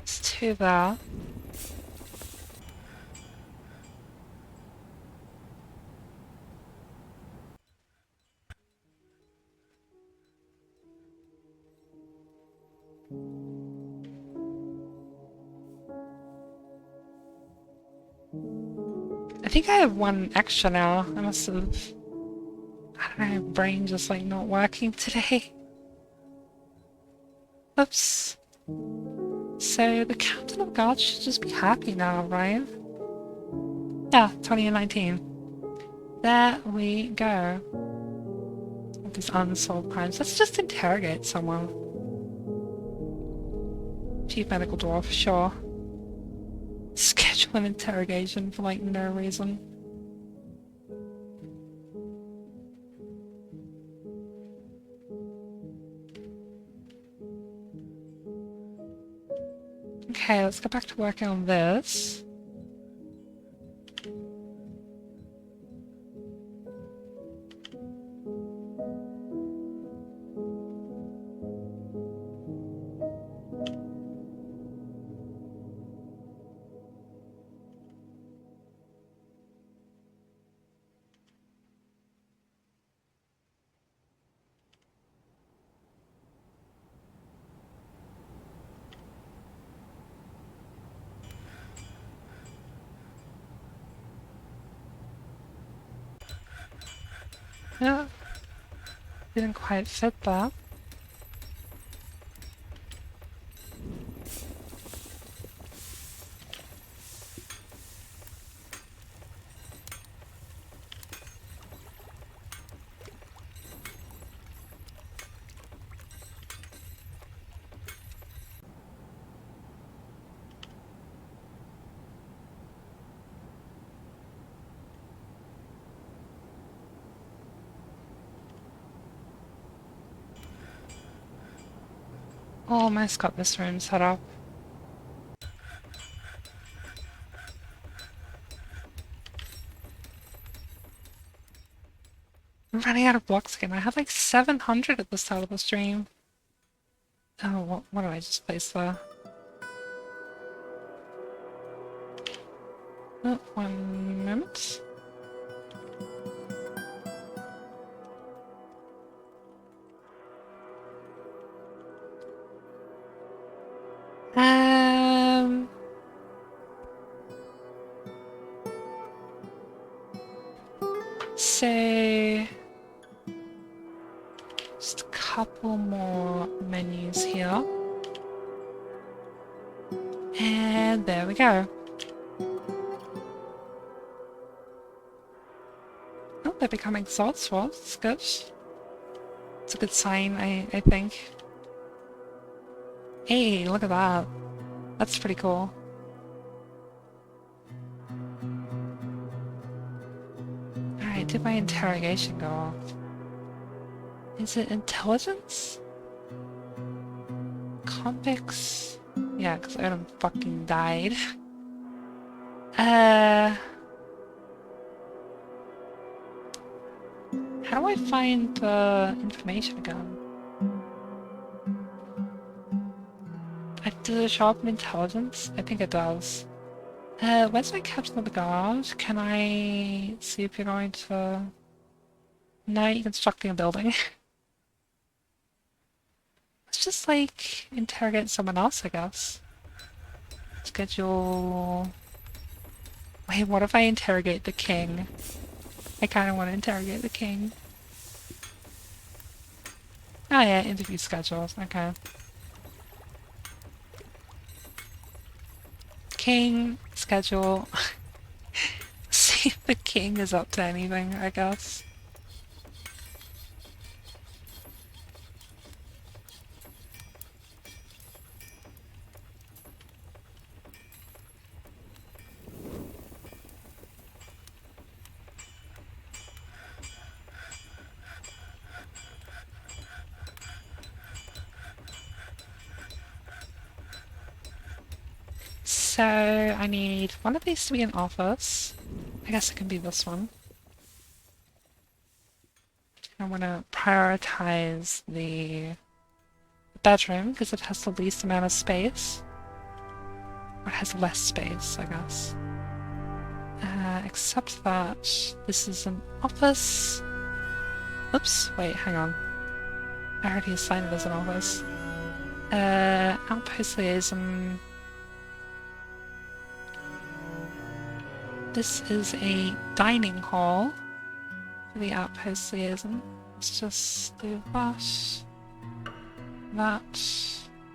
It's two there. I think I have one extra now. I must have... I don't know, brain just like not working today. Oops. So the Captain of Guards should just be happy now, right? Yeah, 20 and 19. There we go. All these unsolved crimes. Let's just interrogate someone. Chief Medical Dwarf, sure. Schedule an interrogation for like no reason. Okay, let's go back to working on this. Yeah, didn't quite fit that. Almost got this room set up. I'm running out of blocks again. I had like 700 at the start of the stream. Oh, what did I just place there? Oh, 1 moment. So just a couple more menus here. And there we go. Oh, they're becoming sword swords. It's good. It's a good sign, I think. Hey, look at that. That's pretty cool. Alright, did my interrogation go off? Is it intelligence? Convicts? Yeah, because Odin fucking died. How do I find the information again? Does it show up in intelligence? I think it does. Where's my captain of the guard? Can I see if you're going to... No, you're constructing a building. Let's just, like, interrogate someone else, I guess. Schedule... Wait, what if I interrogate the king? I kind of want to interrogate the king. Oh yeah, interview schedules, okay. King, schedule. See if the king is up to anything, I guess. So I need one of these to be an office. I guess it can be this one. I want to prioritize the bedroom because it has the least amount of space. Or it has less space, I guess. Except that this is an office. Oops, wait, hang on. I already assigned it as an office. Outpost liaison. This is a dining hall for the outpost liaison. Let's just do that,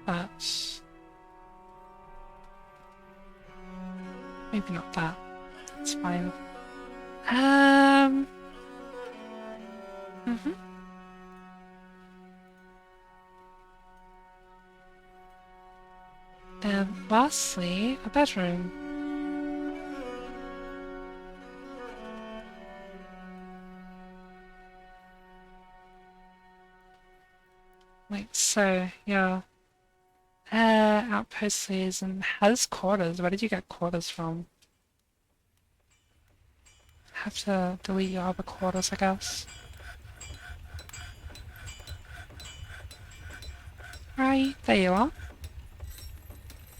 that. Maybe not that. That's fine. And lastly, a bedroom. Like so, yeah. Outpost liaison has quarters. Where did you get quarters from? Have to delete your other quarters, I guess. Right, there you are.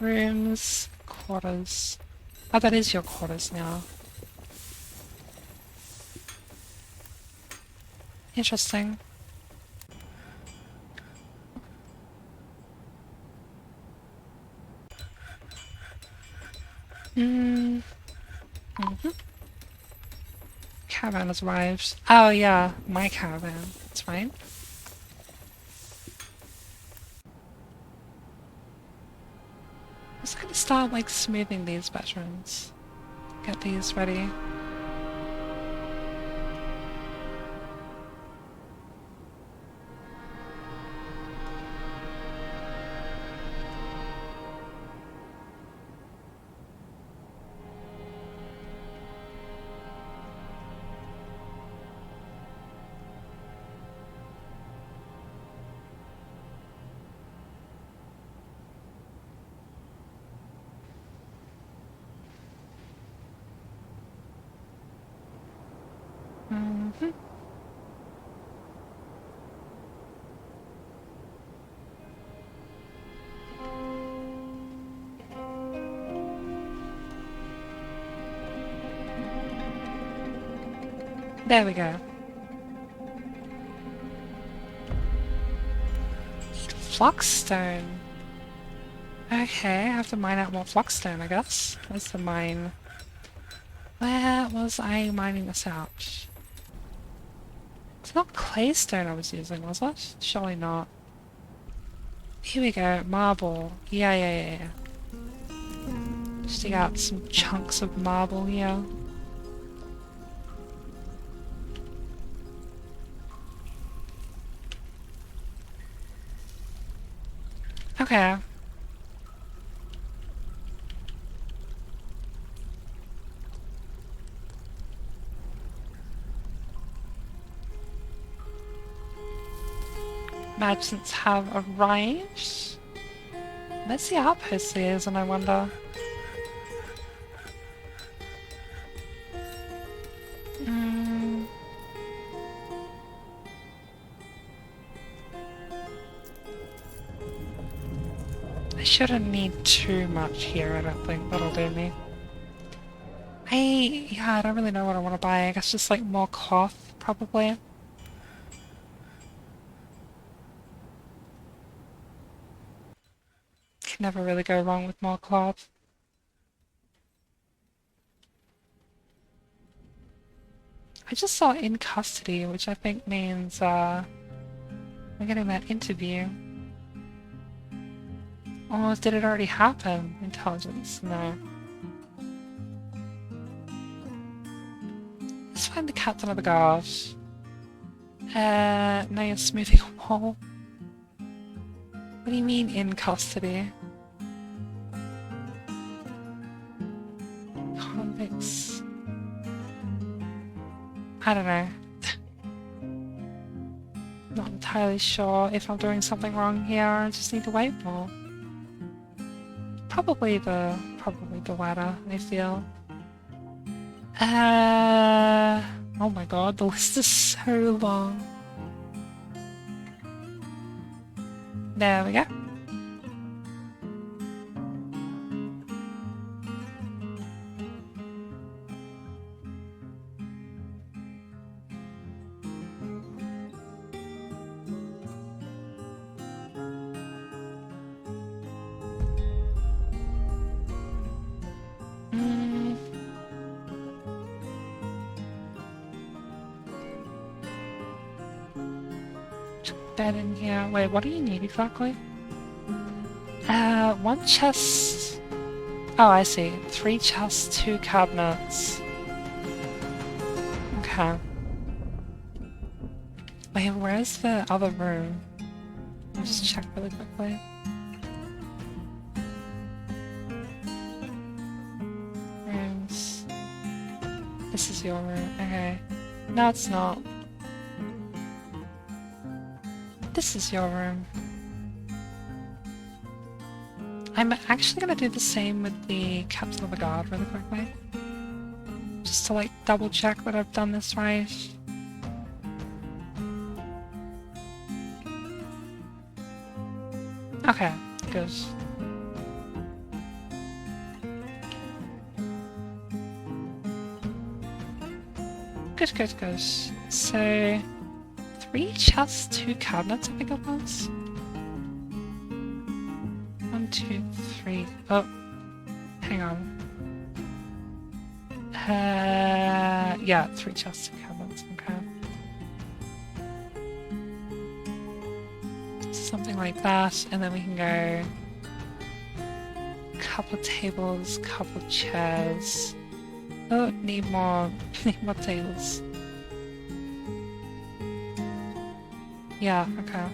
Rooms, quarters. Oh, that is your quarters now. Interesting. Caravan has arrived. Oh yeah, my caravan. That's fine. I'm just gonna start like smoothing these veterans. Get these ready. There we go. Flockstone. Okay, I have to mine out more flockstone, I guess. Where's the mine? Where was I mining this out? It's not claystone I was using, was it? Surely not. Here we go, marble. Yeah. Just dig out some chunks of marble here. Okay. Merchants have arrived. Where's the outpost liaison, I wonder? I shouldn't need too much here, I don't think. That'll do me. Yeah, I don't really know what I want to buy. I guess just like more cloth, probably. Can never really go wrong with more cloth. I just saw in custody, which I think means we're getting that interview. Oh, did it already happen? Intelligence? No. Let's find the captain of the guard. Now you're smoothing a wall. What do you mean in custody? Convicts. I don't know. Not entirely sure if I'm doing something wrong here. I just need to wait more. Probably the latter, I feel. Oh my god, the list is so long. There we go. Bed in here. Wait, what do you need exactly? One chest. Oh, I see. 3 chests, 2 cabinets. Okay. Wait, where's the other room? I'll just check really quickly. Rooms. This is your room. Okay. No, it's not. This is your room. I'm actually gonna do the same with the captain of the guard really quickly. Just to like double check that I've done this right. Okay, good. Good. So, 3 chests, 2 cabinets, I think it was. 1, 2, 3. Oh, hang on. Yeah, 3 chests, 2 cabinets. Okay. Something like that, and then we can go. Couple of tables, couple of chairs. Oh, need more tables. Yeah, okay.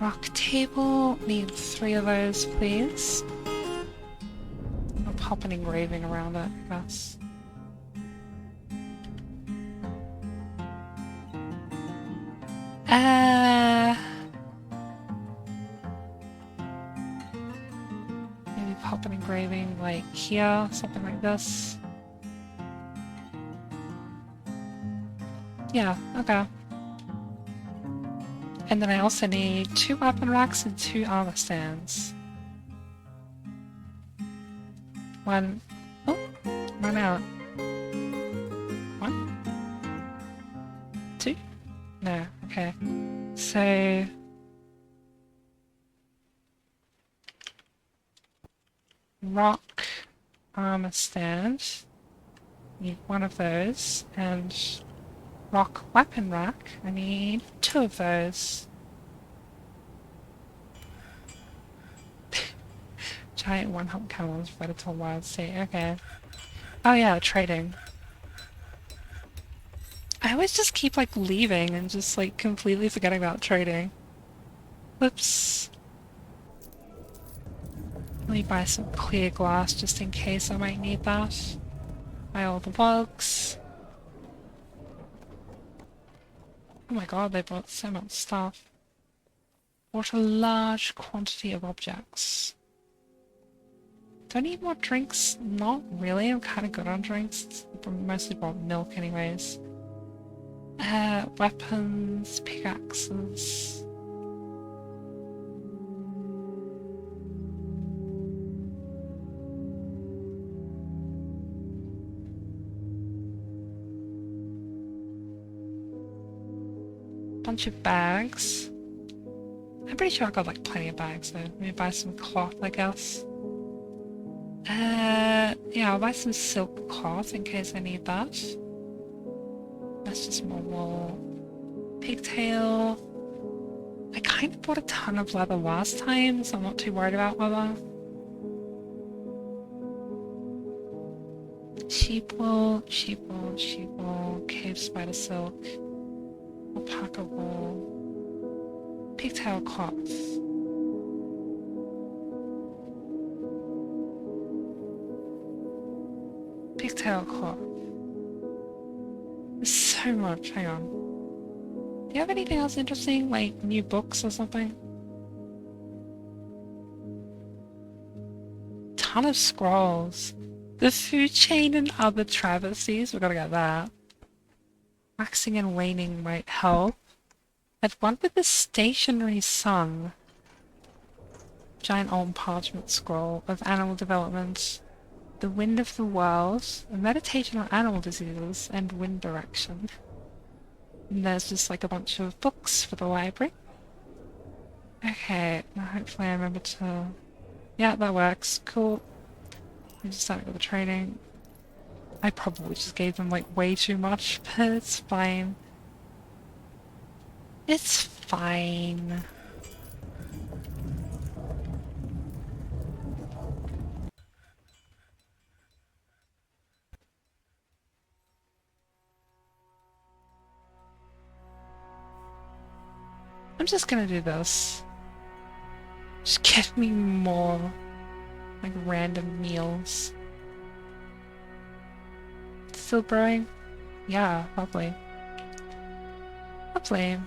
Rock table, need 3 of those, please. I'll pop an engraving around it, I guess. Maybe pop an engraving like here, something like this. Yeah, okay. And then I also need 2 weapon racks and 2 armor stands. One. Oh, run out. 1, 2? No, okay. So rock armor stand. Need 1 of those. And rock weapon rack. I need 2 of those. Giant 1-hop camels wedded to a wild state. Okay. Oh yeah, trading. I always just keep like leaving and just like completely forgetting about trading. Whoops. Let me buy some clear glass just in case I might need that. Buy all the logs. Oh my god, they brought so much stuff. Bought a large quantity of objects. Do I need more drinks? Not really, I'm kind of good on drinks. Mostly bought milk anyways. Weapons, pickaxes. Bunch of bags. I'm pretty sure I got like plenty of bags though. Maybe buy some cloth, I guess. Yeah, I'll buy some silk cloth in case I need that. That's just more wool. Pigtail. I kind of bought a ton of leather last time, so I'm not too worried about leather. Sheep wool, sheep wool, sheep wool, cave spider silk, alpaca wool, pigtail cloth. Pigtail cloth. There's so much, hang on. Do you have anything else interesting, like new books or something? Ton of scrolls. The food chain and other travesties, we gotta get that. Waxing and waning might help. At one with the stationary sun. Giant old parchment scroll of animal development. The wind of the world. A meditation on animal diseases and wind direction. And there's just like a bunch of books for the library. Okay, now hopefully I remember to... Yeah, that works. Cool. I just started with the training. I probably just gave them like way too much, but it's fine. It's fine. I'm just gonna do this. Just give me more, like, random meals. Still brewing? Yeah, lovely. Lovely.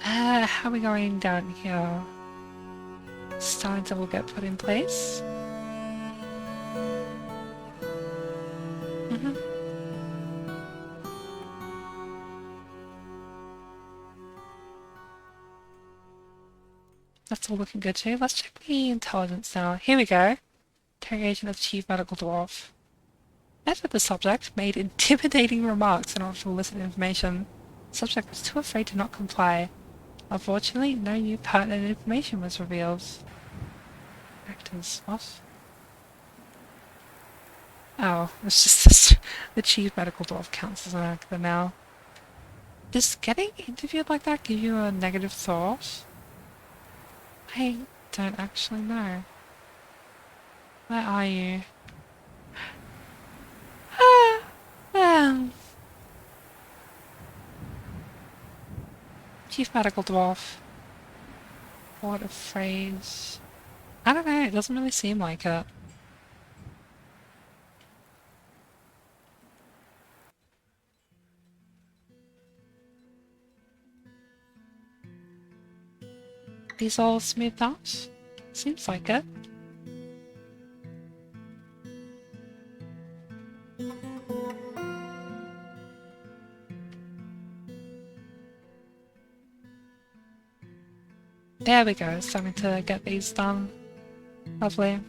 How are we going down here? Starter will get put in place. Mm-hmm. That's all looking good too. Let's check the intelligence now. Here we go. Interrogation of Chief Medical Dwarf. Met with the subject, made intimidating remarks in order to elicit information. The subject was too afraid to not comply. Unfortunately, no new pertinent information was revealed. Actors, what? Oh, it's just this, the Chief Medical Dwarf counts as an actor now. Does getting interviewed like that give you a negative thought? I don't actually know. Where are you? Ah, Chief Medical Dwarf. What a phrase. I don't know, it doesn't really seem like it. These all smoothed out? Seems like it. There we go, starting to get these done. Lovely.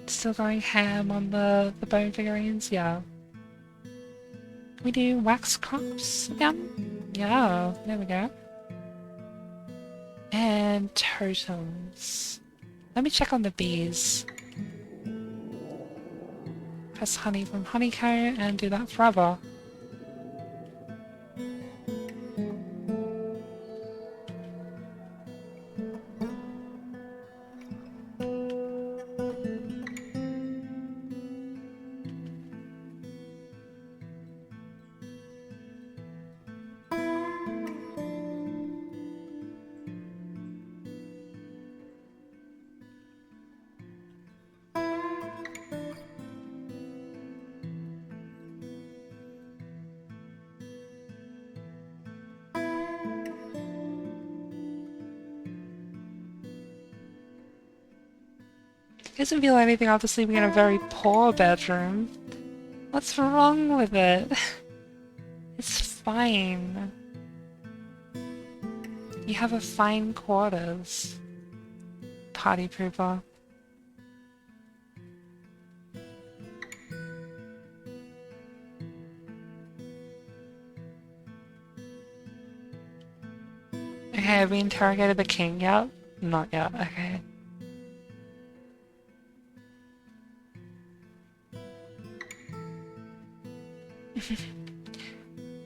Still going ham on the bone figurines? Yeah. We do wax crops again? Yeah, there we go. And totems. Let me check on the bees. Press honey from honeycomb and do that forever. Doesn't feel anything after sleeping in a very poor bedroom. What's wrong with it? It's fine. You have a fine quarters. Party pooper. Okay, have we interrogated the king yet? Not yet, okay.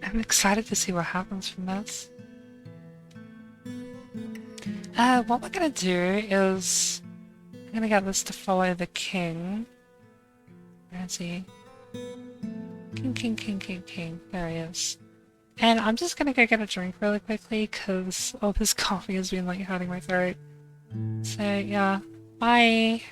I'm excited to see what happens from this. What we're gonna do is... I'm gonna get this to follow the king. Where is he? King, king, king, king, king. There he is. And I'm just gonna go get a drink really quickly, because all this coffee has been like hurting my throat. So yeah, bye!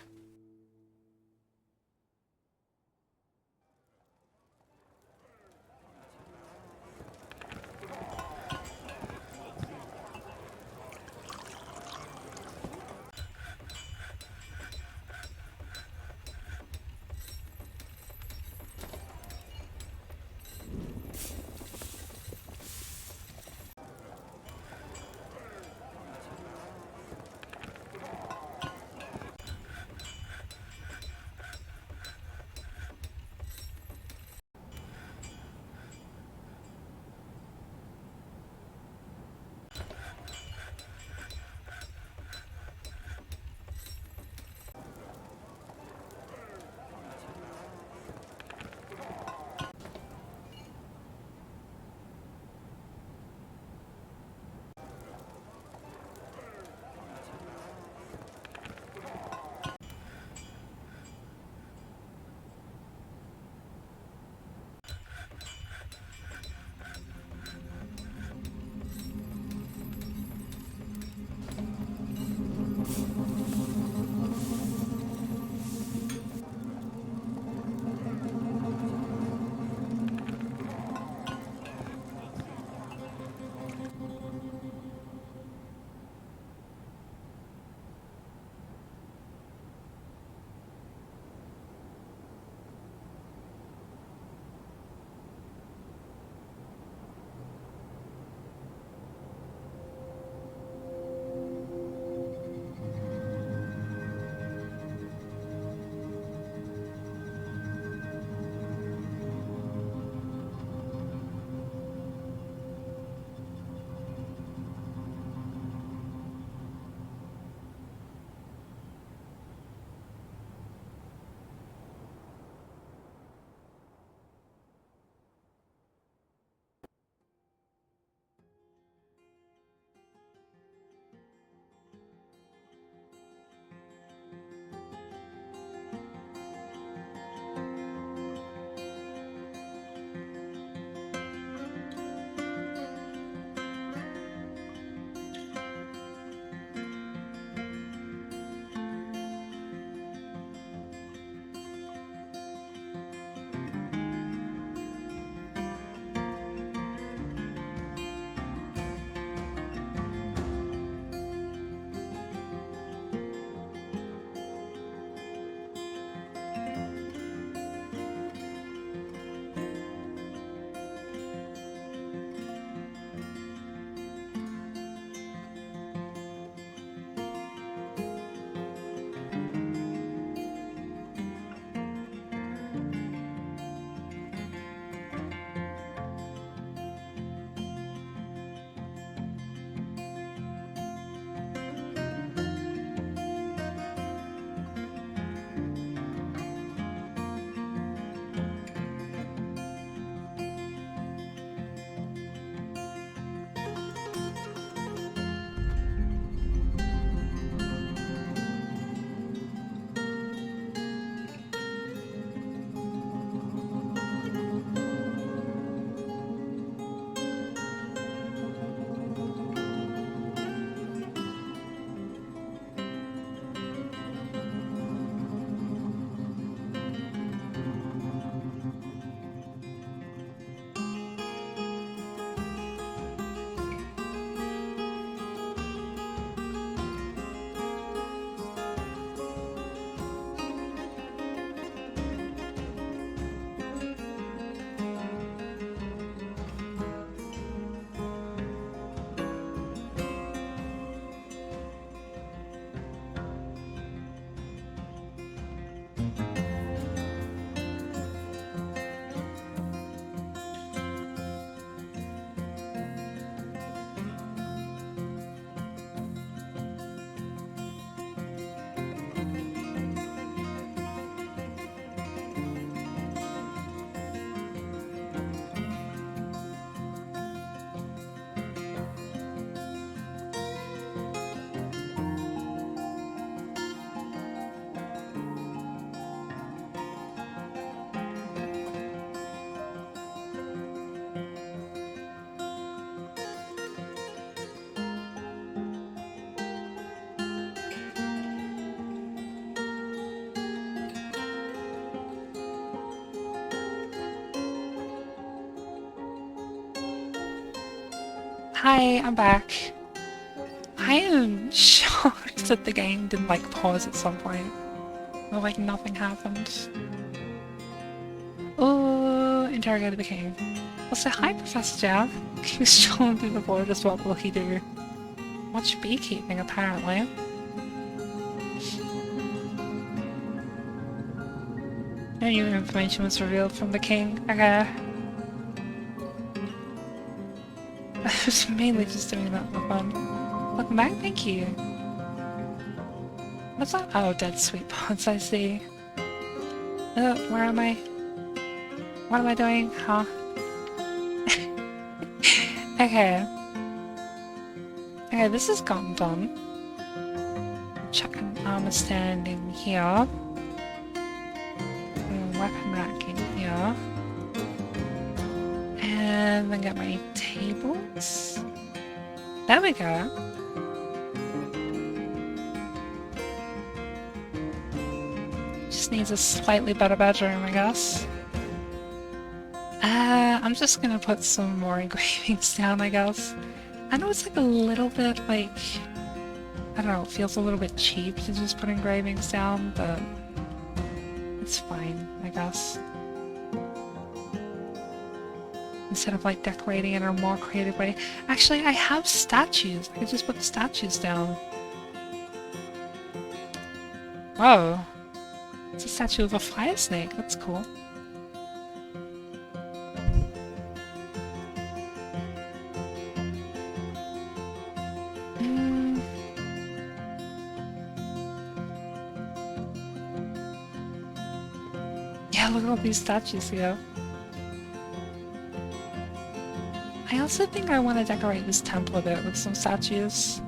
Hi, I'm back. I am shocked that the game didn't like pause at some point. Or like nothing happened. Oh, interrogated the king. Well, say hi, Professor Jav. King's strolling through the borders. What will he do? Much beekeeping, apparently. No new information was revealed from the king. Okay. I was mainly just doing that for fun. Welcome back, thank you. What's that? Oh, dead sweet pods, I see. Where am I? What am I doing? Huh? Okay. Okay, this has gotten done. Chuck an armor stand in here. Weapon rack in here. And then get my tables. There we go. Just needs a slightly better bedroom, I guess. I'm just gonna put some more engravings down, I guess. I know it's like a little bit like... I don't know, it feels a little bit cheap to just put engravings down, but... it's fine, I guess. Instead of like decorating it in a more creative way. Actually, I have statues. I could just put the statues down. Whoa. It's a statue of a fire snake. That's cool. Yeah, look at all these statues here. I also think I want to decorate this temple a bit with some statues.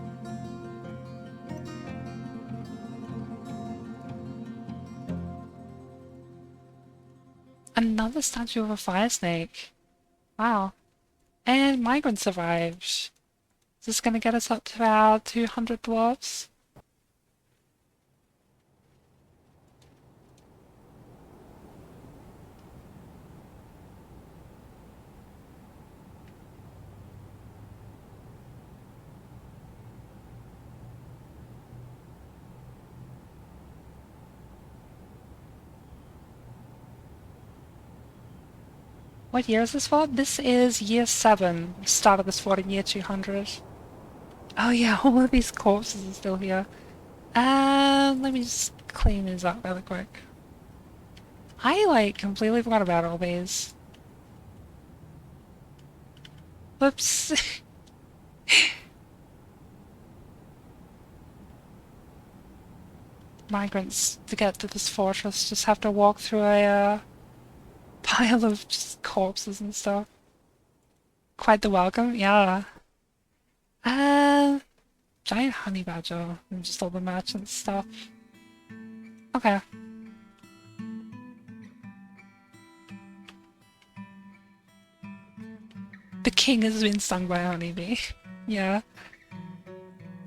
Another statue of a fire snake. Wow. And migrant survived. Is this gonna get us up to our 200 dwarves? What year is this for? This is year 7. Started this fort in year 200. Oh yeah, all of these corpses are still here. Let me just clean these up really quick. I, like, completely forgot about all these. Whoops. Migrants, to get to this fortress, just have to walk through a, pile of just corpses and stuff. Quite the welcome, yeah. Giant honey badger and just all the merchant stuff. Okay. The king has been stung by a honeybee. Yeah.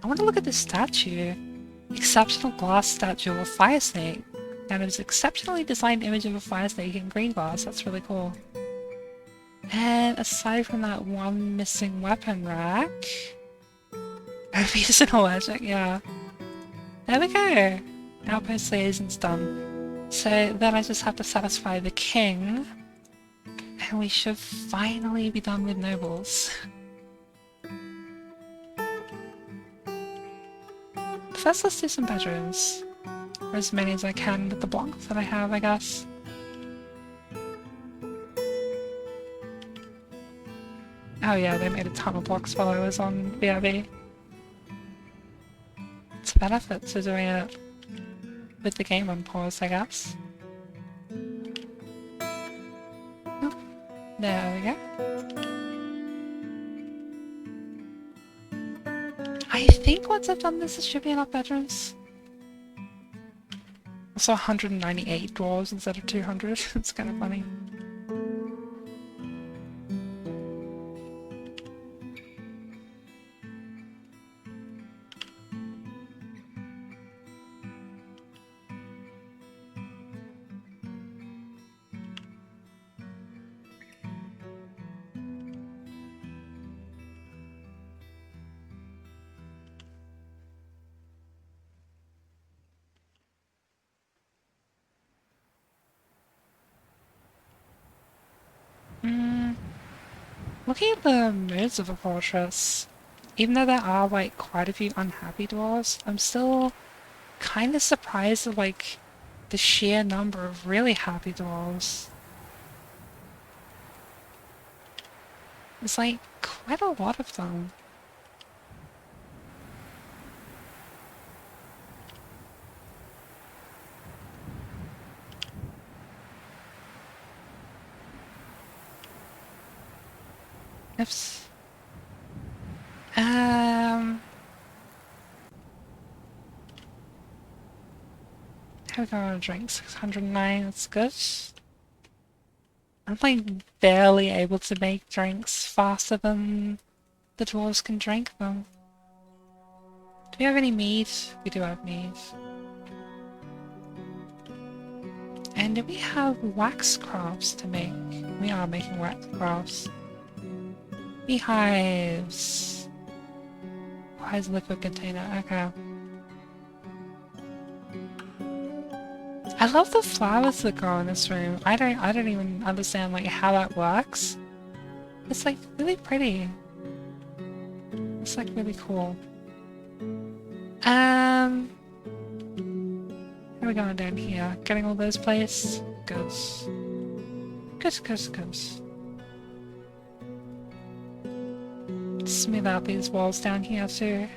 I want to look at this statue. Exceptional glass statue of a fire snake. And it's exceptionally designed image of a fire snake in green glass. That's really cool. And aside from that one missing weapon rack... Obvious and allergic, yeah. There we go! Outpost liaison's done. So then I just have to satisfy the king. And we should finally be done with nobles. First, let's do some bedrooms. Or as many as I can with the blocks that I have, I guess. Oh yeah, they made a ton of blocks while I was on BRB. It's a benefit to doing it with the game on pause, I guess. Oh, there we go. I think once I've done this, it should be enough bedrooms. Also 198 dwarves instead of 200. It's kind of funny. Looking at the moods of the fortress, even though there are like quite a few unhappy dwarves, I'm still kind of surprised at like the sheer number of really happy dwarves. There's like quite a lot of them. Oops. How we go on a drink? 609, that's good. I'm like barely able to make drinks faster than the dwarves can drink them. Do we have any meat? We do have meat. And do we have wax crafts to make? We are making wax crafts. Beehives. Why is liquid container? Okay. I love the flowers that grow in this room. I don't even understand like how that works. It's like really pretty. It's like really cool. How are we going down here? Getting all those placed? Good. Good, good, good. Smooth out these walls down here too.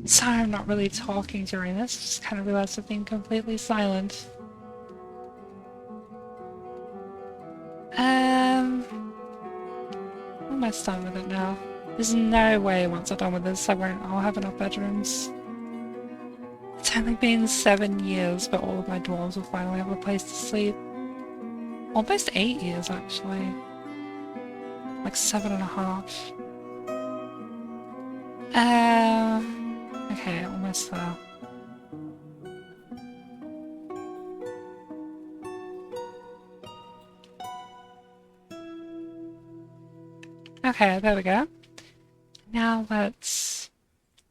Sorry, I'm not really talking during this. Just kind of realized I've been completely silent. Almost done with it now. There's no way once I'm done with this I'll have enough bedrooms. It's only been 7 years, but all of my dwarves will finally have a place to sleep. Almost 8 years, actually. Like 7.5. Okay, almost there. Okay, there we go. Now let's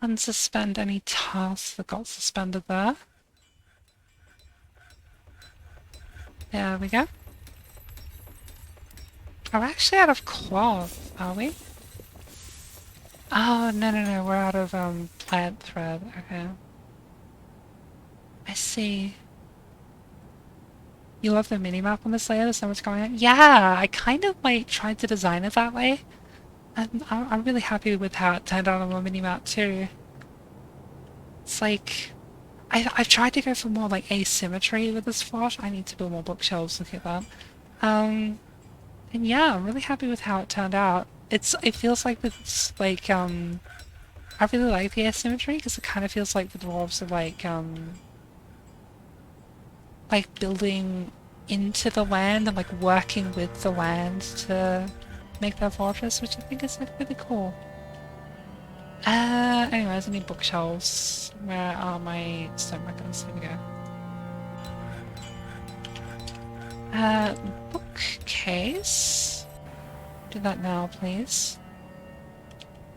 unsuspend any tasks that got suspended there. There we go. We're actually out of cloth, are we? Oh, no, we're out of plant thread. Okay. I see. You love the minimap on this layer? There's so much going on. Yeah, I kind of like tried to design it that way. And I'm really happy with how it turned out on the minimap too. It's like... I've tried to go for more like asymmetry with this fort. I need to build more bookshelves, look at that. And yeah, I'm really happy with how it turned out. It feels like it's like, I really like the asymmetry because it kind of feels like the dwarves are like building into the land and like working with the land to make their fortress, which I think is like really cool. Anyways, I need bookshelves. Where are my stone weapons? Here we go. Bookcase. Do that now, please.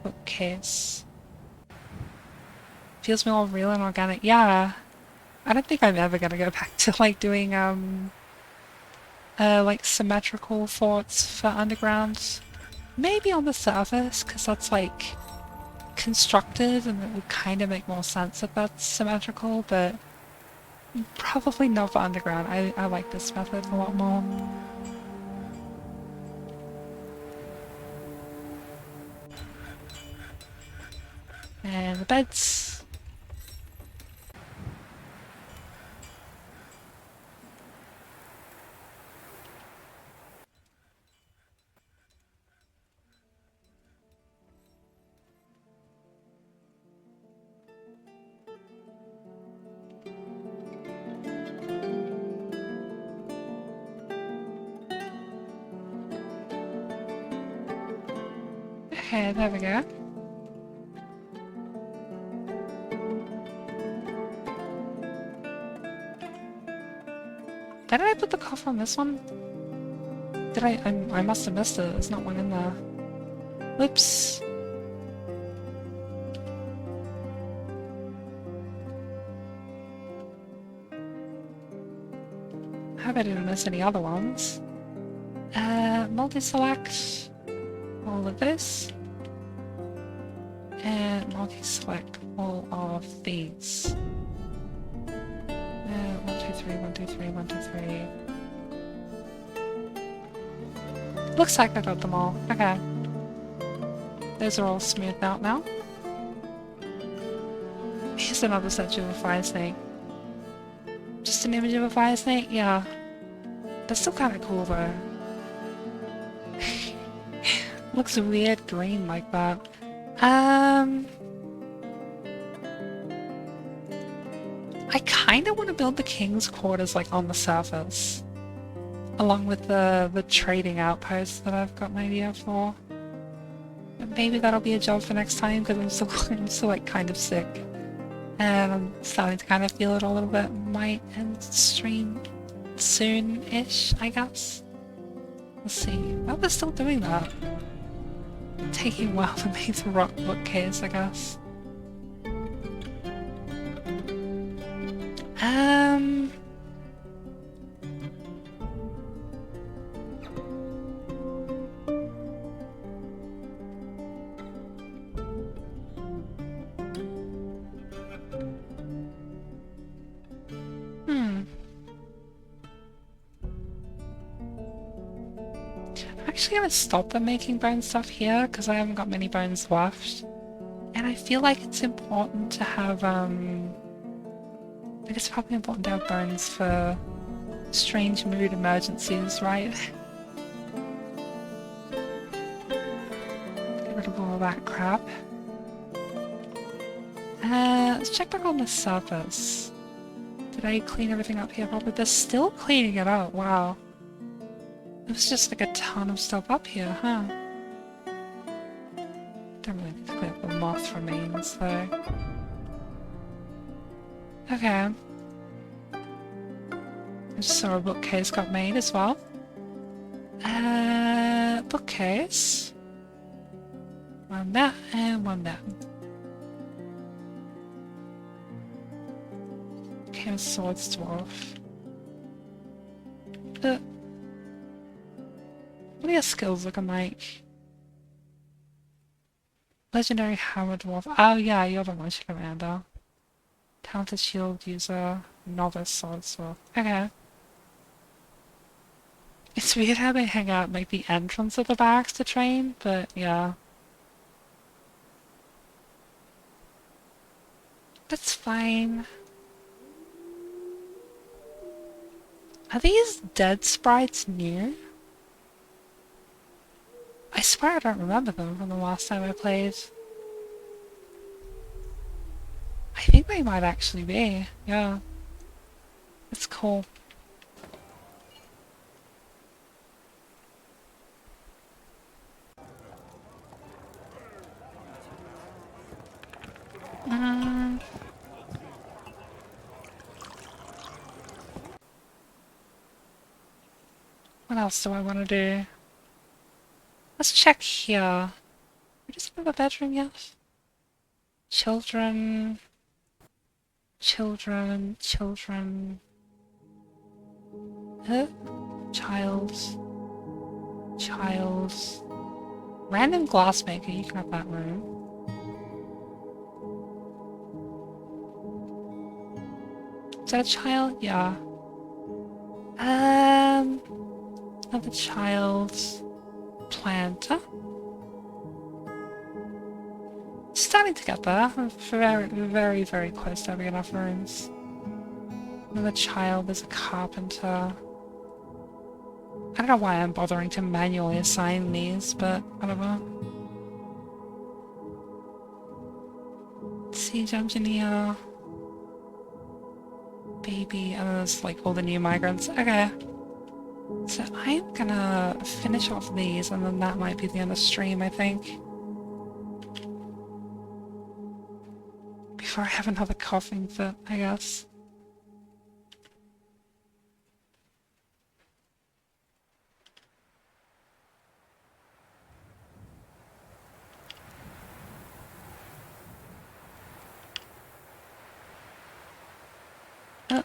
Bookcase. Feels more real and organic. Yeah. I don't think I'm ever gonna go back to like doing like symmetrical forts for underground. Maybe on the surface, because that's like constructed and it would kind of make more sense if that's symmetrical, but probably not for underground. I like this method a lot more. And the beds. Okay, there we go. Did I put the cough on this one? Did I must have missed it. There's not one in there. Oops. I hope I didn't miss any other ones. Multi-select all of this. And multi-select all of these. 1, 2, 3, 1, 2, 3, 1, 2, 3. Looks like I got them all. Okay. Those are all smoothed out now. Here's another statue of a fire snake. Just an image of a fire snake? Yeah. That's still kind of cool though. Looks weird green like that. I kind of want to build the king's quarters like on the surface. Along with the trading outpost that I've got an idea for. But maybe that'll be a job for next time because I'm still like kind of sick. And I'm starting to kind of feel it a little bit. Might end stream soon-ish, I guess. Let's see. Well, we're still doing that. Taking a while to make the rock bookcase, I guess. I'm actually gonna stop them making bone stuff here because I haven't got many bones left. And I feel like it's important to have, I think it's probably important to have bones for strange mood emergencies, right? Get rid of all that crap. Let's check back on the surface. Did I clean everything up here properly? They're still cleaning it up, wow. There's just like a ton of stuff up here, huh? Don't really need to clear up the moth remains, though. Okay. I just saw a bookcase got made as well. Bookcase. One there, and one there. Okay, swords dwarf. What are your skills looking like? Legendary hammer dwarf. Oh yeah, you're the motion commander. Talented shield user. Novice sword dwarf. Okay. It's weird how they hang out like the entrance of the barracks to train, but yeah. That's fine. Are these dead sprites new? I swear I don't remember them from the last time I played. I think they might actually be, yeah. It's cool. What else do I want to do? Let's check here. We just have a bedroom yet? Children. Children. Children. Child. Child. Random glassmaker, you can have that room. Is that a child? Yeah. Another child. Planter. Starting to get there. I'm very, very, very close to having enough rooms. Another child is a carpenter. I don't know why I'm bothering to manually assign these, but whatever. Siege engineer. Baby, and then there's like all the new migrants. Okay. So I'm gonna finish off these, and then that might be the end of stream, I think. Before I have another coughing fit, I guess. Uh,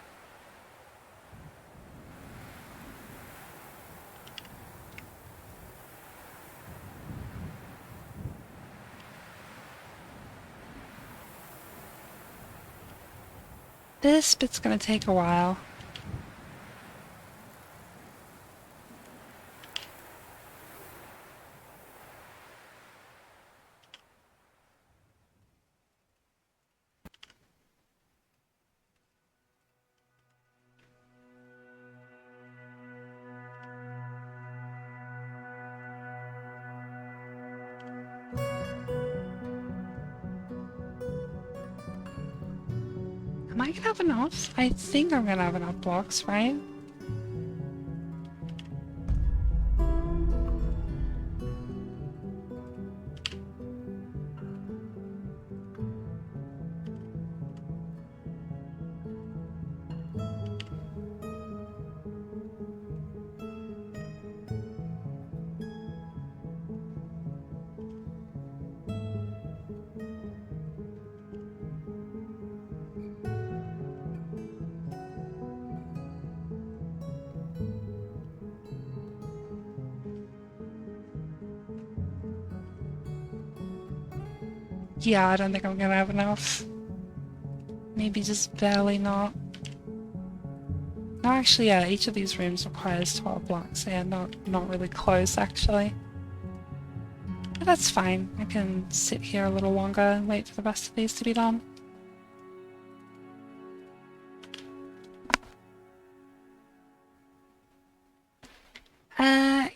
this bit's gonna take a while. Am I gonna have enough? I think I'm gonna have enough blocks, right? Yeah, I don't think I'm gonna have enough. Maybe just barely not. No, actually, yeah, each of these rooms requires 12 blocks. Yeah, not really close, actually. But that's fine. I can sit here a little longer and wait for the rest of these to be done.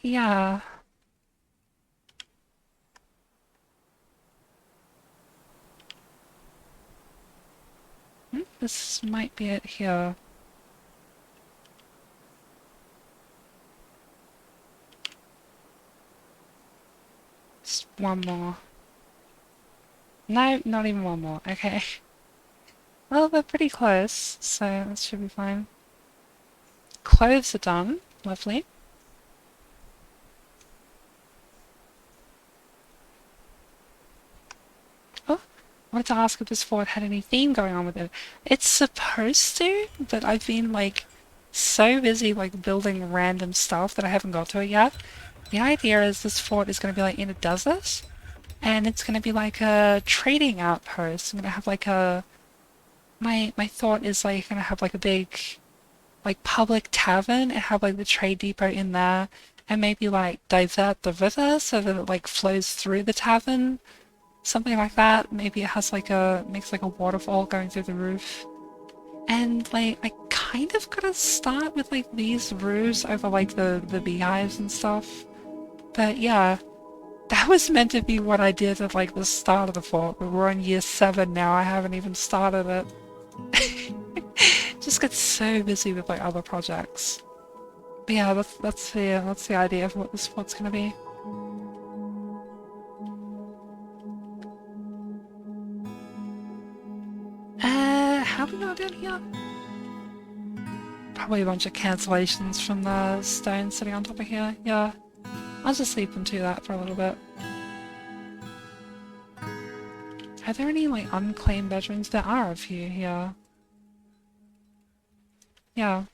Yeah. This might be it here. Just one more. No, not even one more. Okay. Well, we're pretty close, so that should be fine. Clothes are done. Lovely. Oh, I wanted to ask if this fort had any theme going on with it. It's supposed to, but I've been, like, so busy, like, building random stuff that I haven't got to it yet. The idea is this fort is going to be, like, in a desert, and it's going to be, like, a trading outpost. I'm going to have, like, a... My thought is, like, going to have, like, a big, like, public tavern and have, like, the trade depot in there, and maybe, like, divert the river so that it, like, flows through the tavern. Something like that. Maybe it has like makes like a waterfall going through the roof. And like I kind of gotta start with like these roofs over like the beehives and stuff. But yeah, that was meant to be what I did at like the start of the fort, but we're on year 7 now. I haven't even started it. Just get so busy with like other projects. But yeah, that's the idea of what this fort's gonna be. How do we go down here? Probably a bunch of cancellations from the stone sitting on top of here. Yeah, I'll just leave them to that for a little bit. Are there any, like, unclaimed bedrooms? There are a few here. Yeah.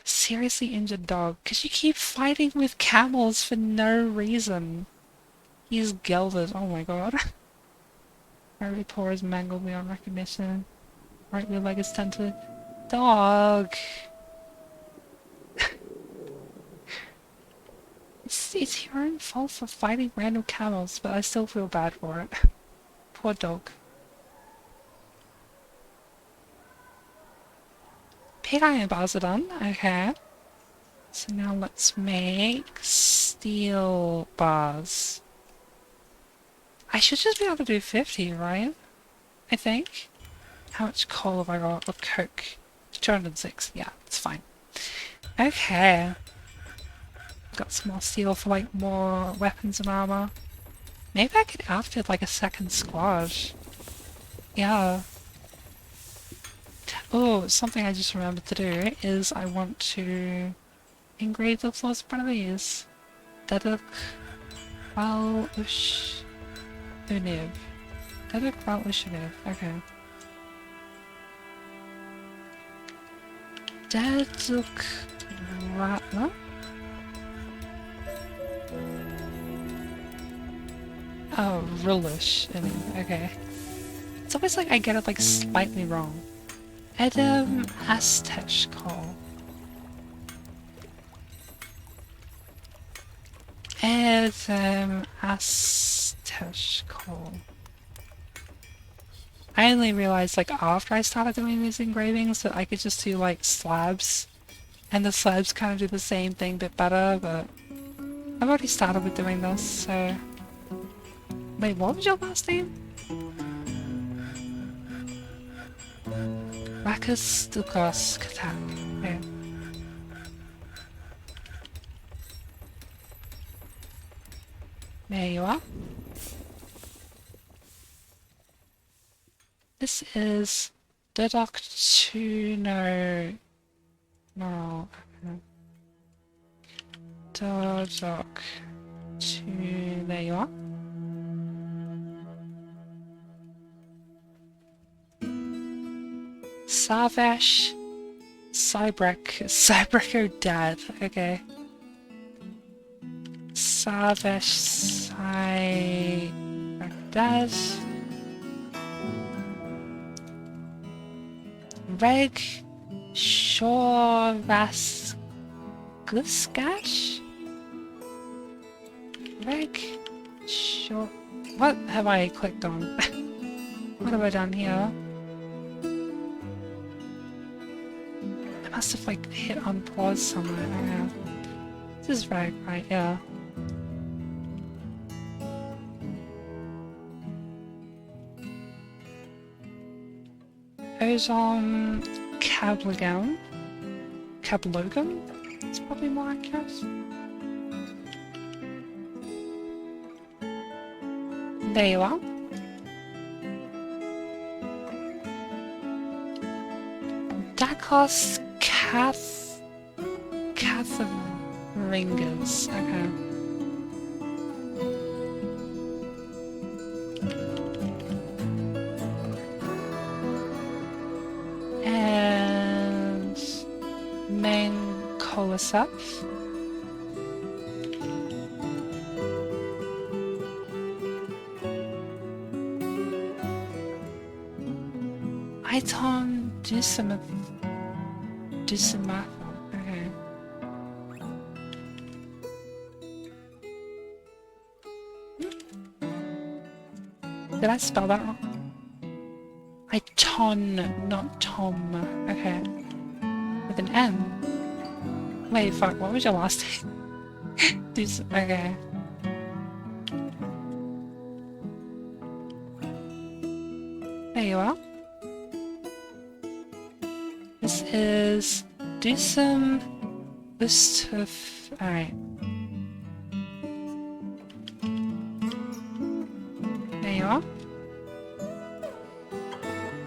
Seriously injured dog. Because you keep fighting with camels for no reason. He's gelded. Oh my god. Right paw is mangled beyond recognition. Right rear leg is tented. Dog! It's your own fault for fighting random camels, but I still feel bad for it. Poor dog. Pig iron bars are done. Okay. So now let's make steel bars. I should just be able to do 50, right? I think. How much coal have I got? Or coke? 206. Yeah, it's fine. Okay. Got some more steel for like more weapons and armor. Maybe I could outfit like a second squad. Yeah. Oh, something I just remembered to do is I want to engrave the floors in front of these. Dedek Val Ush Univ. Dedek Val Ush Univ. Okay. Dedek Ratler? Oh, Rulish. Okay. It's always like I get it like slightly wrong. Edem Asteshkol. Edem Asteshkol. I only realized like after I started doing these engravings that I could just do like slabs. And the slabs kind of do the same thing but better, but I've already started with doing this, so... Wait, what was your last name? Rakus Dukos Katak. Okay. There you are. This is Deductuno. No. Deduct. There you are. Savesh Cybreko Dad. Okay. Savesh Cybrek Dad. Reg Shorvas Guskash? Reg Shor. What have I clicked on? What have I done here? I must have like hit on pause somewhere. I don't know. This is right, yeah. Ozon Cablogam. Cablogam? It's probably more accurate. There you are. Dakos Catharingas. Okay. And main Kolasap. Iton Dusimath. Okay. Did I spell that wrong? Iton, not Tom. Okay. With an M. Wait, fuck, what was your last name? Okay. There you are. This is Dusum Ustuf. Alright. There you are.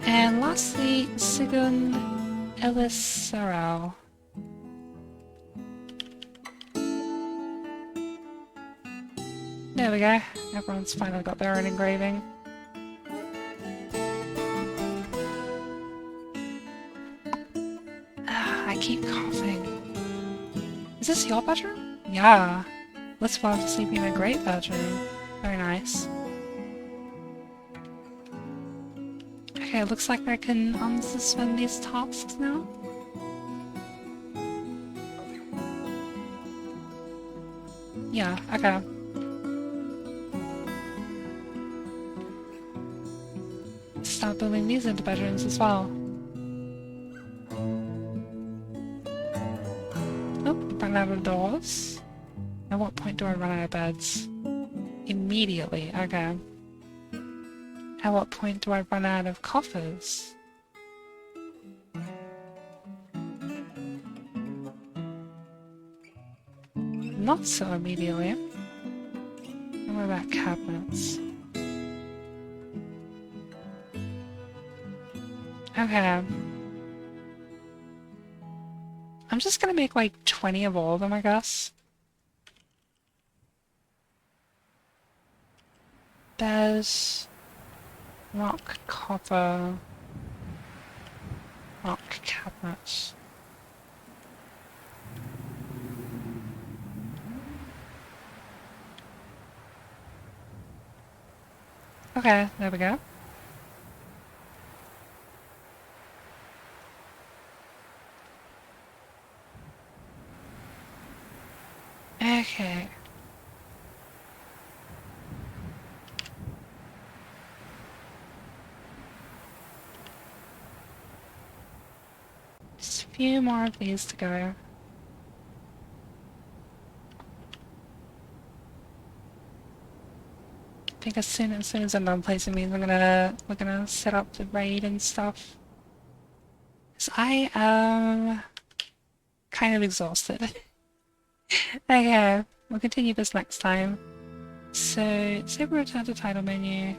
And lastly, Sigun Elisarau. There we go. Everyone's finally got their own engraving. I keep coughing. Is this your bedroom? Yeah. Let's go to sleep in a great bedroom. Very nice. Okay, looks like I can unsuspend these tasks now. Yeah, okay. Start building these into bedrooms as well. Oh, run out of doors. At what point do I run out of beds? Immediately, okay. At what point do I run out of coffers? Not so immediately. And what about cabinets? Okay. I'm just gonna make like 20 of all of them, I guess. There's rock, copper, rock cabinets. Okay, there we go. Okay. Just a few more of these to go. I think as soon as I'm done placing these, we're gonna set up the raid and stuff. 'Cause I am kind of exhausted. Okay, we'll continue this next time. So, say we return to title menu.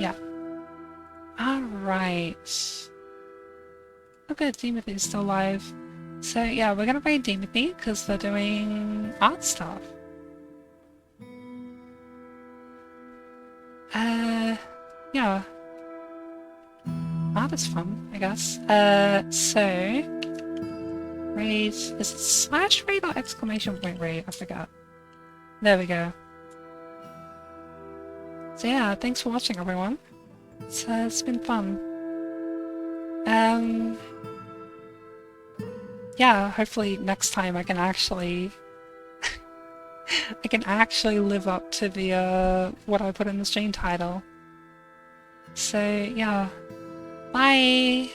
Yeah. Alright. Oh good, Timothy's still alive. So yeah, we're gonna raid Timothy because they're doing art stuff. Yeah. Art is fun, I guess. So... Raid... Is it slash raid or exclamation point raid? I forgot. There we go. So yeah, thanks for watching everyone. It's been fun. Yeah, hopefully next time I can actually I can actually live up to the what I put in the stream title. So yeah. Bye!